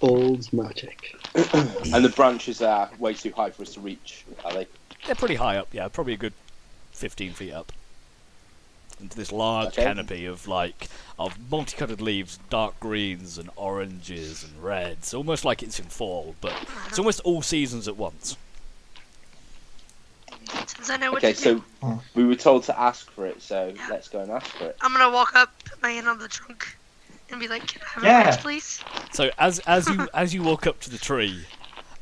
Old magic. And the branches are way too high for us to reach, are they? They're pretty high up, yeah, probably a good 15 feet up. Into this large Okay. canopy of multicolored leaves, dark greens and oranges and reds, almost like it's in fall, but it's almost all seasons at once. Since I know what Okay, to do, so we were told to ask for it, so let's go and ask for it. I'm gonna walk up, put my hand on the trunk, and be like, "Can I have Yeah. a branch, please?" So as you walk up to the tree,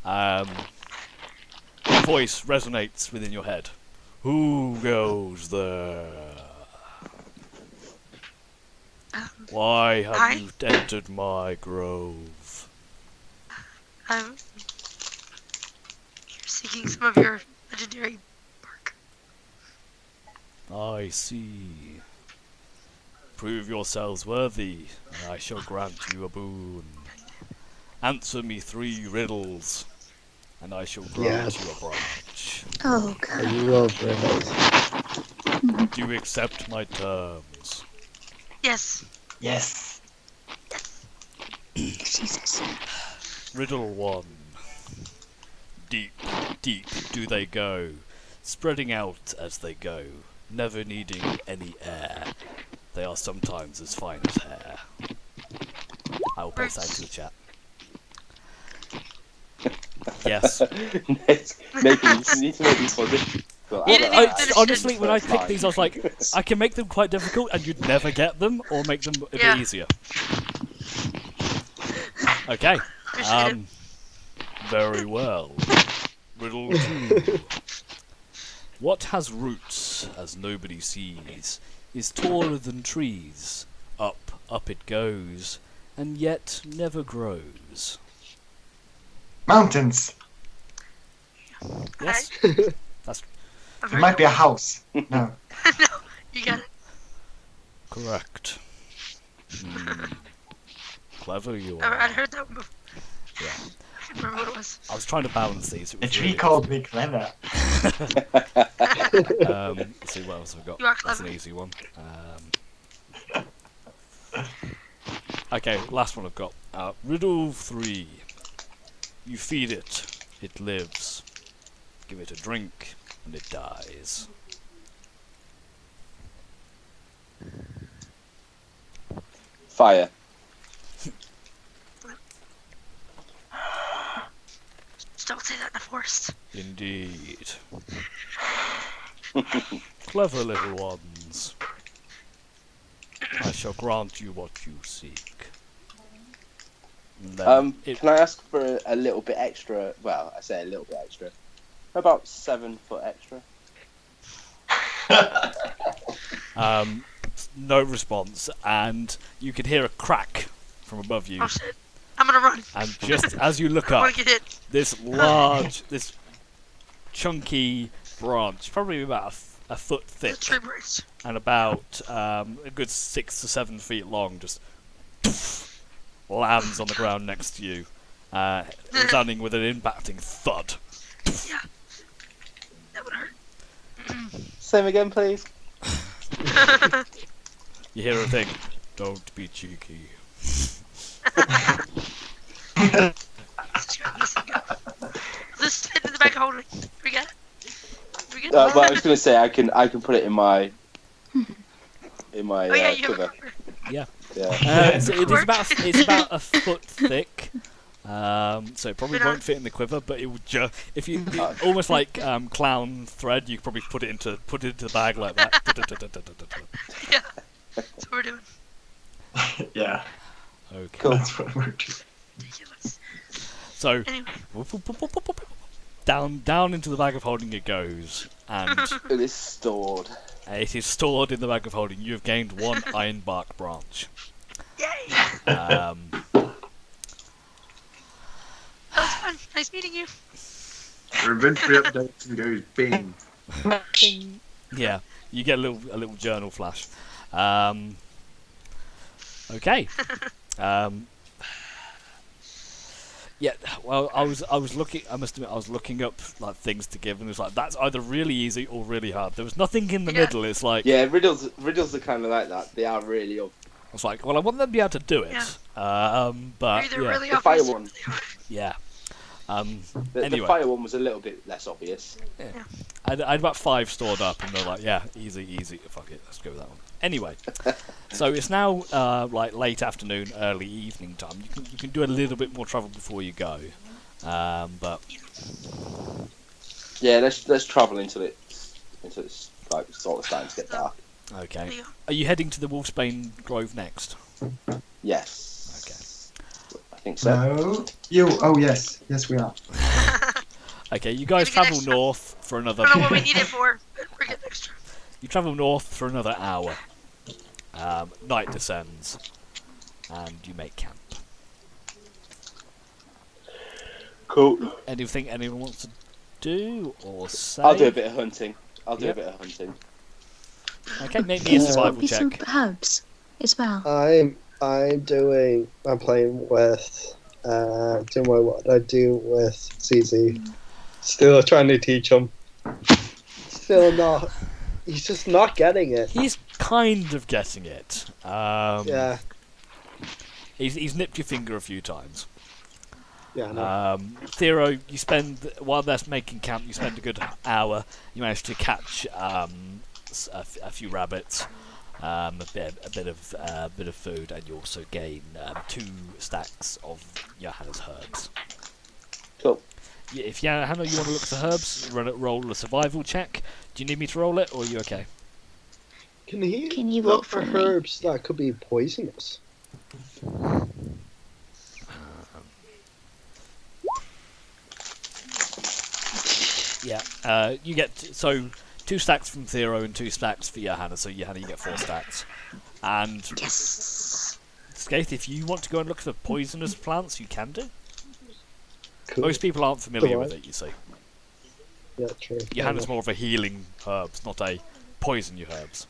a voice resonates within your head. Who goes there? Why have you entered my grove? I'm here seeking some of your legendary bark. I see. Prove yourselves worthy, and I shall grant you a boon. Answer me 3 riddles, and I shall grant you a branch. Oh, I God. love riddles. Do you accept my terms? Yes. Yes. Jesus. Riddle 1. Deep, deep do they go, spreading out as they go, never needing any air. They are sometimes as fine as hair. I will post that into the chat. Yes. Maybe you need to make these positions. Well, You didn't I, even finish honestly, it. when I picked these, I was like, I can make them quite difficult, and you'd never get them, or make them a Yeah. bit easier. Okay. Appreciate it. Very well. Riddle 2. What has roots, as nobody sees, is taller than trees. Up, up it goes, and yet never grows. Mountains. Yes? I'm It very might be a house. No. no, you got it. Correct. Clever you I'd are. heard that one before. Yeah. I can't remember what it was. I was trying to balance these. It The was tree really called me clever. Let's see what else I've got. You are That's an clever. easy one. Okay, last one I've got. Riddle 3. You feed it, it lives. Give it a drink, and it dies. Fire. Clever little ones. I shall grant you what you seek. And then Can I ask for a little bit extra? Well, I say a little bit extra. About 7 foot extra. No response, and you can hear a crack from above you. Oh shit! I'm gonna run. And just as you look I up, wanna get hit. this chunky branch, probably about a foot The thick tree branch. and about a good 6 to 7 feet long, just lands on the ground next to you, resounding with an impacting thud. Yeah. That would hurt. Same again, please. You hear a thing. Don't be cheeky. This fit in the back of holding. We got it. We good? Well, I was going to say I can put it in my oh yeah, you have a quiver. cover. Yeah. Yeah. It's about a foot thick. So it probably won't fit in the quiver, but it would just if you almost like clown thread, you could probably put it into the bag like that. Yeah. That's what we're doing. Yeah, Okay. Cool. that's what we're doing. Ridiculous. So Anyway. down into the bag of holding it goes, and It is stored. it is stored in the bag of holding. You have gained 1 ironbark branch. Yay! Um, That was fun. Nice meeting you. Your inventory updates and goes bing. yeah, you get a little journal flash. Okay. Yeah, well, I was looking. I must admit, I was looking up like things to give, and it was like that's either really easy or really hard. There was nothing in the Yeah. middle. It's like Yeah, riddles are kind of like that. They are really up. I was like, well, I want them to be able to do it. Yeah. But Either yeah, really The obvious fire or one. really hard. yeah. The Anyway, fire one was a little bit less obvious. I had about 5 stored up, and they're like, yeah, easy. Fuck it, let's go with that one. Anyway, so it's now like late afternoon, early evening time. You can do a little bit more travel before you go, but Yeah, let's travel until it's like sort of starting to get dark. okay. Yeah. Are you heading to the Wolfsbane Grove next? Yes. Okay. I think so. No, yes, we are. Okay, you guys Gonna get travel extra. north for another. I don't know what we need it for, but we're getting extra. You travel north for another hour. Night descends, and you make camp. Cool. Anything anyone wants to do or say? I'll do a bit of hunting. Yep. Okay, Okay, make me a survival Maybe some check. herbs as well. I'm playing with doing what I do with CZ. Still trying to teach him. Still not. He's just not getting it. He's kind of getting it. Yeah. He's nipped your finger a few times. Yeah. No. Thero, you spend while they're making camp. You spend a good hour. You manage to catch a few rabbits, a bit of food, and you also gain 2 stacks of Johanna's herbs. Cool. Yeah, if Johanna, you want to look for herbs, roll a survival check. Do you need me to roll it, or are you okay? Can he Can you look vote for for me? herbs that could be poisonous? Yeah, you get 2 stacks from Thero and 2 stacks for Johanna. So Johanna, you get 4 stacks. And Yes. Skaith, if you want to go and look for poisonous plants, you can do. Cool. Most people aren't familiar Alright. with it, you see. Yeah, true. Johanna's more of a healing herbs, not a poison you herbs.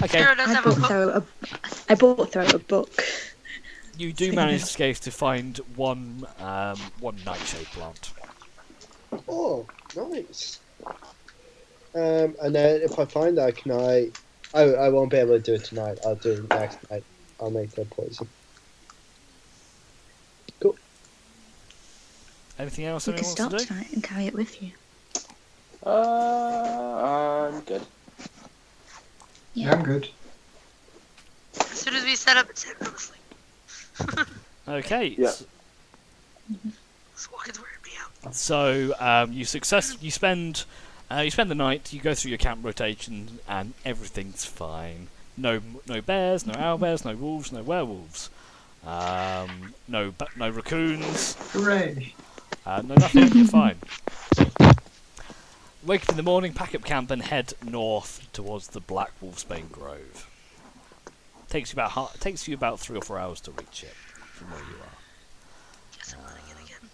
Okay, Sarah does I have a book. bought Throw a book. you do manage, Skaith, to find one nightshade plant. Oh, nice. And then if I find that, can I won't be able to do it tonight. I'll do it next night. I'll make the poison. Cool. Anything else You anyone can wants start to do? tonight and carry it with you. I'm good. Yeah, I'm good. As soon as we set up, it's him fell asleep. Okay. Yeah. This walking's wearing me out. So you spend You spend the night. You go through your camp rotation, and everything's fine. No bears, no owlbears, no wolves, no werewolves. No raccoons. Hooray! No nothing. You're fine. Wake up in the morning, pack up camp, and head north towards the Black Wolfsbane Grove. Takes you about 3 or 4 hours to reach it from where you are. Guess I'm running in again.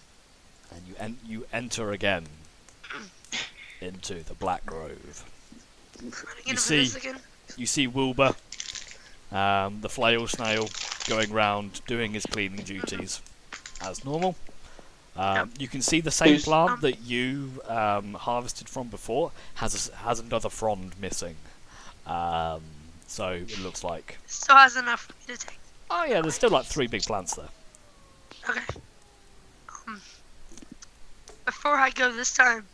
And you enter again into the Black Grove. Running into this again. You see Wilbur, the flail snail, going round doing his cleaning duties as normal. You can see the same plant that you harvested from before has another frond missing. So it looks like. Still has enough for me to take. Oh yeah, there's still like 3 big plants there. Okay. Before I go this time,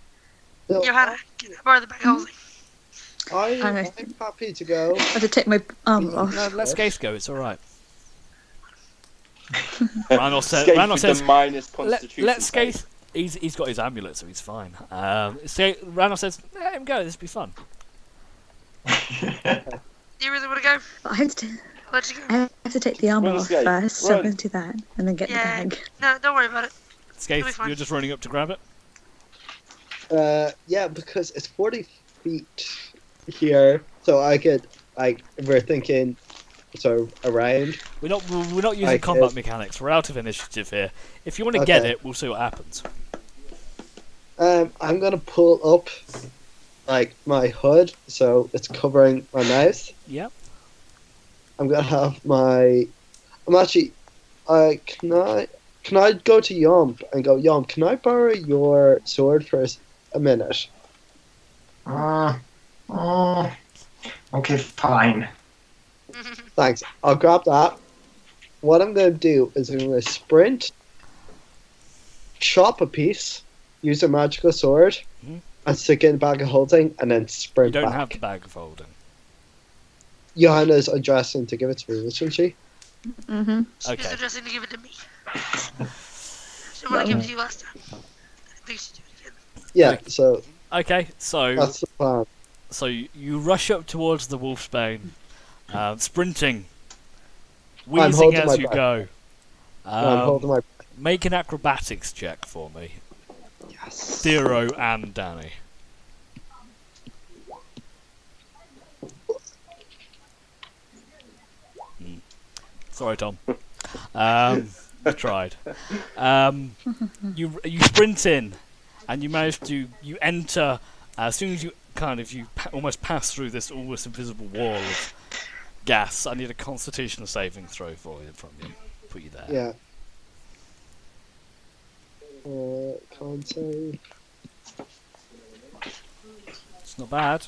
So, Johanna, can I borrow the bag of holding? I'm happy to go. I have to take my armor off. No, let Skaith go. It's all right. Randall says. the minus constitution. Let Skaith. He's got his amulet, so he's fine. Randall says, "Let him go. This will be fun." Do you really want to go? But I have to, I'll let you go. I have to take the armor Run, off Skate, first, so I'm run. going to do that, and then get the Yeah. bag. No, don't worry about it. Skaith, fine. you're just running up to grab it. Yeah, because it's 40 feet here, so I could we're thinking sort of around. We're not using Like, combat mechanics. We're out of initiative here. If you want to Okay. get it, we'll see what happens. I'm gonna pull up my hood so it's covering my mouth. Yep. I'm gonna have my. I'm actually. Can I go to Yomp and go, Yomp, can I borrow your sword for a minute? Okay, fine. Thanks. I'll grab that. What I'm going to do is I'm going to sprint, chop a piece, use a magical sword, Mhm. and stick it in the bag of holding, and then You sprint don't back. have the bag of holding. Johanna's addressing to give it to me, isn't she? Mm-hmm. She's Okay. addressing to give it to me. She didn't want to give it to you last time. I think she do it again. Yeah, Okay. so Okay. So that's the plan. So you rush up towards the Wolfsbane, sprinting, wheezing holding my as you breath. go. I'm holding my. Make an acrobatics check for me, Yes. Theo and Danny. Sorry, Tom. I tried. You sprint in, and you manage to enter. As soon as you almost pass through this almost invisible wall of gas, I need a Constitution saving throw for you from you. Put you there. Yeah. Can't say. It's not bad.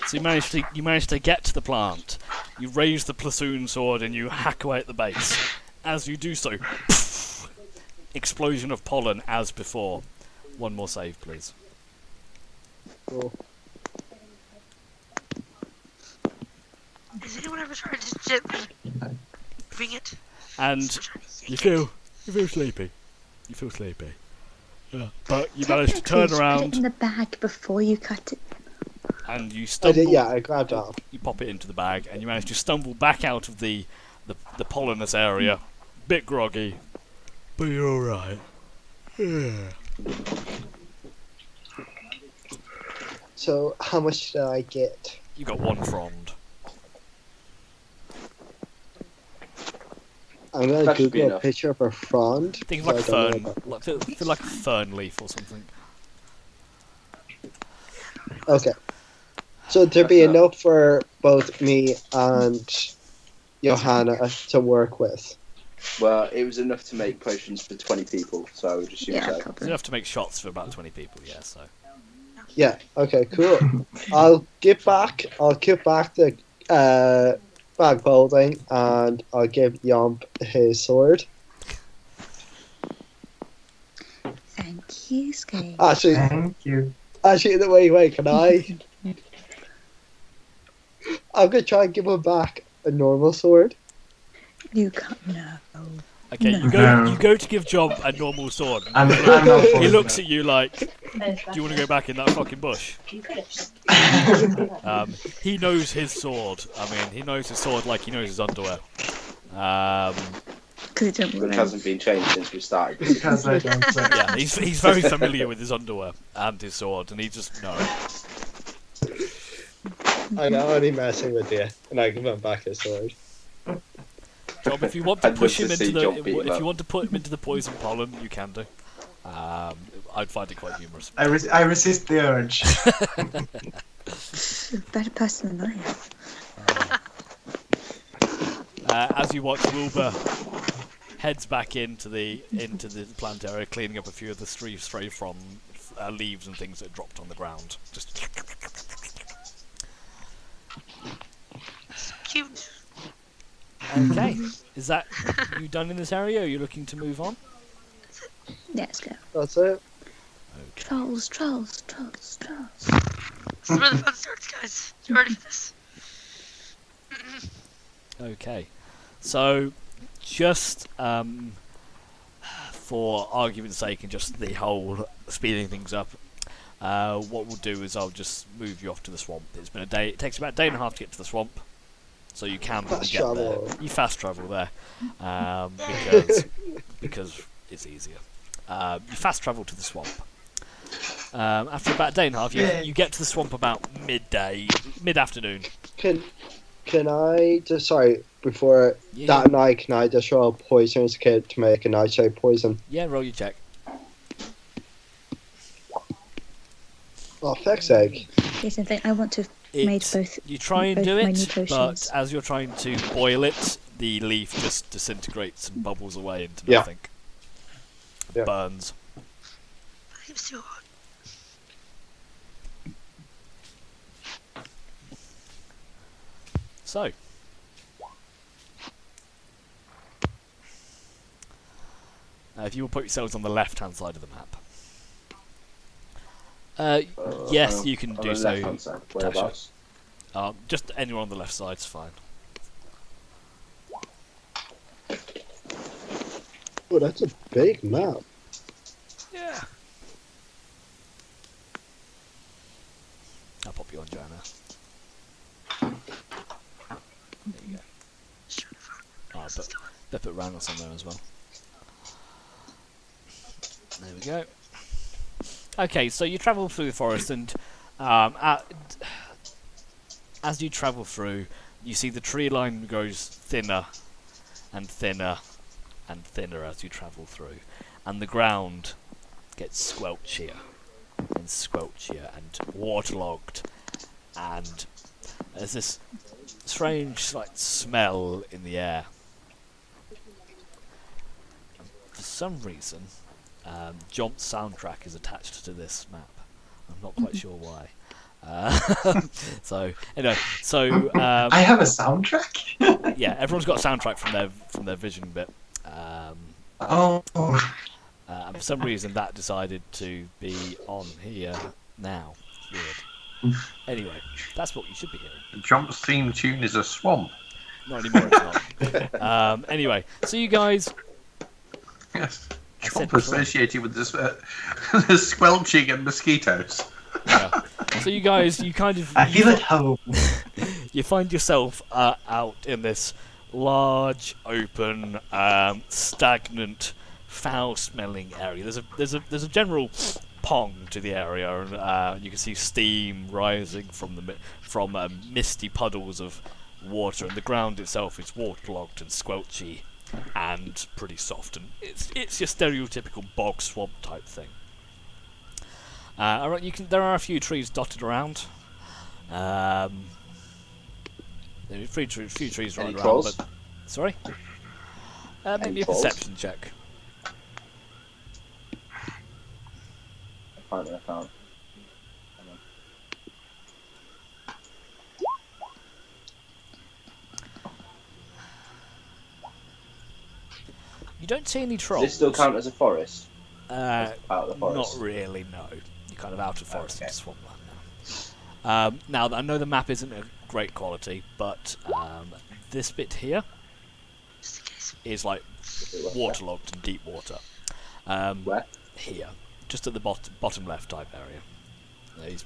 So you manage to get to the plant. You raise the platoon sword and you hack away at the base. As you do so, explosion of pollen as before. One more save, please. Cool. Has anyone ever tried to gently moving it? And Still trying to you yank feel sleepy. You feel sleepy. Yeah. But you manage to turn Technically, you should put it around in the bag before you cut it. and you I stumble. did. Yeah, I grabbed that. You pop it into the bag and you manage to stumble back out of the pollenous area. Bit groggy, but you're all right. Yeah. So how much did I get? You got one frond. I'm gonna That should be Google a enough. picture of a frond. Think of so like a I don't fern, know about- feel like a fern leaf or something. Okay. So there'd be That's not- enough for both me and Johanna to work with. Well, it was enough to make potions for 20 people, so I would assume Yeah, so. It's probably. enough to make shots for about 20 people, yeah, so. Yeah. Okay. Cool. I'll give back the bag of holding, and I'll give Yomp his sword. Thank you, Skate. Actually, Thank you. wait. Can I? I'm gonna try and give him back a normal sword. You can't. No. Okay, No. you go to give Job a normal sword. I'm not He falling looks for at you like, do you want to go back in that fucking bush? He knows his sword. I mean, he knows his sword like he knows his underwear. Because it didn't Which work. hasn't been changed since we started. because I don't wear. Yeah, he's very familiar with his underwear and his sword, and he just knows. I'm only messing with you, and I give him back his sword. Job, if you want to I'd push love him to into see the, Job beat him if up. you want to put him into the poison pollen, you can do. I'd find it quite humorous. I resist the urge. You're a better person than I am. As you watch, Wilbur heads back into the plant area, cleaning up a few of the stray from leaves and things that dropped on the ground. Just So cute. okay. Is that you done in this area? Or are you looking to move on? Let's go. That's it. Trolls, trolls, trolls, trolls. This is where the fun starts, guys. You ready for this? Okay. So, just for argument's sake and just the whole speeding things up, what we'll do is I'll just move you off to the swamp. It's been a day. It takes about a day and a half to get to the swamp, so you can Fast get travel. there. You fast travel there because it's easier. You fast travel to the swamp. After about a day and a half, you get to the swamp about mid-afternoon. Can I just before Yeah. that night? Can I just roll a poisonous kit to make a nightshade poison? Yeah, roll your check. Oh, fuck's sake! Here's the thing. I want to have made both. You try and both do my it, new but potions. as you're trying to boil it, the leaf just disintegrates and bubbles away into Yeah. nothing. Yeah. Burns. Seems too hot. So. If you will put yourselves on the left-hand side of the map. Yes, you can on do the so. left-hand side. Whereabouts? Just anywhere on the left side's fine. Oh, that's a big map. Yeah. I'll pop you on Joanna. There you go. Oh, but put Randall on there as well. There we go. Okay, so you travel through the forest, and as you travel through, you see the tree line grows thinner and thinner and thinner as you travel through, and the ground gets squelchier and squelchier and waterlogged, and there's this strange like smell in the air. And for some reason, Jomp's soundtrack is attached to this map. I'm not quite sure why. So anyway, I have a soundtrack. yeah, everyone's got a soundtrack from their vision bit. Oh. And for some reason, that decided to be on here now. It's weird. Anyway, that's what you should be hearing. Jump's theme tune is a swamp. Not anymore, it's not. Anyway, so you guys. Yes. I said Jump associated with this the squelching and mosquitoes. Yeah. So you guys, you kind of. I feel at home. You find yourself out in this large, open, stagnant, foul-smelling area. There's a general pong to the area, and you can see steam rising from misty puddles of water, and the ground itself is waterlogged and squelchy and pretty soft, and it's your stereotypical bog swamp type thing. Alright, there are a few trees dotted around. There are a few trees Any right around. trolls? But, sorry? Maybe Any a trolls? perception check. I found. You don't see any trolls. Does this still count as a forest? Out of the forest? Not really, no. You're kind of out of forest Okay. into swampland now. Now, I know the map isn't a great quality, but this bit here Just in case. is like waterlogged and deep water. Where? Here, just at the bottom left type area.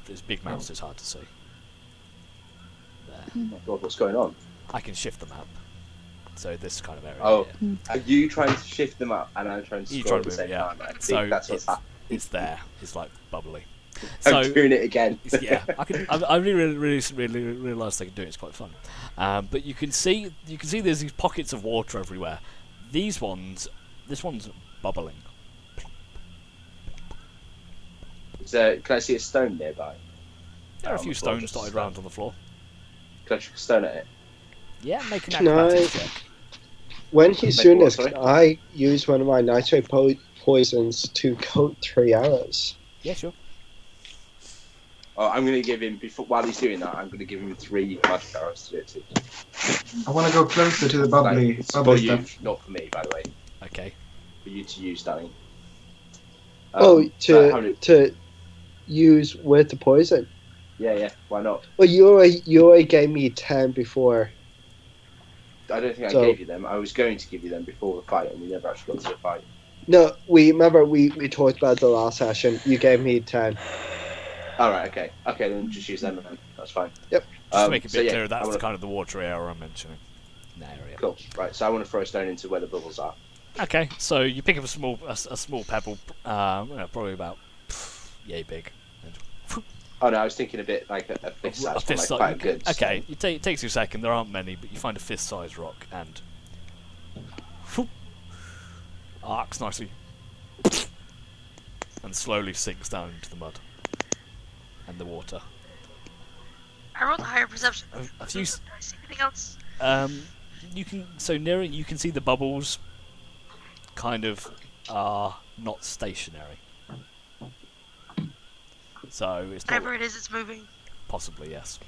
His big mouse is hard to see. There. Oh my God, what's going on? I can shift the map. So this kind of area. Oh, here. are you trying to shift them up and I'm trying to You scroll trying at to the move, same yeah. time? I think So that's what's happening. it's there. It's like bubbly. I'm So doing it again. yeah, I really realised they can do it. It's quite fun. But you can see there's these pockets of water everywhere. This one's bubbling. Can I see a stone nearby? There are a On few the floor, stones just dotted stone. around on the floor. Can I chuck a stone at it? Yeah, make an Can acrobatics I- check. When he's Make doing what, this, sorry? can I use one of my nitrate poisons to coat 3 arrows? Yeah, sure. Oh, I'm going to give him, while he's doing that, I'm going to give him 3 magic arrows to do it too. I want to go closer to the bubbly, It's for bubbly you, stuff. not for me, by the way. Okay. For you to use, Danny. To how many- to use with the poison. Yeah, why not? Well, you already gave me 10 before. I don't think I So- gave you them. I was going to give you them before the fight, and we never actually got to the fight. No, we talked about the last session. You gave me 10. Alright, okay. Okay, then just use them then. That's fine. Yep. Just to make it a so bit yeah, clearer, I that's wanna- kind of the water area I'm mentioning. In that area. Cool. Right, so I want to throw a stone into where the bubbles are. Okay, so you pick up a small pebble, probably about yay big. Oh no, I was thinking a bit like a fist size, one, like quite a good Okay, stone. it takes you a second. There aren't many, but you find a fist-sized rock and arcs nicely and slowly sinks down into the mud and the water. I rolled a higher perception. A few. Did I see anything else? You can near it. You can see the bubbles. Kind of are not stationary. So it's not Whatever it is, it's moving. possibly yes,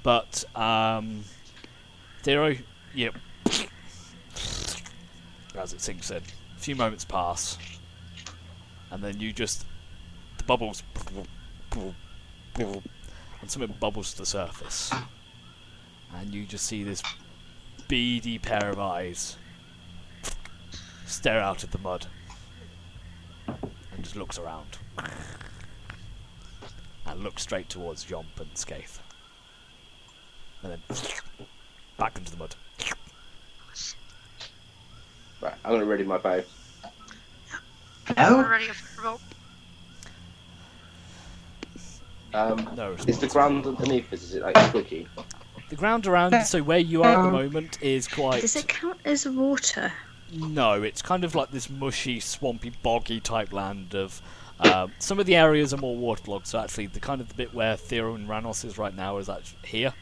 but Theo, yep. As it sinks in, a few moments pass, and then the bubbles, and something bubbles to the surface, and you just see this beady pair of eyes stare out at the mud, and just looks around, and looks straight towards Jomp and Skaith, and then back into the mud. Right, I'm going to ready my bow. Hello? We're ready for revolt. No Is the response. ground underneath us, is it like squidgy? The ground around, so where you are at the moment, is quite. Does it count as water? No, it's kind of like this mushy, swampy, boggy type land of. Some of the areas are more waterlogged, so actually the bit where Theo and Ranos is right now is actually here.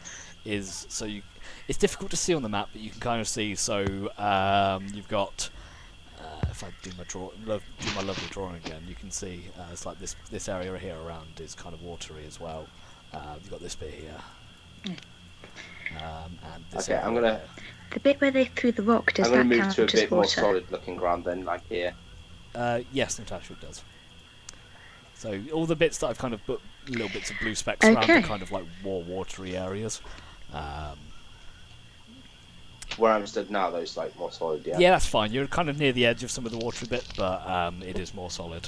It's difficult to see on the map, but you can kind of see. So you've got. If I do my lovely drawing again, you can see it's like this area here around is kind of watery as well. You've got this bit here. And this Okay, area I'm gonna here. The bit where they threw the rock, does I'm that gonna move count to a as bit more water? solid looking ground then, like here. Yes, Natasha, it does. So all the bits that I've kind of put little bits of blue specks around are Okay. kind of like more watery areas. Where I'm stood now, though, is like more solid. Yeah. Yeah, that's fine. You're kind of near the edge of some of the watery bit, but it is more solid.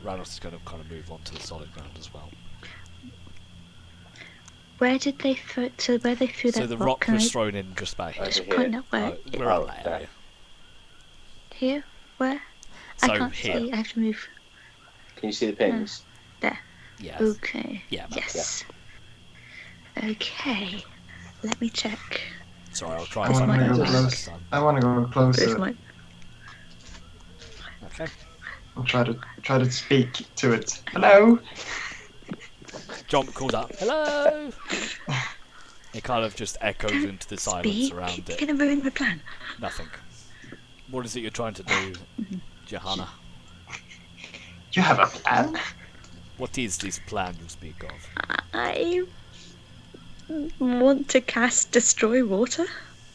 Ranos is going to kind of move on to the solid ground as well. Where did they throw? So where they threw So that the rock? rock Can was I thrown in just about here. Over just here. point out where? We're on Oh, that there. area. Here? Where? So I can't here. see. I have to move. Can you see the pings? Yeah. Okay. Yeah. Yes. Okay. Let me check. Sorry, I'll try I and want find to out go Just- close. time. I want to go Where's closer. my? Okay. I'll try to speak to it. Hello? John calls out, "Hello!" It kind of just echoes into the silence Speak. around You're it. gonna ruin my plan. Nothing. What is it you're trying to do, Johanna? You have a plan? What is this plan you speak of? I want to cast Destroy Water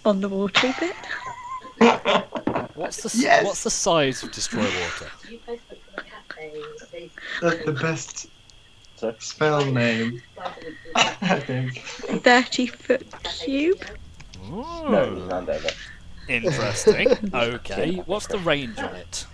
on the watery bit. What's the Yes. what's the size of Destroy Water? That's the best Sorry? spell name, I think. 30-foot cube. No, Oh. land over. Interesting. Okay. What's the range on it?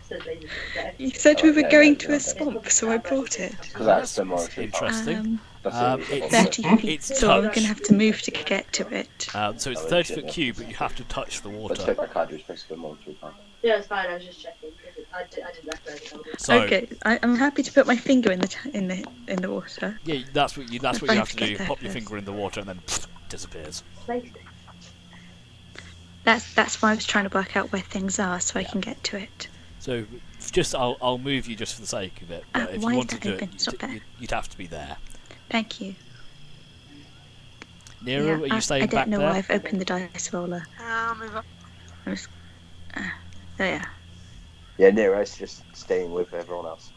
You said we were no, going no, to no, a no. swamp, so I brought it. Because that's the monetary part. Interesting. That's It's 30 feet, it's so I'm touch. going to have to move to get to it. So it's 30-foot cube, but you have to touch the But water. take my card, you're supposed to put monetary part. Yeah, it's fine. I was just checking. I didn't recognise it. So Okay, I'm happy to put my finger in the water. yeah, that's what you If have I to do. get there Pop your first. finger in the water and then disappears. That's why I was trying to work out where things are, so I can get to it. So just I'll move you just for the sake of it. But if why you is want to that do open? it, Stop there. you'd have to be there. Thank you. Nero, are you I staying don't back know there? why I've opened the dice roller. I'll move up. I'm just, there. Yeah, Nero's just staying with everyone else.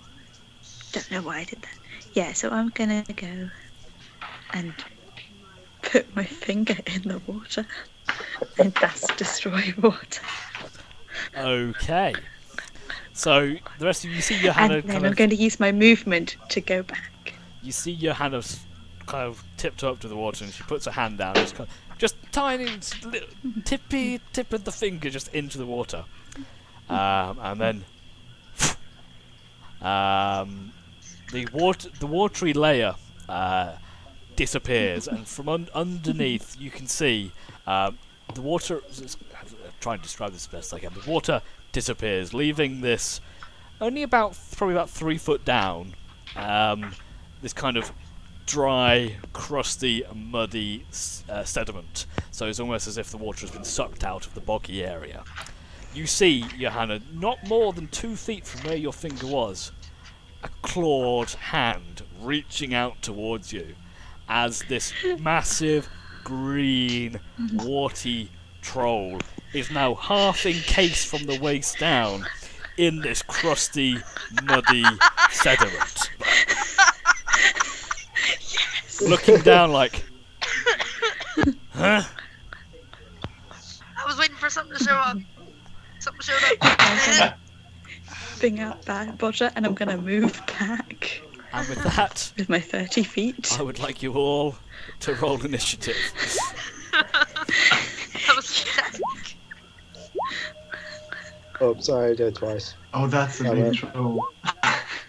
Don't know why I did that. Yeah, so I'm gonna go and put my finger in the water and thus destroy water. Okay. So the rest of you see Johanna And then kind I'm of going to use my movement to go back. you see Johanna kind of tipped up to the water and she puts her hand down, just tiny tippy tip of the finger just into the water, and then the watery layer disappears, and from underneath you can see the water. Try and describe this as best I can. The water disappears, leaving this only probably about 3 foot down. This kind of dry, crusty, muddy sediment. So it's almost as if the water has been sucked out of the boggy area. You see, Johanna, not more than 2 feet from where your finger was, a clawed hand reaching out towards you as this massive, green, warty troll is now half encased from the waist down in this crusty, muddy sediment. Yes. Looking down like, huh? I was waiting for something to show up. Something showed up. Bring out that bodger, and I'm going to move back And with that, with my 30 feet. I would like you all to roll initiative. That was fantastic. Oh, sorry, I did it twice. Oh, that's a big troll.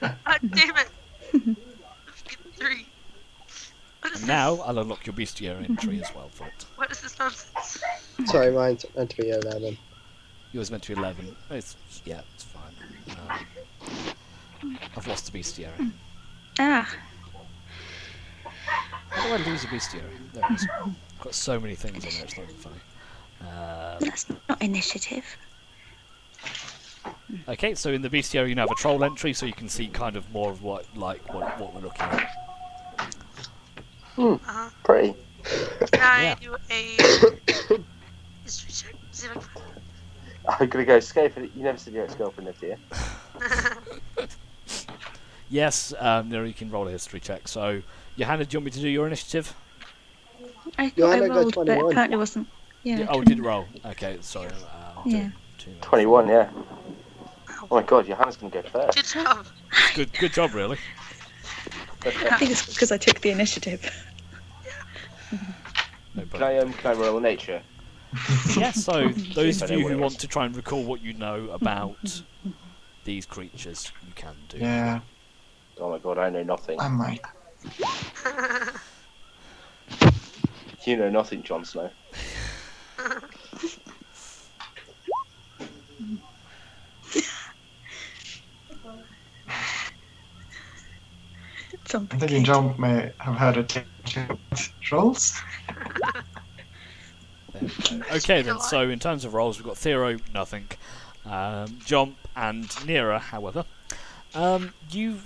God damn it. 3. What is And now I'll unlock your bestiary entry as well for it. What is this nonsense? Sorry, mine's meant to be 11. Yours meant to be 11. It's fine. I've lost the bestiary. Ah, How do I lose a bestiary? There it is. I've got so many things in there, it's not even funny. that's not initiative. Okay, so in the bestiary you now have a troll entry, so you can see kind of more of what we're looking at. Pretty. Can I Yeah. do a history check? See if I can I'm gonna go Scape. You never said your ex-girlfriend lived here. Yes, Nero, you can roll a history check. So, Johanna, do you want me to do your initiative? I thought Johanna I got rolled, but 21. apparently wasn't. Yeah. Oh, did it roll? Okay, sorry. I'll do Yeah. 21, yeah. Oh my god, Johanna's gonna go first. Good job. Good job, really. I think it's because I took the initiative. No Can problem. I roll nature? Yes, so those I of know you what who it want was. to try and recall what you know about these creatures, you can do. Yeah, Oh my god, I know nothing. I might. You know nothing, Jon Snow. Something. I'm thinking John may have heard a teaching trolls. There we go. Okay then, so in terms of roles, we've got Thero, nothing. Jomp and Nira, however. You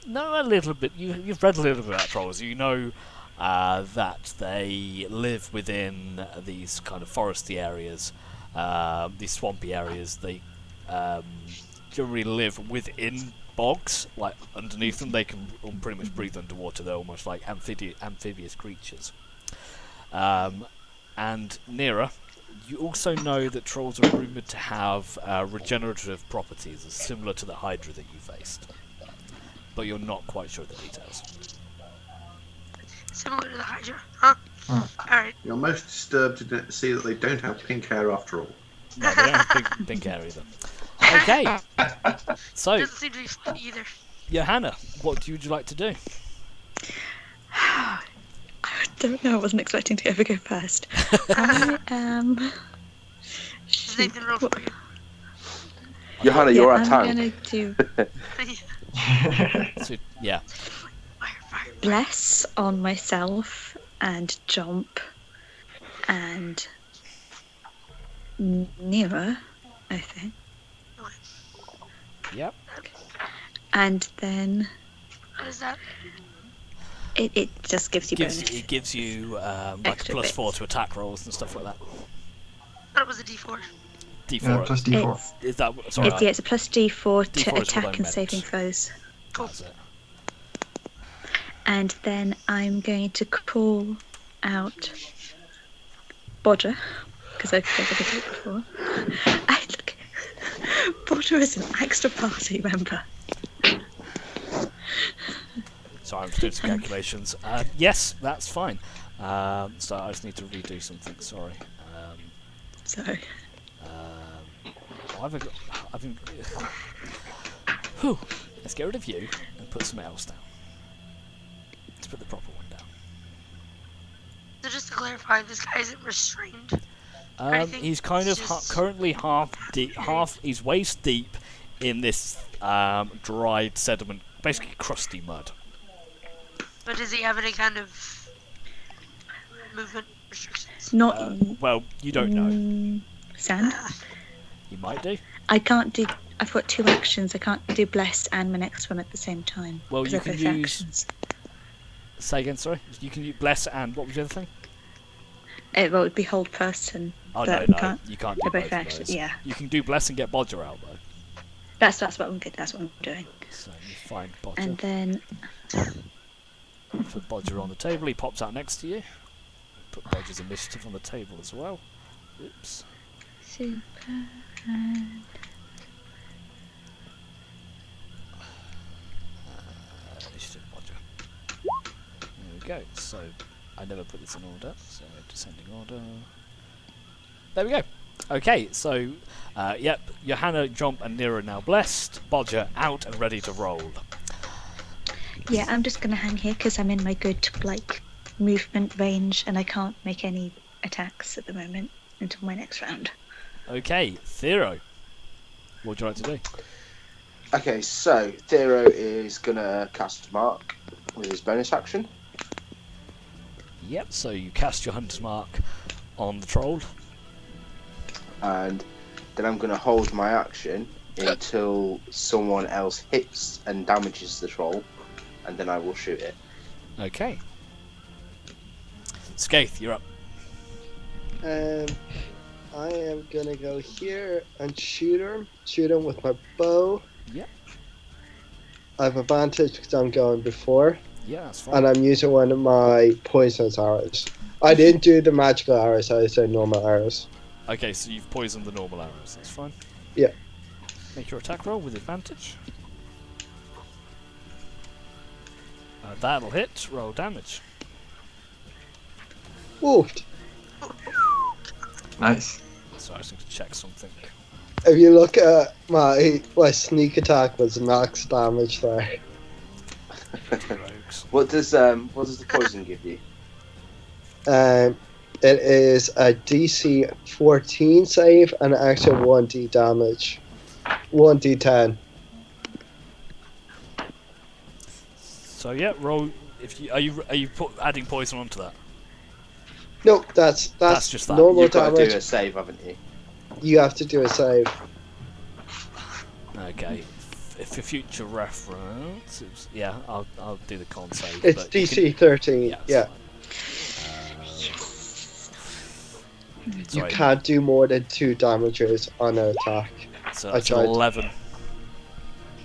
know a little bit, you've read a little bit about trolls. You know that they live within these kind of foresty areas, these swampy areas. They generally live within bogs, like underneath them. They can pretty much breathe underwater. They're almost like amphibious creatures. And Nira, you also know that trolls are rumoured to have regenerative properties, similar to the Hydra that you faced. But you're not quite sure of the details. Similar to the Hydra, huh? Hmm. Alright. You're most disturbed to see that they don't have pink hair after all. No, they don't have pink hair either. Okay, so Doesn't seem to be fun either. Johanna, what would you like to do? I don't know. I wasn't expecting to ever go first. I am. Does Nathan roll for you? Johanna, Yeah, you're our I'm tank. gonna do So, yeah. Fire. bless on myself and jump and nearer, I think, Yep. and then What is that? it just gives you bonus. It gives you like a Extra +4 bits. to attack rolls and stuff like that. I thought it was a D4. D4. Yeah, plus D4. Is that sorry? It's a plus D4 D4 to is what I attack and meant. saving foes. That's it. And then I'm going to call out Bodger, because I think I did it before. Bodger is an extra party member. Sorry, I'm just doing some calculations. Yes, that's fine. So I just need to redo something. Sorry. Sorry. I've been. Whew. Let's get rid of you and put something else down. Let's put the proper one down. So just to clarify, this guy isn't restrained. Anything? He's kind of Just- currently half deep, he's waist deep in this dried sediment, basically crusty mud. But does he have any kind of movement restrictions? Not Well, you don't know. sand. You might do. I can't do. I've got 2 actions. I can't do bless and my next one at the same time. Well, 'cause you they're can both use- actions. Say again, sorry. You can use bless and what was the other thing? Well, it would be hold person. Oh but no, we can't. you can't do They're both both of actions. those. Yeah, You can do bless and get Bodger out though. that's what I'm good. That's what I'm doing. So you find Bodger. And then Put Bodger on the table. He pops out next to you. Put Bodger's initiative on the table as well. Oops. super. And Initiative Bodger. There we go. So I never put this in order. So descending order. There we go. Okay, so yep, Johanna, Jump, and Nero now blessed. Bodger out and ready to roll. yeah, I'm just gonna hang here because I'm in my good movement range, and I can't make any attacks at the moment until my next round. Okay, Thero. What would you like to do? Okay, so Thero is gonna cast Mark with his bonus action. Yep, so you cast your Hunter's Mark on the troll. And then I'm going to hold my action until someone else hits and damages the troll, and then I will shoot it. Okay. Skaith, you're up. I am gonna go here and shoot him with my bow. Yep. I have advantage because I'm going before, Yeah, that's fine. and I'm using one of my poisonous arrows. I didn't do the magical arrows, I said normal arrows. Okay, so you've poisoned the normal arrows, that's fine. Yeah. Make your attack roll with advantage. That'll hit, roll damage. Woofed. Nice. So I just need to check something. If you look at my sneak attack was max damage there. Rogues. What does the poison give you? It is a DC 14 save and an extra 1d damage. 1d10. So yeah, roll. If you are you adding poison onto that? No, that's just that. normal You've got to damage. do a save, haven't you? You have to do a save. Okay. For future reference, yeah, I'll do the con save. It's but you DC can- 13. Yeah. Yeah, You you can't do more than 2 damages on an attack. So I that's tried. 11.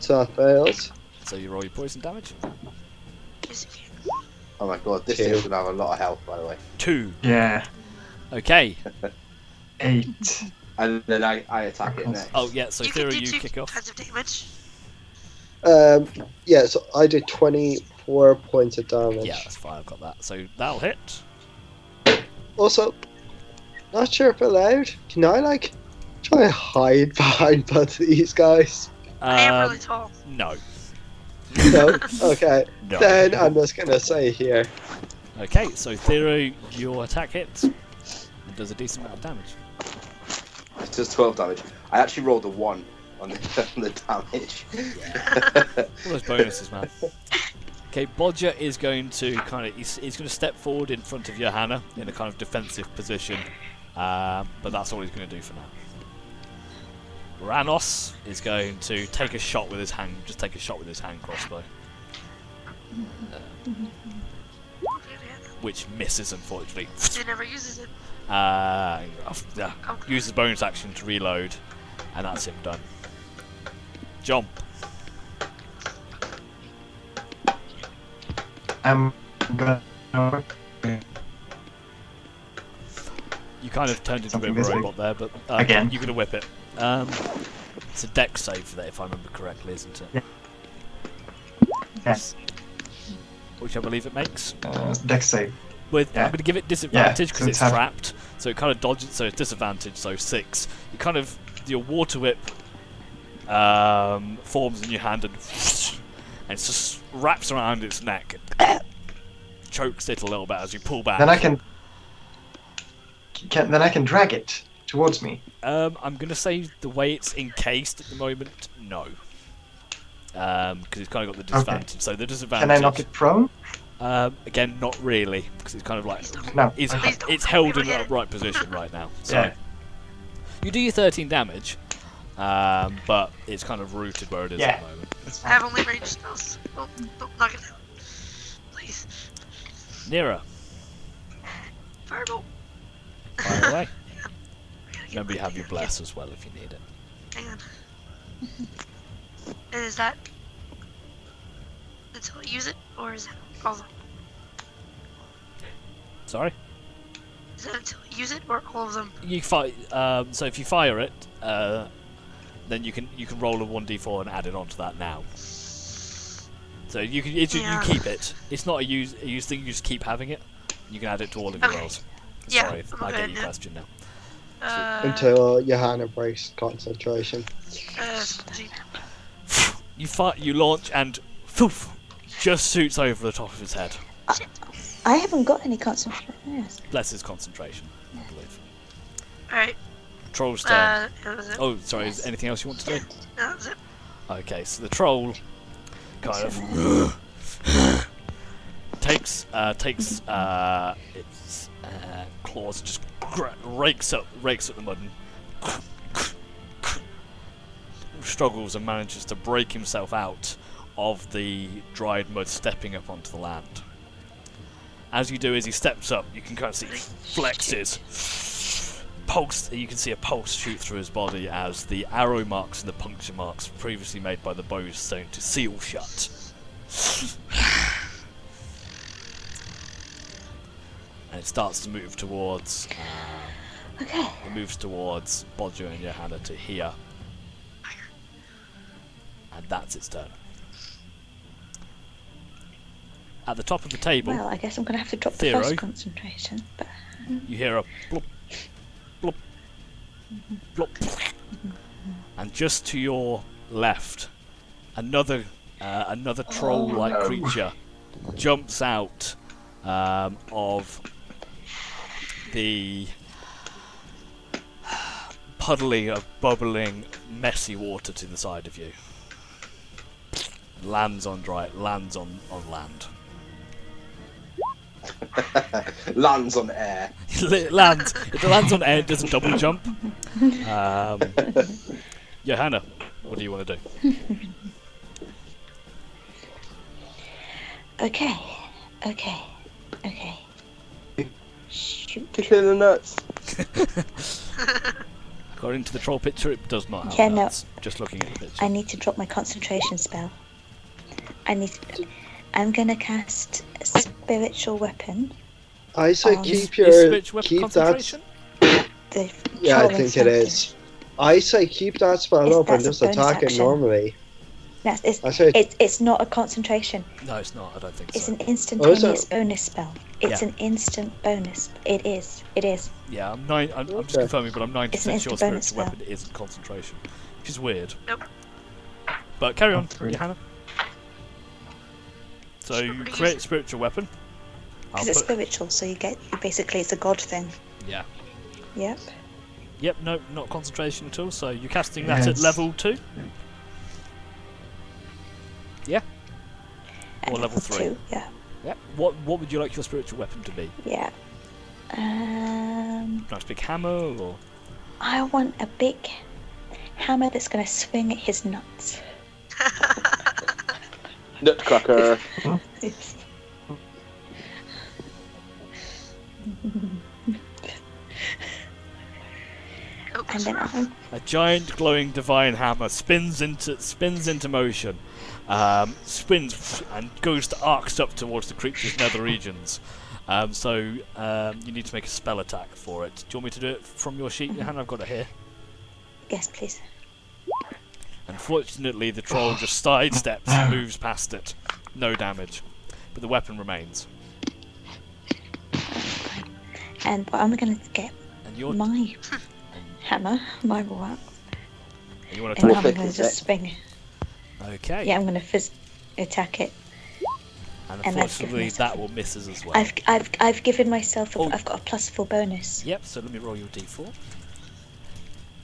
So that fails. So you roll your poison damage. Yes, if you- Oh my god, this Two. thing's gonna have a lot of health, by the way. 2. Yeah. Okay. 8. And then I attack it next. Oh yeah. So you can Thero, do you 2 kick off. kinds of damage. Yeah, so I did 24 points of damage. Yeah, that's fine. I've got that. So that'll hit. Also, not sure if allowed. Can I Can I hide behind both of these guys? I am really tall. No. No? Okay. No. Then I'm just gonna say here. Okay, so Thero, your attack hits and does a decent amount of damage. It does 12 damage. I actually rolled a 1 on the damage. All those bonuses, man. Okay, Bodger is going to he's going to step forward in front of Johanna in a kind of defensive position, but that's all he's going to do for now. Ranos is going to take a shot with his hand crossbow, which misses unfortunately. He never uses it. Uses bonus action to reload, and that's him done. Jump. I'm gonna. You kind of turned into a bit of a robot there, but Again. you're going to whip it. It's a dex save for that, if I remember correctly, isn't it? Yeah. Yes. Which I believe it makes. Dex save. With Yeah. I'm going to give it disadvantage because so it's trapped, so it kind of dodges. So it's disadvantage, so 6. You kind of your water whip forms in your hand and it just wraps around its neck, chokes it a little bit as you pull back. Then I can drag it towards me. I'm going to say the way it's encased at the moment, no. Because it's kind of got the disadvantage. Okay. So the disadvantage. Can I knock it prone? Again, not really, because it's kind of like No. it's held in an upright position right now. So Yeah. you do your 13 damage, but it's kind of rooted where it is at the moment. That's I fine. have only ranged spells. Don't knock it down. Please. Nira, Fireball. fire away. I gotta get Remember, you my have your thing bless as well if you need it. again. Hang on. And is that until I use it, or is it all of them? Sorry. Is that until I use it, or all of them? You fire. So if you fire it, then you can roll a 1d4 and add it onto that now. So you can you keep it. It's not a use thing. You just keep having it. You can add it to all of your Okay. rolls. Yeah, Sorry, I'm I get good, your yeah. question now. Until Johanna breaks concentration. 17. You launch and poof, just shoots over the top of his head. I haven't got any concentration. Yes. Bless his concentration, I believe. Alright. Troll's turn. That was it. Oh, sorry. Is anything else you want to do? That was it. Okay, so the troll kind of takes its claws, just rakes at the mud and struggles and manages to break himself out of the dried mud, stepping up onto the land. As you do, as he steps up, you can kind of see flexes. Pulse. You can see a pulse shoot through his body as the arrow marks and the puncture marks previously made by the bow stone to seal shut. And it starts to move towards. Okay. It moves towards Bodger and Johanna to here, and that's its turn. At the top of the table, Well, I guess I'm going to have to drop the Thero. first concentration. But you hear a plop, plop, plop, and just to your left, another troll-like creature jumps out of the puddling of bubbling, messy water to the side of you. Lands on land. Lands on air. It lands. If it lands on air, it does a double jump. Johanna, what do you want to do? okay. Shoot. Kick it in the nuts. According to the troll picture, it does not have Yeah, no. nuts. Just looking at the picture. I need to drop my concentration spell. I'm going to cast a spiritual weapon. I say Is keep Is switch weapon keep that. concentration? The Yeah, I troll think it insulted. is. I say keep that spell Is up and that a just bonus attack it action? normally. It's not a concentration. No, it's not. I don't think It's so. an instantaneous Oh, bonus spell. It's Yeah. an instant bonus. It is. Yeah, I'm just Okay. confirming, but I'm 90% It's an sure instant spiritual bonus spell. weapon isn't concentration, which is weird. Nope. But carry on, That's weird. Johanna. So you create a spiritual weapon. Because it's spiritual, so basically it's a god thing. Yeah. Yep. Yep, no, not concentration at all. So you're casting that at Yes. level 2? Yeah. At Or level 3? 2, yeah. Yeah. What would you like your spiritual weapon to be? Yeah. Nice big hammer, or I want a big hammer that's going to swing at his nuts. Nutcracker. Oh, And then a giant glowing divine hammer spins into motion, spins and goes to arcs up towards the creature's nether regions. So you need to make a spell attack for it. Do you want me to do it from your sheet, Johanna? I've got it here. yes, please. Unfortunately, the troll just sidesteps and moves past it. No damage, but the weapon remains. And I'm going to get And you're my hammer, my war, and you want to and attack I'm it. going to just swing. Okay. Yeah, I'm going to attack it. And and I've given unfortunately, myself that will misses as well. I've given myself. Oh. I've got a +4 bonus. Yep. So let me roll your d4.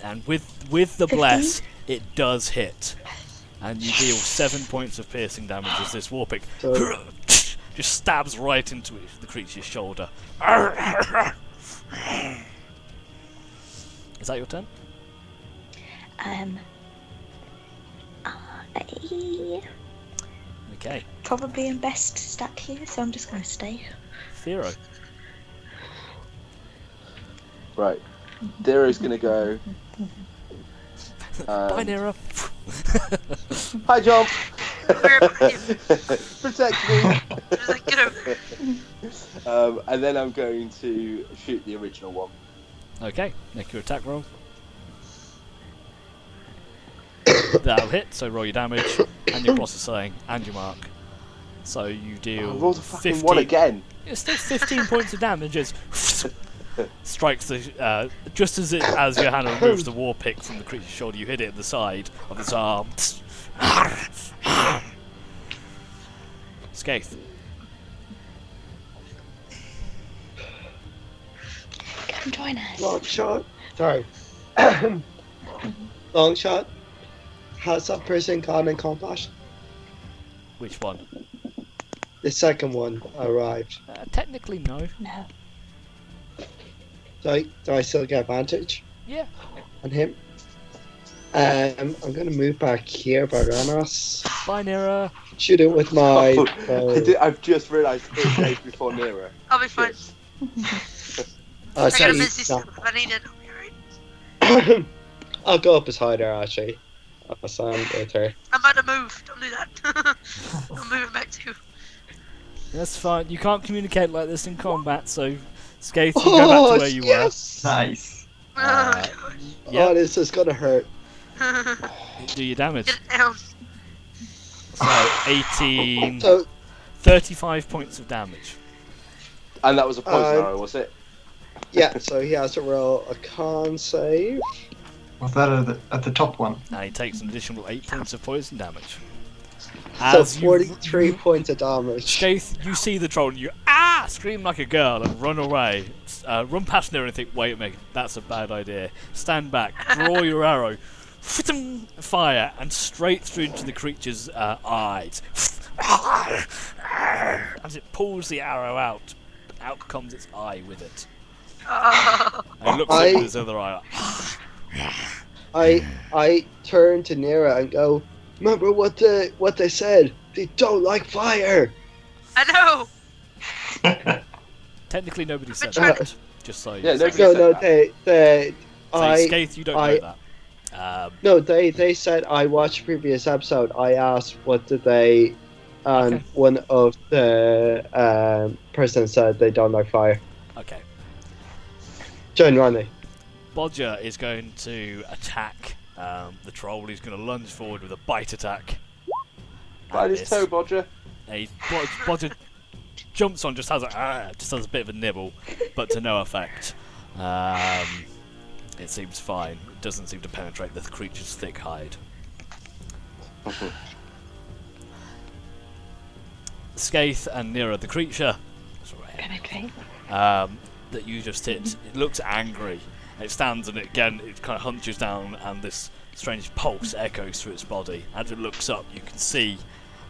And with the 15? bless, it does hit, and you deal 7 points of piercing damage as this warpick So- just stabs right into the creature's shoulder. Is that your turn? I Okay. probably in best stat here, so I'm just going to stay. Thero. Right. Thero's gonna go. Bye, Nero. Hi, jump. Where about you? Protect me. Just like, get over there. And then I'm going to shoot the original one. Okay. Make your attack roll. That'll hit. So roll your damage and your processing and your mark. So you deal. I rolled a fucking 15 one again. It's still 15 points of damage as strikes the just as Johanna removes the war pick from the creature's shoulder, you hit it at the side of its arm. Skaith. Come join us. Long shot. Sorry. Long shot. Has that person gone in combat? Which one? The second one arrived. Technically, no. No. Do I still get advantage Yeah. on him? I'm gonna move back here by Ranos. Bye, Nero. Shoot it with my. I've just realised it goes before Nero. I'll be fine. I'll, I got a see- busy stuff. If I need it, I'll be alright. I'll go up beside her actually. I'll stand with her. I'm about to move. Don't do that. I'm moving back too. That's fine. You can't communicate like this in combat, so Skaith, you go back to where you yes! Nice. Uh, Oh, Yep. Oh, this is gonna hurt. gosh. Do your damage. Get it down. So 18, So 35 points of damage. And that was a poison arrow, was it? yeah, so he has to roll a con save. Was that at the top one? And he takes an additional 8 points of poison damage. So As you 43 points of damage. Skaith, you see the troll and you scream like a girl and run away. Run past there and think, wait a minute, that's a bad idea. Stand back, draw your arrow, fire, and straight through into the creature's eyes. As it pulls the arrow out comes its eye with it. Oh. And it looks up with his other eye. I turn to Nira and go, remember what they said? They don't like fire. I know. Technically, nobody said trying that. Just so you Yeah, know. nobody No, said no, that. Skaith, you don't know that. No, they said I watched previous episode. I asked what did they, and Okay. one of the person said they don't like fire. Okay. Genuinely. Bodger is going to attack the troll. He's going to lunge forward with a bite attack. Bite his miss. toe, Bodger. Bodger jumps on, just has a bit of a nibble, but to no effect. It seems fine. It doesn't seem to penetrate the creature's thick hide. Skaith and Nira, the creature Penetrate. that you just hit, it looks angry. It stands and it kind of hunches down, and this strange pulse echoes through its body. As it looks up, you can see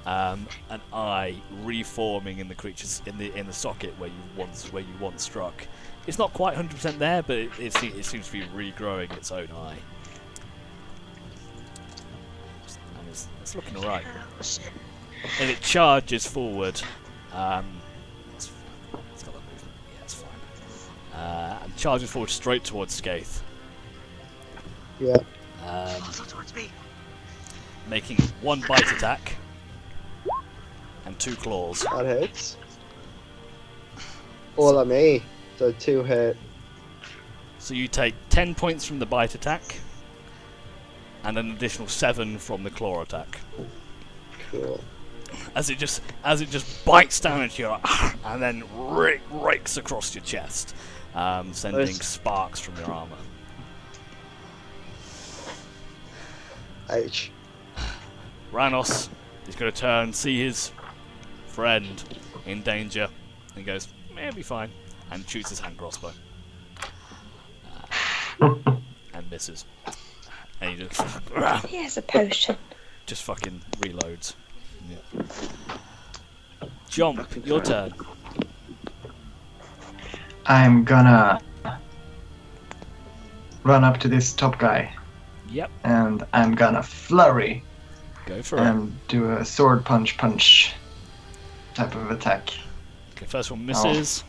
an eye reforming in the creature's in the socket where you once struck. It's not quite 100% there, but it seems to be regrowing its own eye. And it's looking alright. Oh, shit. And it charges forward. It's got that movement. Yeah, it's fine. And charges forward straight towards Skaith. Yeah. Also towards me. Making 1 bite attack and 2 claws. That hits. All on me. So 2 hit. So you take 10 points from the bite attack and an additional 7 from the claw attack. Cool. As it just bites down into you and then rakes across your chest, sending Nice. sparks from your armor. Ouch. Ranos is going to turn, see his friend in danger, and goes, "It'll be fine," and shoots his hand crossbow. And misses. And he He has a potion. just fucking reloads. Yeah. Jump, your turn. I'm gonna run up to this top guy Yep, and I'm gonna flurry go for it. and do a sword punch type of attack. Okay, first one misses.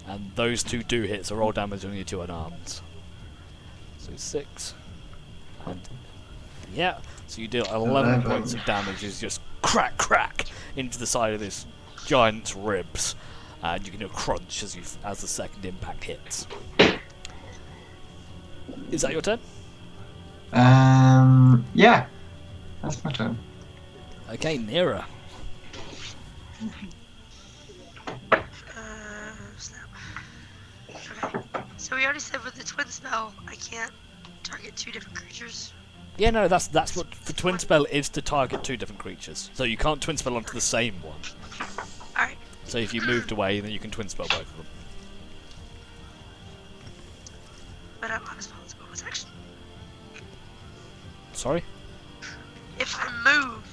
And those 2 do hit, so roll damage on your 2 unarmed. So 6. And yeah, so you deal 11 points of damage as you just crack into the side of this giant's ribs. And you can hear a crunch as the second impact hits. Is that your turn? Yeah, that's my turn. Okay, Nira. Snap. Okay. So we already said with the twin spell, I can't target 2 different creatures. Yeah, no, that's what the twin spell is, to target 2 different creatures. So you can't twin spell onto the same one. Alright. So if you moved away, then you can twin spell both of them. But I don't have a spell. It's a bonus action. Sorry? If I move,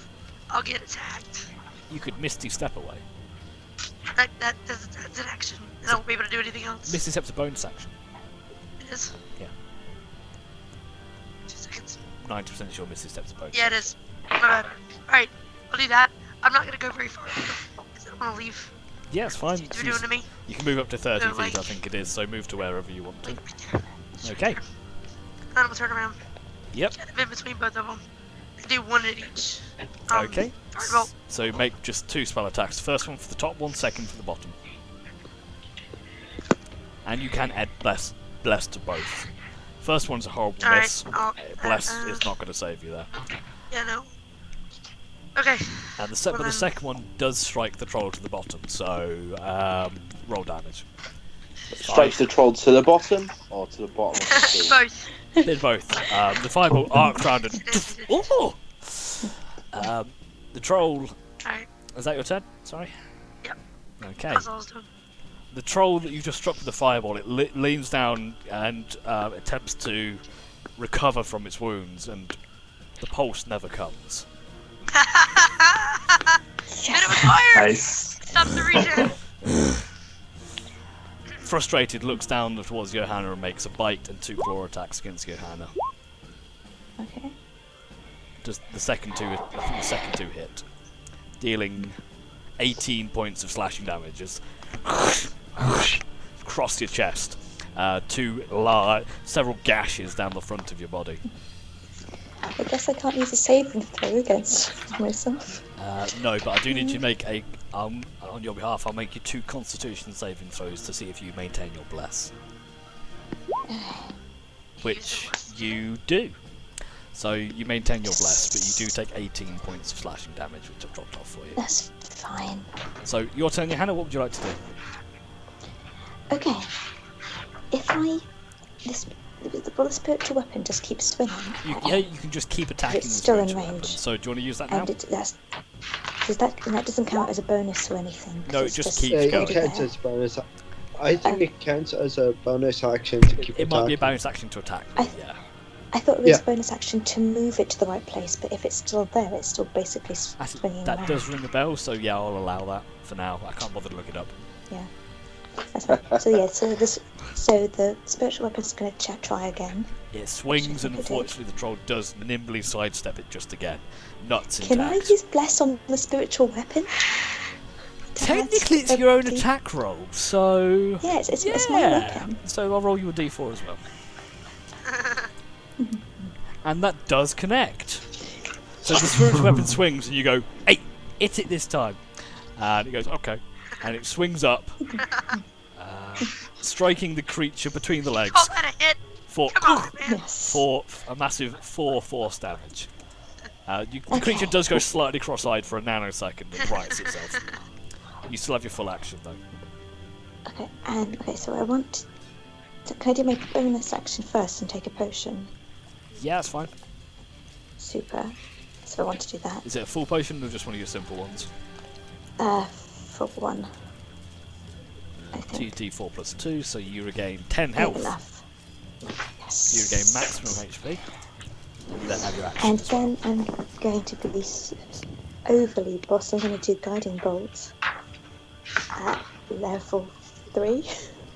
I'll get attacked. You could Misty Step away. That's an action. And I won't be able to do anything else. Misty Step's a bonus action. It is? Yeah. 2 seconds. 90% sure Misty Step's a bonus Yeah, it is. My bad. Alright, I'll do that. I'm not gonna go very far. Because I don't want to leave. Yeah, it's fine. What are you doing to me? You can move up to 30 No, feet, like- I think it is, so move to wherever you want to. Right there. Okay. Then I'm gonna turn around. Yep. Get in between both of them. And do 1 at each. Okay. Fireball. So make just 2 spell attacks. First one for the top one, second for the bottom. And you can add bless to both. First one's a horrible Alright, miss. Bless is not going to save you there. Yeah, no. Okay. And but Well the then- second one does strike the troll to the bottom, so roll damage. Strikes the troll to the bottom or to the bottom of the sea? Both. Did both. The fireball arcs round and oh! The troll. Alright. Is that your turn? Sorry. Yep. Okay. That's all I was doing. The troll that you just struck with the fireball, it leans down and attempts to recover from its wounds, and the pulse never comes. Hit him with fire! Nice. Stop the regen! Frustrated, looks down towards Johanna and makes a bite and 2 claw attacks against Johanna. Okay. Does the second 2? I think the second 2 hit, dealing 18 points of slashing damage as across your chest, 2 several gashes down the front of your body. I guess I can't use a saving throw against myself. No, but I do need you to make a on your behalf. I'll make you 2 Constitution saving throws to see if you maintain your bless, which you do. So you maintain your bless, but you do take 18 points of slashing damage, which I've dropped off for you. That's fine. So your turn, Johanna. What would you like to do? Okay. If I will the spiritual weapon just keep swinging? You can just keep attacking. It's still in spiritual range. weapon. So do you want to use that now? And that doesn't count as a bonus or anything. 'cause No, it it's just keeps It going. counts as bonus. I think it counts as a bonus action to keep It might be a attacking. bonus action to attack. But yeah. I thought it was Yeah. a bonus action to move it to the right place, but if it's still there, it's still basically swinging That around. does ring a bell. So yeah, I'll allow that for now. I can't bother to look it up. Yeah. That's right. So yeah, so the spiritual weapon's going to try again. It swings, and think it did. unfortunately, the troll does nimbly sidestep it just again. Nuts Can I intact. use bless on the spiritual weapon? Technically, it's your own attack roll, so Yeah, it's my weapon. So I'll roll you a d4 as well, and that does connect. So the spiritual weapon swings, and you go, "Hey, hit it this time," and it goes, "Okay," and it swings up, striking the creature between the legs Call that a hit. for Come on, man. Yes. for a massive 4 force damage. The creature does go slightly cross-eyed for a nanosecond and rights itself. You still have your full action though. Okay, so I want. Can I do my bonus action first and take a potion? Yeah, that's fine. Super. So I want to do that. Is it a full potion or just one of your simple ones? For one. I think. 2d4 plus 2, so you regain 10 Good health. enough. Yes. You regain maximum HP. And you then have your action. And as well. then I'm going to be overly boss. I'm going to do guiding bolts at level 3.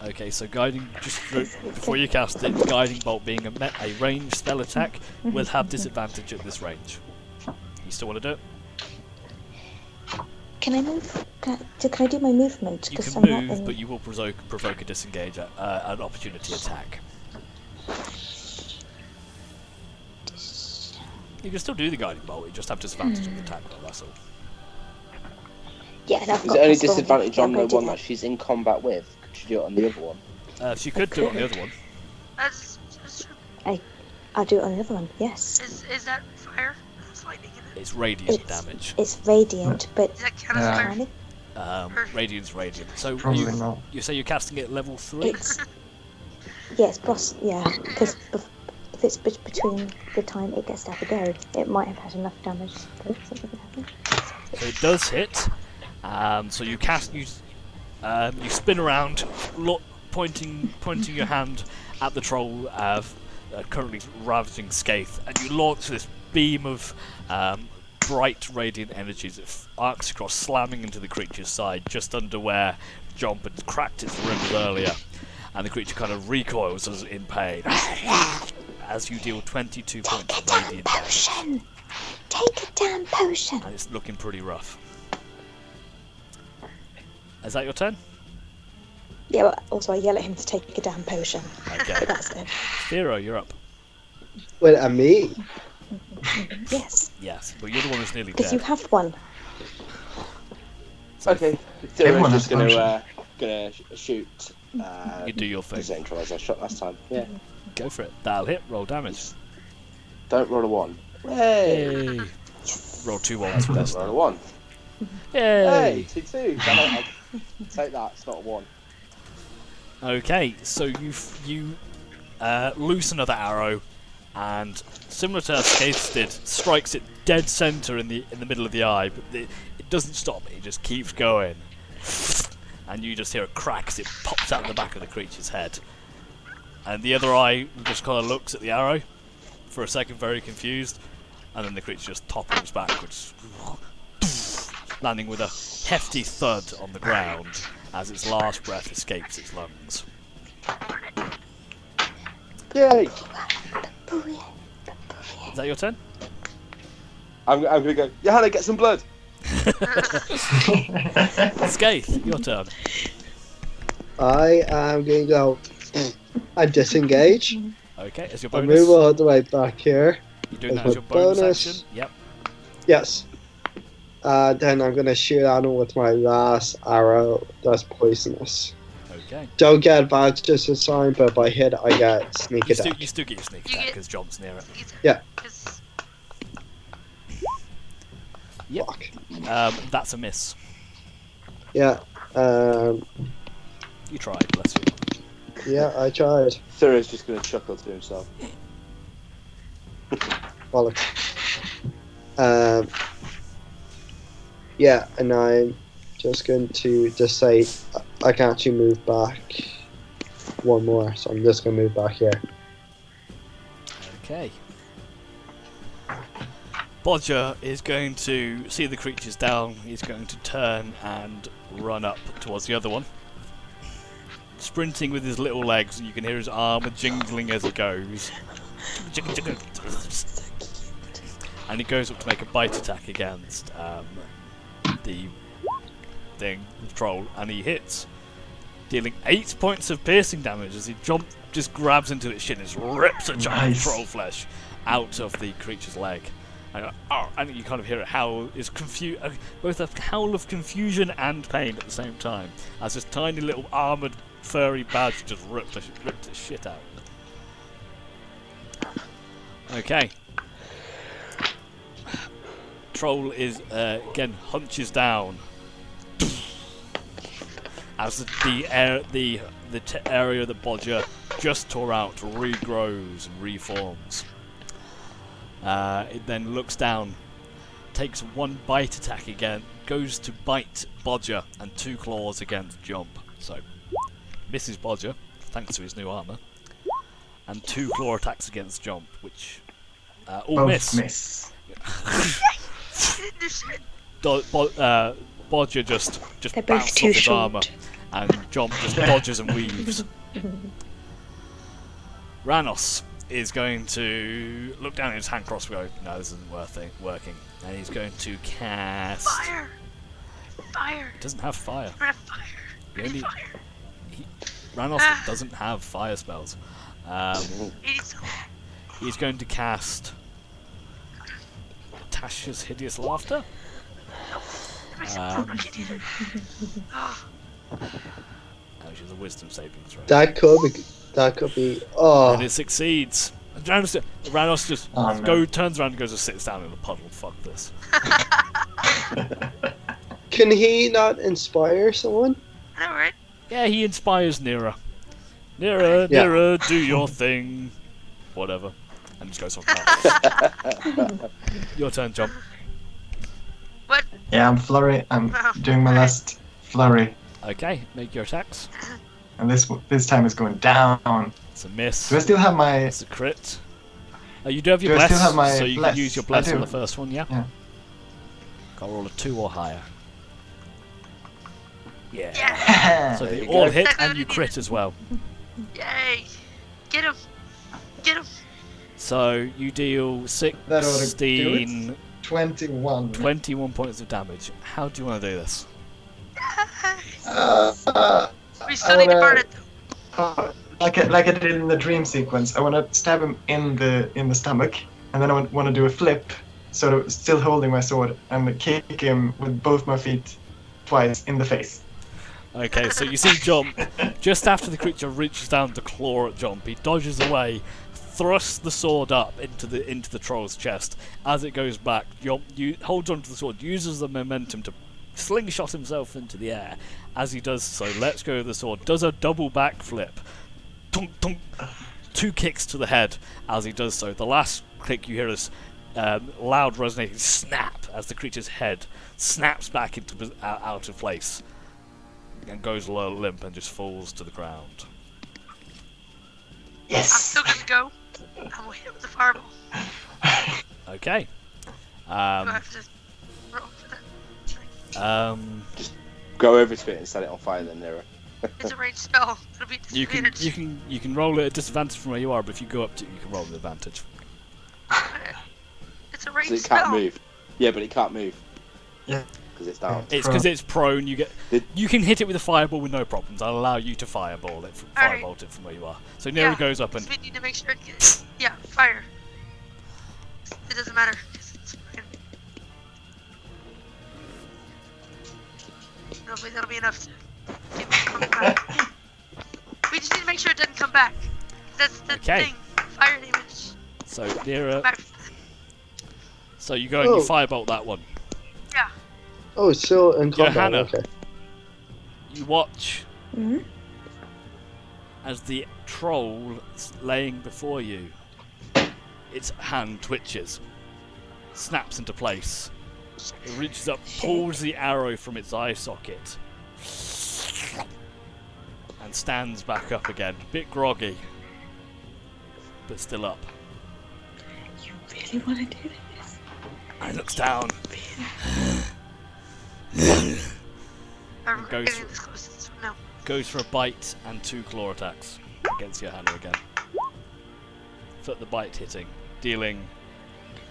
Okay, so guiding before you cast it, guiding bolt being a ranged spell attack will have disadvantage at this range. You still want to do it? Can I move? Can I do my movement? You 'Cause can I'm not move, in- but you will provoke a disengage, an opportunity attack. You can still do the guiding bolt. You just have disadvantage of the attack roll. That's all. Yeah, and I've Is got there any plus one. disadvantage Yeah, on I'm the gonna do one that she's in combat with? Could she do it on the other one? She could do it on the other one. That's true. I'll do it on the other one. Yes. Is that fire? It's lightning in it. It's radiant It's- damage. It's radiant, but Does that count as Yeah. fire? kind of Radiant's radiant. So Probably not. you say you're casting it at level 3? it's yes, boss. Yeah, because if it's between the time it gets to have a go, it might have had enough damage. So it does hit. So you cast you spin around, pointing your hand at the troll currently ravaging Skaith, and you launch this beam of bright radiant energies that arcs across, slamming into the creature's side just under where Jomp had cracked its ribs earlier, and the creature kind of recoils as in pain as you deal 22 points of radiant damage, Potion. Take a damn potion. and it's looking pretty rough. Is that your turn? Yeah, but also I yell at him to take a damn potion. Okay. But that's it. Hero, you're up. Wait, and me? Yes, Yes, but you're the one who's nearly because you dead. have one. So Okay. Everyone Just has gonna shoot. you do your The thing. same troll as I shot last time. Yeah. Go for it. That'll hit. Roll damage. Don't roll a 1. Hey. Hey. Roll 2 ones for Don't this. roll a 1. Yay! Hey, 2-2. Damn it, I'll take that. It's not a 1. Okay, so you loose another arrow, and similar to Skaith did, strikes it dead center in the middle of the eye, but it doesn't stop. It just keeps going, and you just hear a crack as it pops out the back of the creature's head. And the other eye just kind of looks at the arrow for a second, very confused, and then the creature just topples backwards, landing with a hefty thud on the ground as its last breath escapes its lungs. Yay! Is that your turn? I'm gonna go. Johanna, get some blood. Skaith, your turn. I am going to go and disengage. Okay, as your I bonus. move all the way back here. You're doing as that as my your bonus bonus. action. Yep. Yes. Then I'm going to shoot at him with my last arrow that's poisonous. Okay. Don't get advantages this time, but if I hit, I get sneak You attack. still get your sneak You attack get- because John's near it. Yeah. 'Cause Yep. Fuck. That's a miss. Yeah. You tried, bless you. Yeah, I tried. Thoreau's just going to chuckle to himself. Bollocks. Yeah, and I'm just going to just say I can actually move back one more, so I'm just going to move back here. Okay. Bodger is going to see the creatures down. He's going to turn and run up towards the other one. Sprinting with his little legs, and you can hear his armour jingling as he goes. And he goes up to make a bite attack against the troll, and he hits, dealing 8 points of piercing damage as he just grabs into its shin and just rips a chunk of troll flesh out of the creature's leg. And you kind of hear it howl, is both a howl of confusion and pain at the same time, as this tiny little armoured furry badge just ripped its shit out. Okay. Troll is again hunches down as the area that Bodger just tore out regrows and reforms. It then looks down, takes one bite attack again, goes to bite Bodger, and 2 claws against Jump. So misses Bodger thanks to his new armour, and 2 claw attacks against Jump, which all Both miss. miss. Bodger just They're both bounces too off his short. armour, and Jump just dodges and weaves. Ranos is going to look down at his hand crossbow. No, this isn't working. And he's going to cast. Fire! Fire! It doesn't have fire. We're gonna fire! The We need only- fire! Ranos doesn't have fire spells. We need some. He's going to cast Tasha's Hideous Laughter. That makes it look like you did it. Oh, Which is a wisdom saving throw. That could be. Oh, And it succeeds. And Ranos just Oh, no. turns around and goes and sits down in a puddle. Fuck this. can he not inspire someone? I know, right? Yeah, he inspires Nira. Nira, Yeah. Nira, do your thing. Whatever. And just goes off. Your turn, John. What? Yeah, I'm doing my last flurry, Okay, make your attacks. and this time it's going down. It's a miss. Do I still have my? It's a crit. You do have your Do I bless, still have my so you bless? can use your I bless do. on the first one, yeah? Yeah. Got to roll a 2 or higher. Yeah. Yeah! So There they you all go. hit Exactly and what you I crit as well. Yay! Get him! Get him! So you deal That ought to do 16, 21. 21 points of damage. How do you want to do this? We still need to wanna- burn it though. Like I did in the dream sequence, I want to stab him in the stomach, and then I want to do a flip, sort of still holding my sword, and kick him with both my feet twice in the face. Okay, so you see Jump, just after the creature reaches down to claw at Jump, he dodges away, thrusts the sword up into the troll's chest. As it goes back, Jump holds onto the sword, uses the momentum to slingshot himself into the air. As he does so, lets go of the sword, does a double backflip. Tunk, tunk. 2 kicks to the head as he does so. The last click you hear is loud resonating snap as the creature's head snaps back into out of place and goes a little limp and just falls to the ground. I'm still gonna go. I'm gonna hit it with the fireball. Okay. Do I have to roll for that? Go over to it and set it on fire then, Nira. It's a ranged spell. It'll be you disadvantage. can roll it at disadvantage from where you are, but if you go up to it, you can roll with advantage. It's a So ranged it can't spell. move. Yeah, but it can't move. Yeah. Because it's down. It's because it's prone. Did- You can hit it with a fireball with no problems. I'll allow you to firebolt it Alright. it from where you are. So Nero goes up and We need to make sure it gets. Yeah, fire. It doesn't matter. 'Cause it's fucking... Hopefully that'll be enough to get me to come back. come back. That's the Okay. thing. Fire damage. So Nira, Back. so you go and you Oh. firebolt that one. Yeah. Oh, it's still in combat. Johanna. Okay. You watch Hmm? as the troll laying before you, its hand twitches, snaps into place. It reaches up, pulls the arrow from its eye socket, and stands back up again. A bit groggy, but still up. You really want to do this? And looks down. I'm Goes getting for- this close. No. Goes for a bite and 2 claw attacks against Johanna again. For the bite hitting, dealing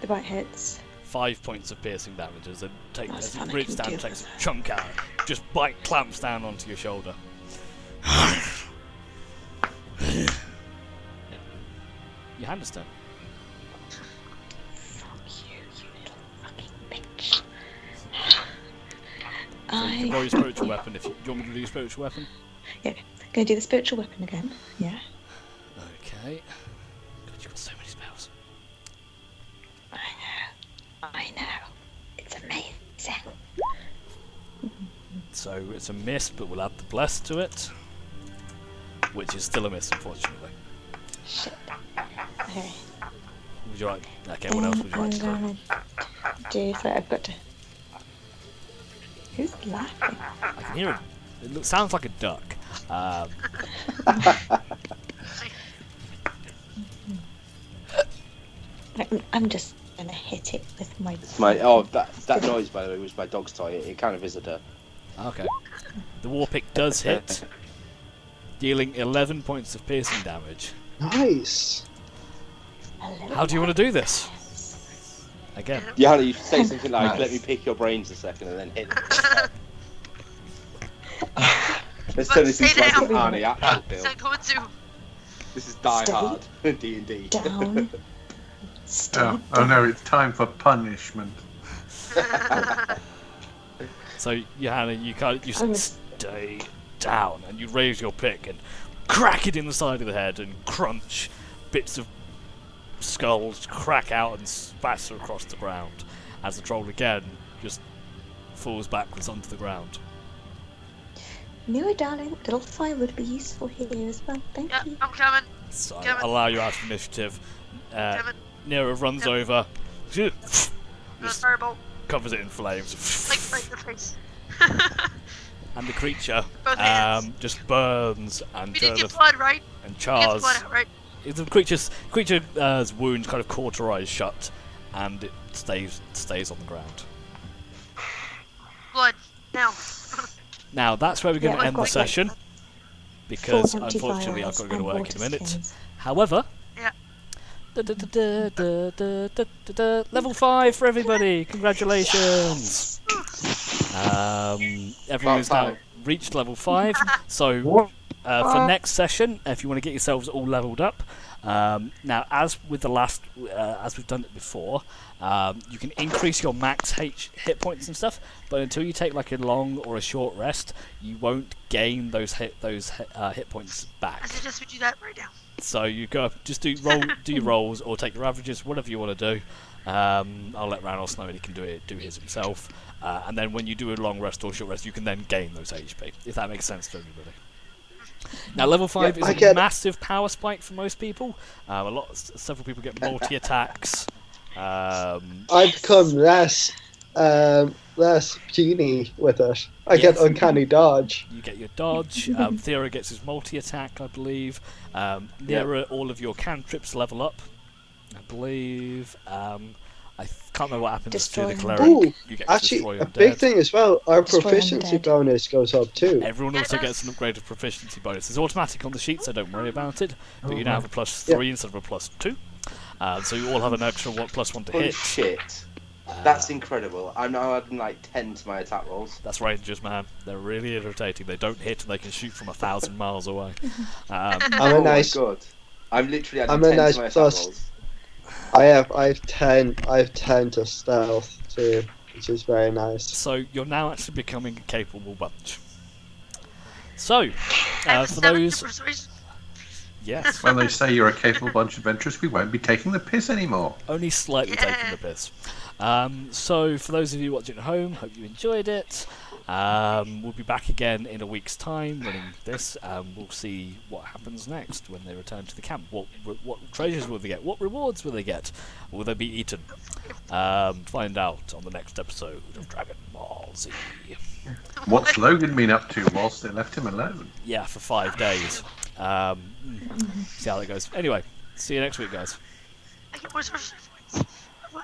The bite hits. 5 points of piercing damage as it That's fun, I reaches can down and deal takes a with chunk out. Just bite clamps down onto your shoulder. Your hand is done. Fuck you, you little fucking bitch. So you can roll your spiritual weapon if you. Do you want me to do your spiritual weapon? Gonna do the spiritual weapon again. Yeah. Okay. God, you've got so many spells. I know. It's amazing. So it's a miss, but we'll add the bless to it. Which is still a miss, unfortunately. Shit. Okay. Would you like? Okay, what else would you like to do? I'm gonna do. So I've got to. Who's laughing? I can hear it. It sounds like a duck. I'm just gonna hit it with my. That noise, by the way, was my dog's toy. It kind of is a duck. Okay. The war pick does hit, dealing 11 points of piercing damage. Nice. How do you want to do this? Again. Johanna, you should say something like, Nice. "Let me pick your brains a second," and then hit. Let's But turn this stay into like an down. Arnie action film. So going to. This is Die Stay Hard, D&D. Down. Stay Oh no, it's time for punishment. So Johanna, you I'm- stay down, and you raise your pick and crack it in the side of the head, and crunch, bits of skulls crack out and spatter across the ground, as the troll again just falls backwards onto the ground. No, darling, a little fire would be useful here as well. Thank Yeah, you. I'm coming. So Damn it. I'll allow you out of initiative. Damn it. Nero runs Damn it. over, Another just firebolt. covers it in flames, Like right in the face. and the creature Both hands. just burns and We didn't get blood, right? We get chars. blood out, right? The creature's wound kind of cauterized shut, and it stays on the ground. Blood. Now. Now that's where we're going Yeah, to I've end the got, like, session, because 4 empty unfortunately I've vials got to go to and work water in a minute. skins. However, Yeah. level 5 for everybody! Congratulations! Everyone's now reached level 5, so for next session, if you want to get yourselves all leveled up, now as with the last, as we've done it before, you can increase your max hit points and stuff, but until you take like a long or a short rest, you won't gain those hit points I back. suggest we do that right now. So you go, just do your rolls, or take your averages, whatever you want to do. I'll let Randall know he can do his himself, and then when you do a long rest or short rest, you can then gain those HP. If that makes sense to everybody. Now, level 5 is a massive power spike for most people. Several people get multi attacks. I become less genie with it. I get Yes. uncanny dodge. You get your dodge. Thera gets his multi attack, I believe. Nera, all of your cantrips level up, I believe. I can't remember what happens Destroy to the undead. cleric. Ooh, You get to actually, destroy a undead. big thing as well, our Destroy proficiency undead. bonus goes up too. Everyone Yeah, it also does. gets an upgraded proficiency bonus. It's automatic on the sheet, so don't worry about it. But you now have a +3 instead of a +2. So you all have an extra +1 to Holy hit. shit. That's incredible. I'm now adding like 10 to my attack rolls. That's Rangers, man. They're really irritating. They don't hit and they can shoot from 1,000 miles away. I'm Oh a nice. my god. I'm literally adding I'm a 10 nice to my attack plus. rolls. I have 10 to stealth too, which is very nice. So you're now actually becoming a capable bunch. So, I have for 7 to those... persuasion. Yes. When they say you're a capable bunch of adventurers, we won't be taking the piss anymore. Only slightly taking the piss. So, for those of you watching at home, hope you enjoyed it. We'll be back again in a week's time running this. We'll see what happens next when they return to the camp. What treasures will they get? What rewards will they get? Will they be eaten? Find out on the next episode of Dragon Ball Z. What's Logan been up to whilst they left him alone? Yeah, for 5 days. See how that goes. Anyway, see you next week, guys. I get more social points.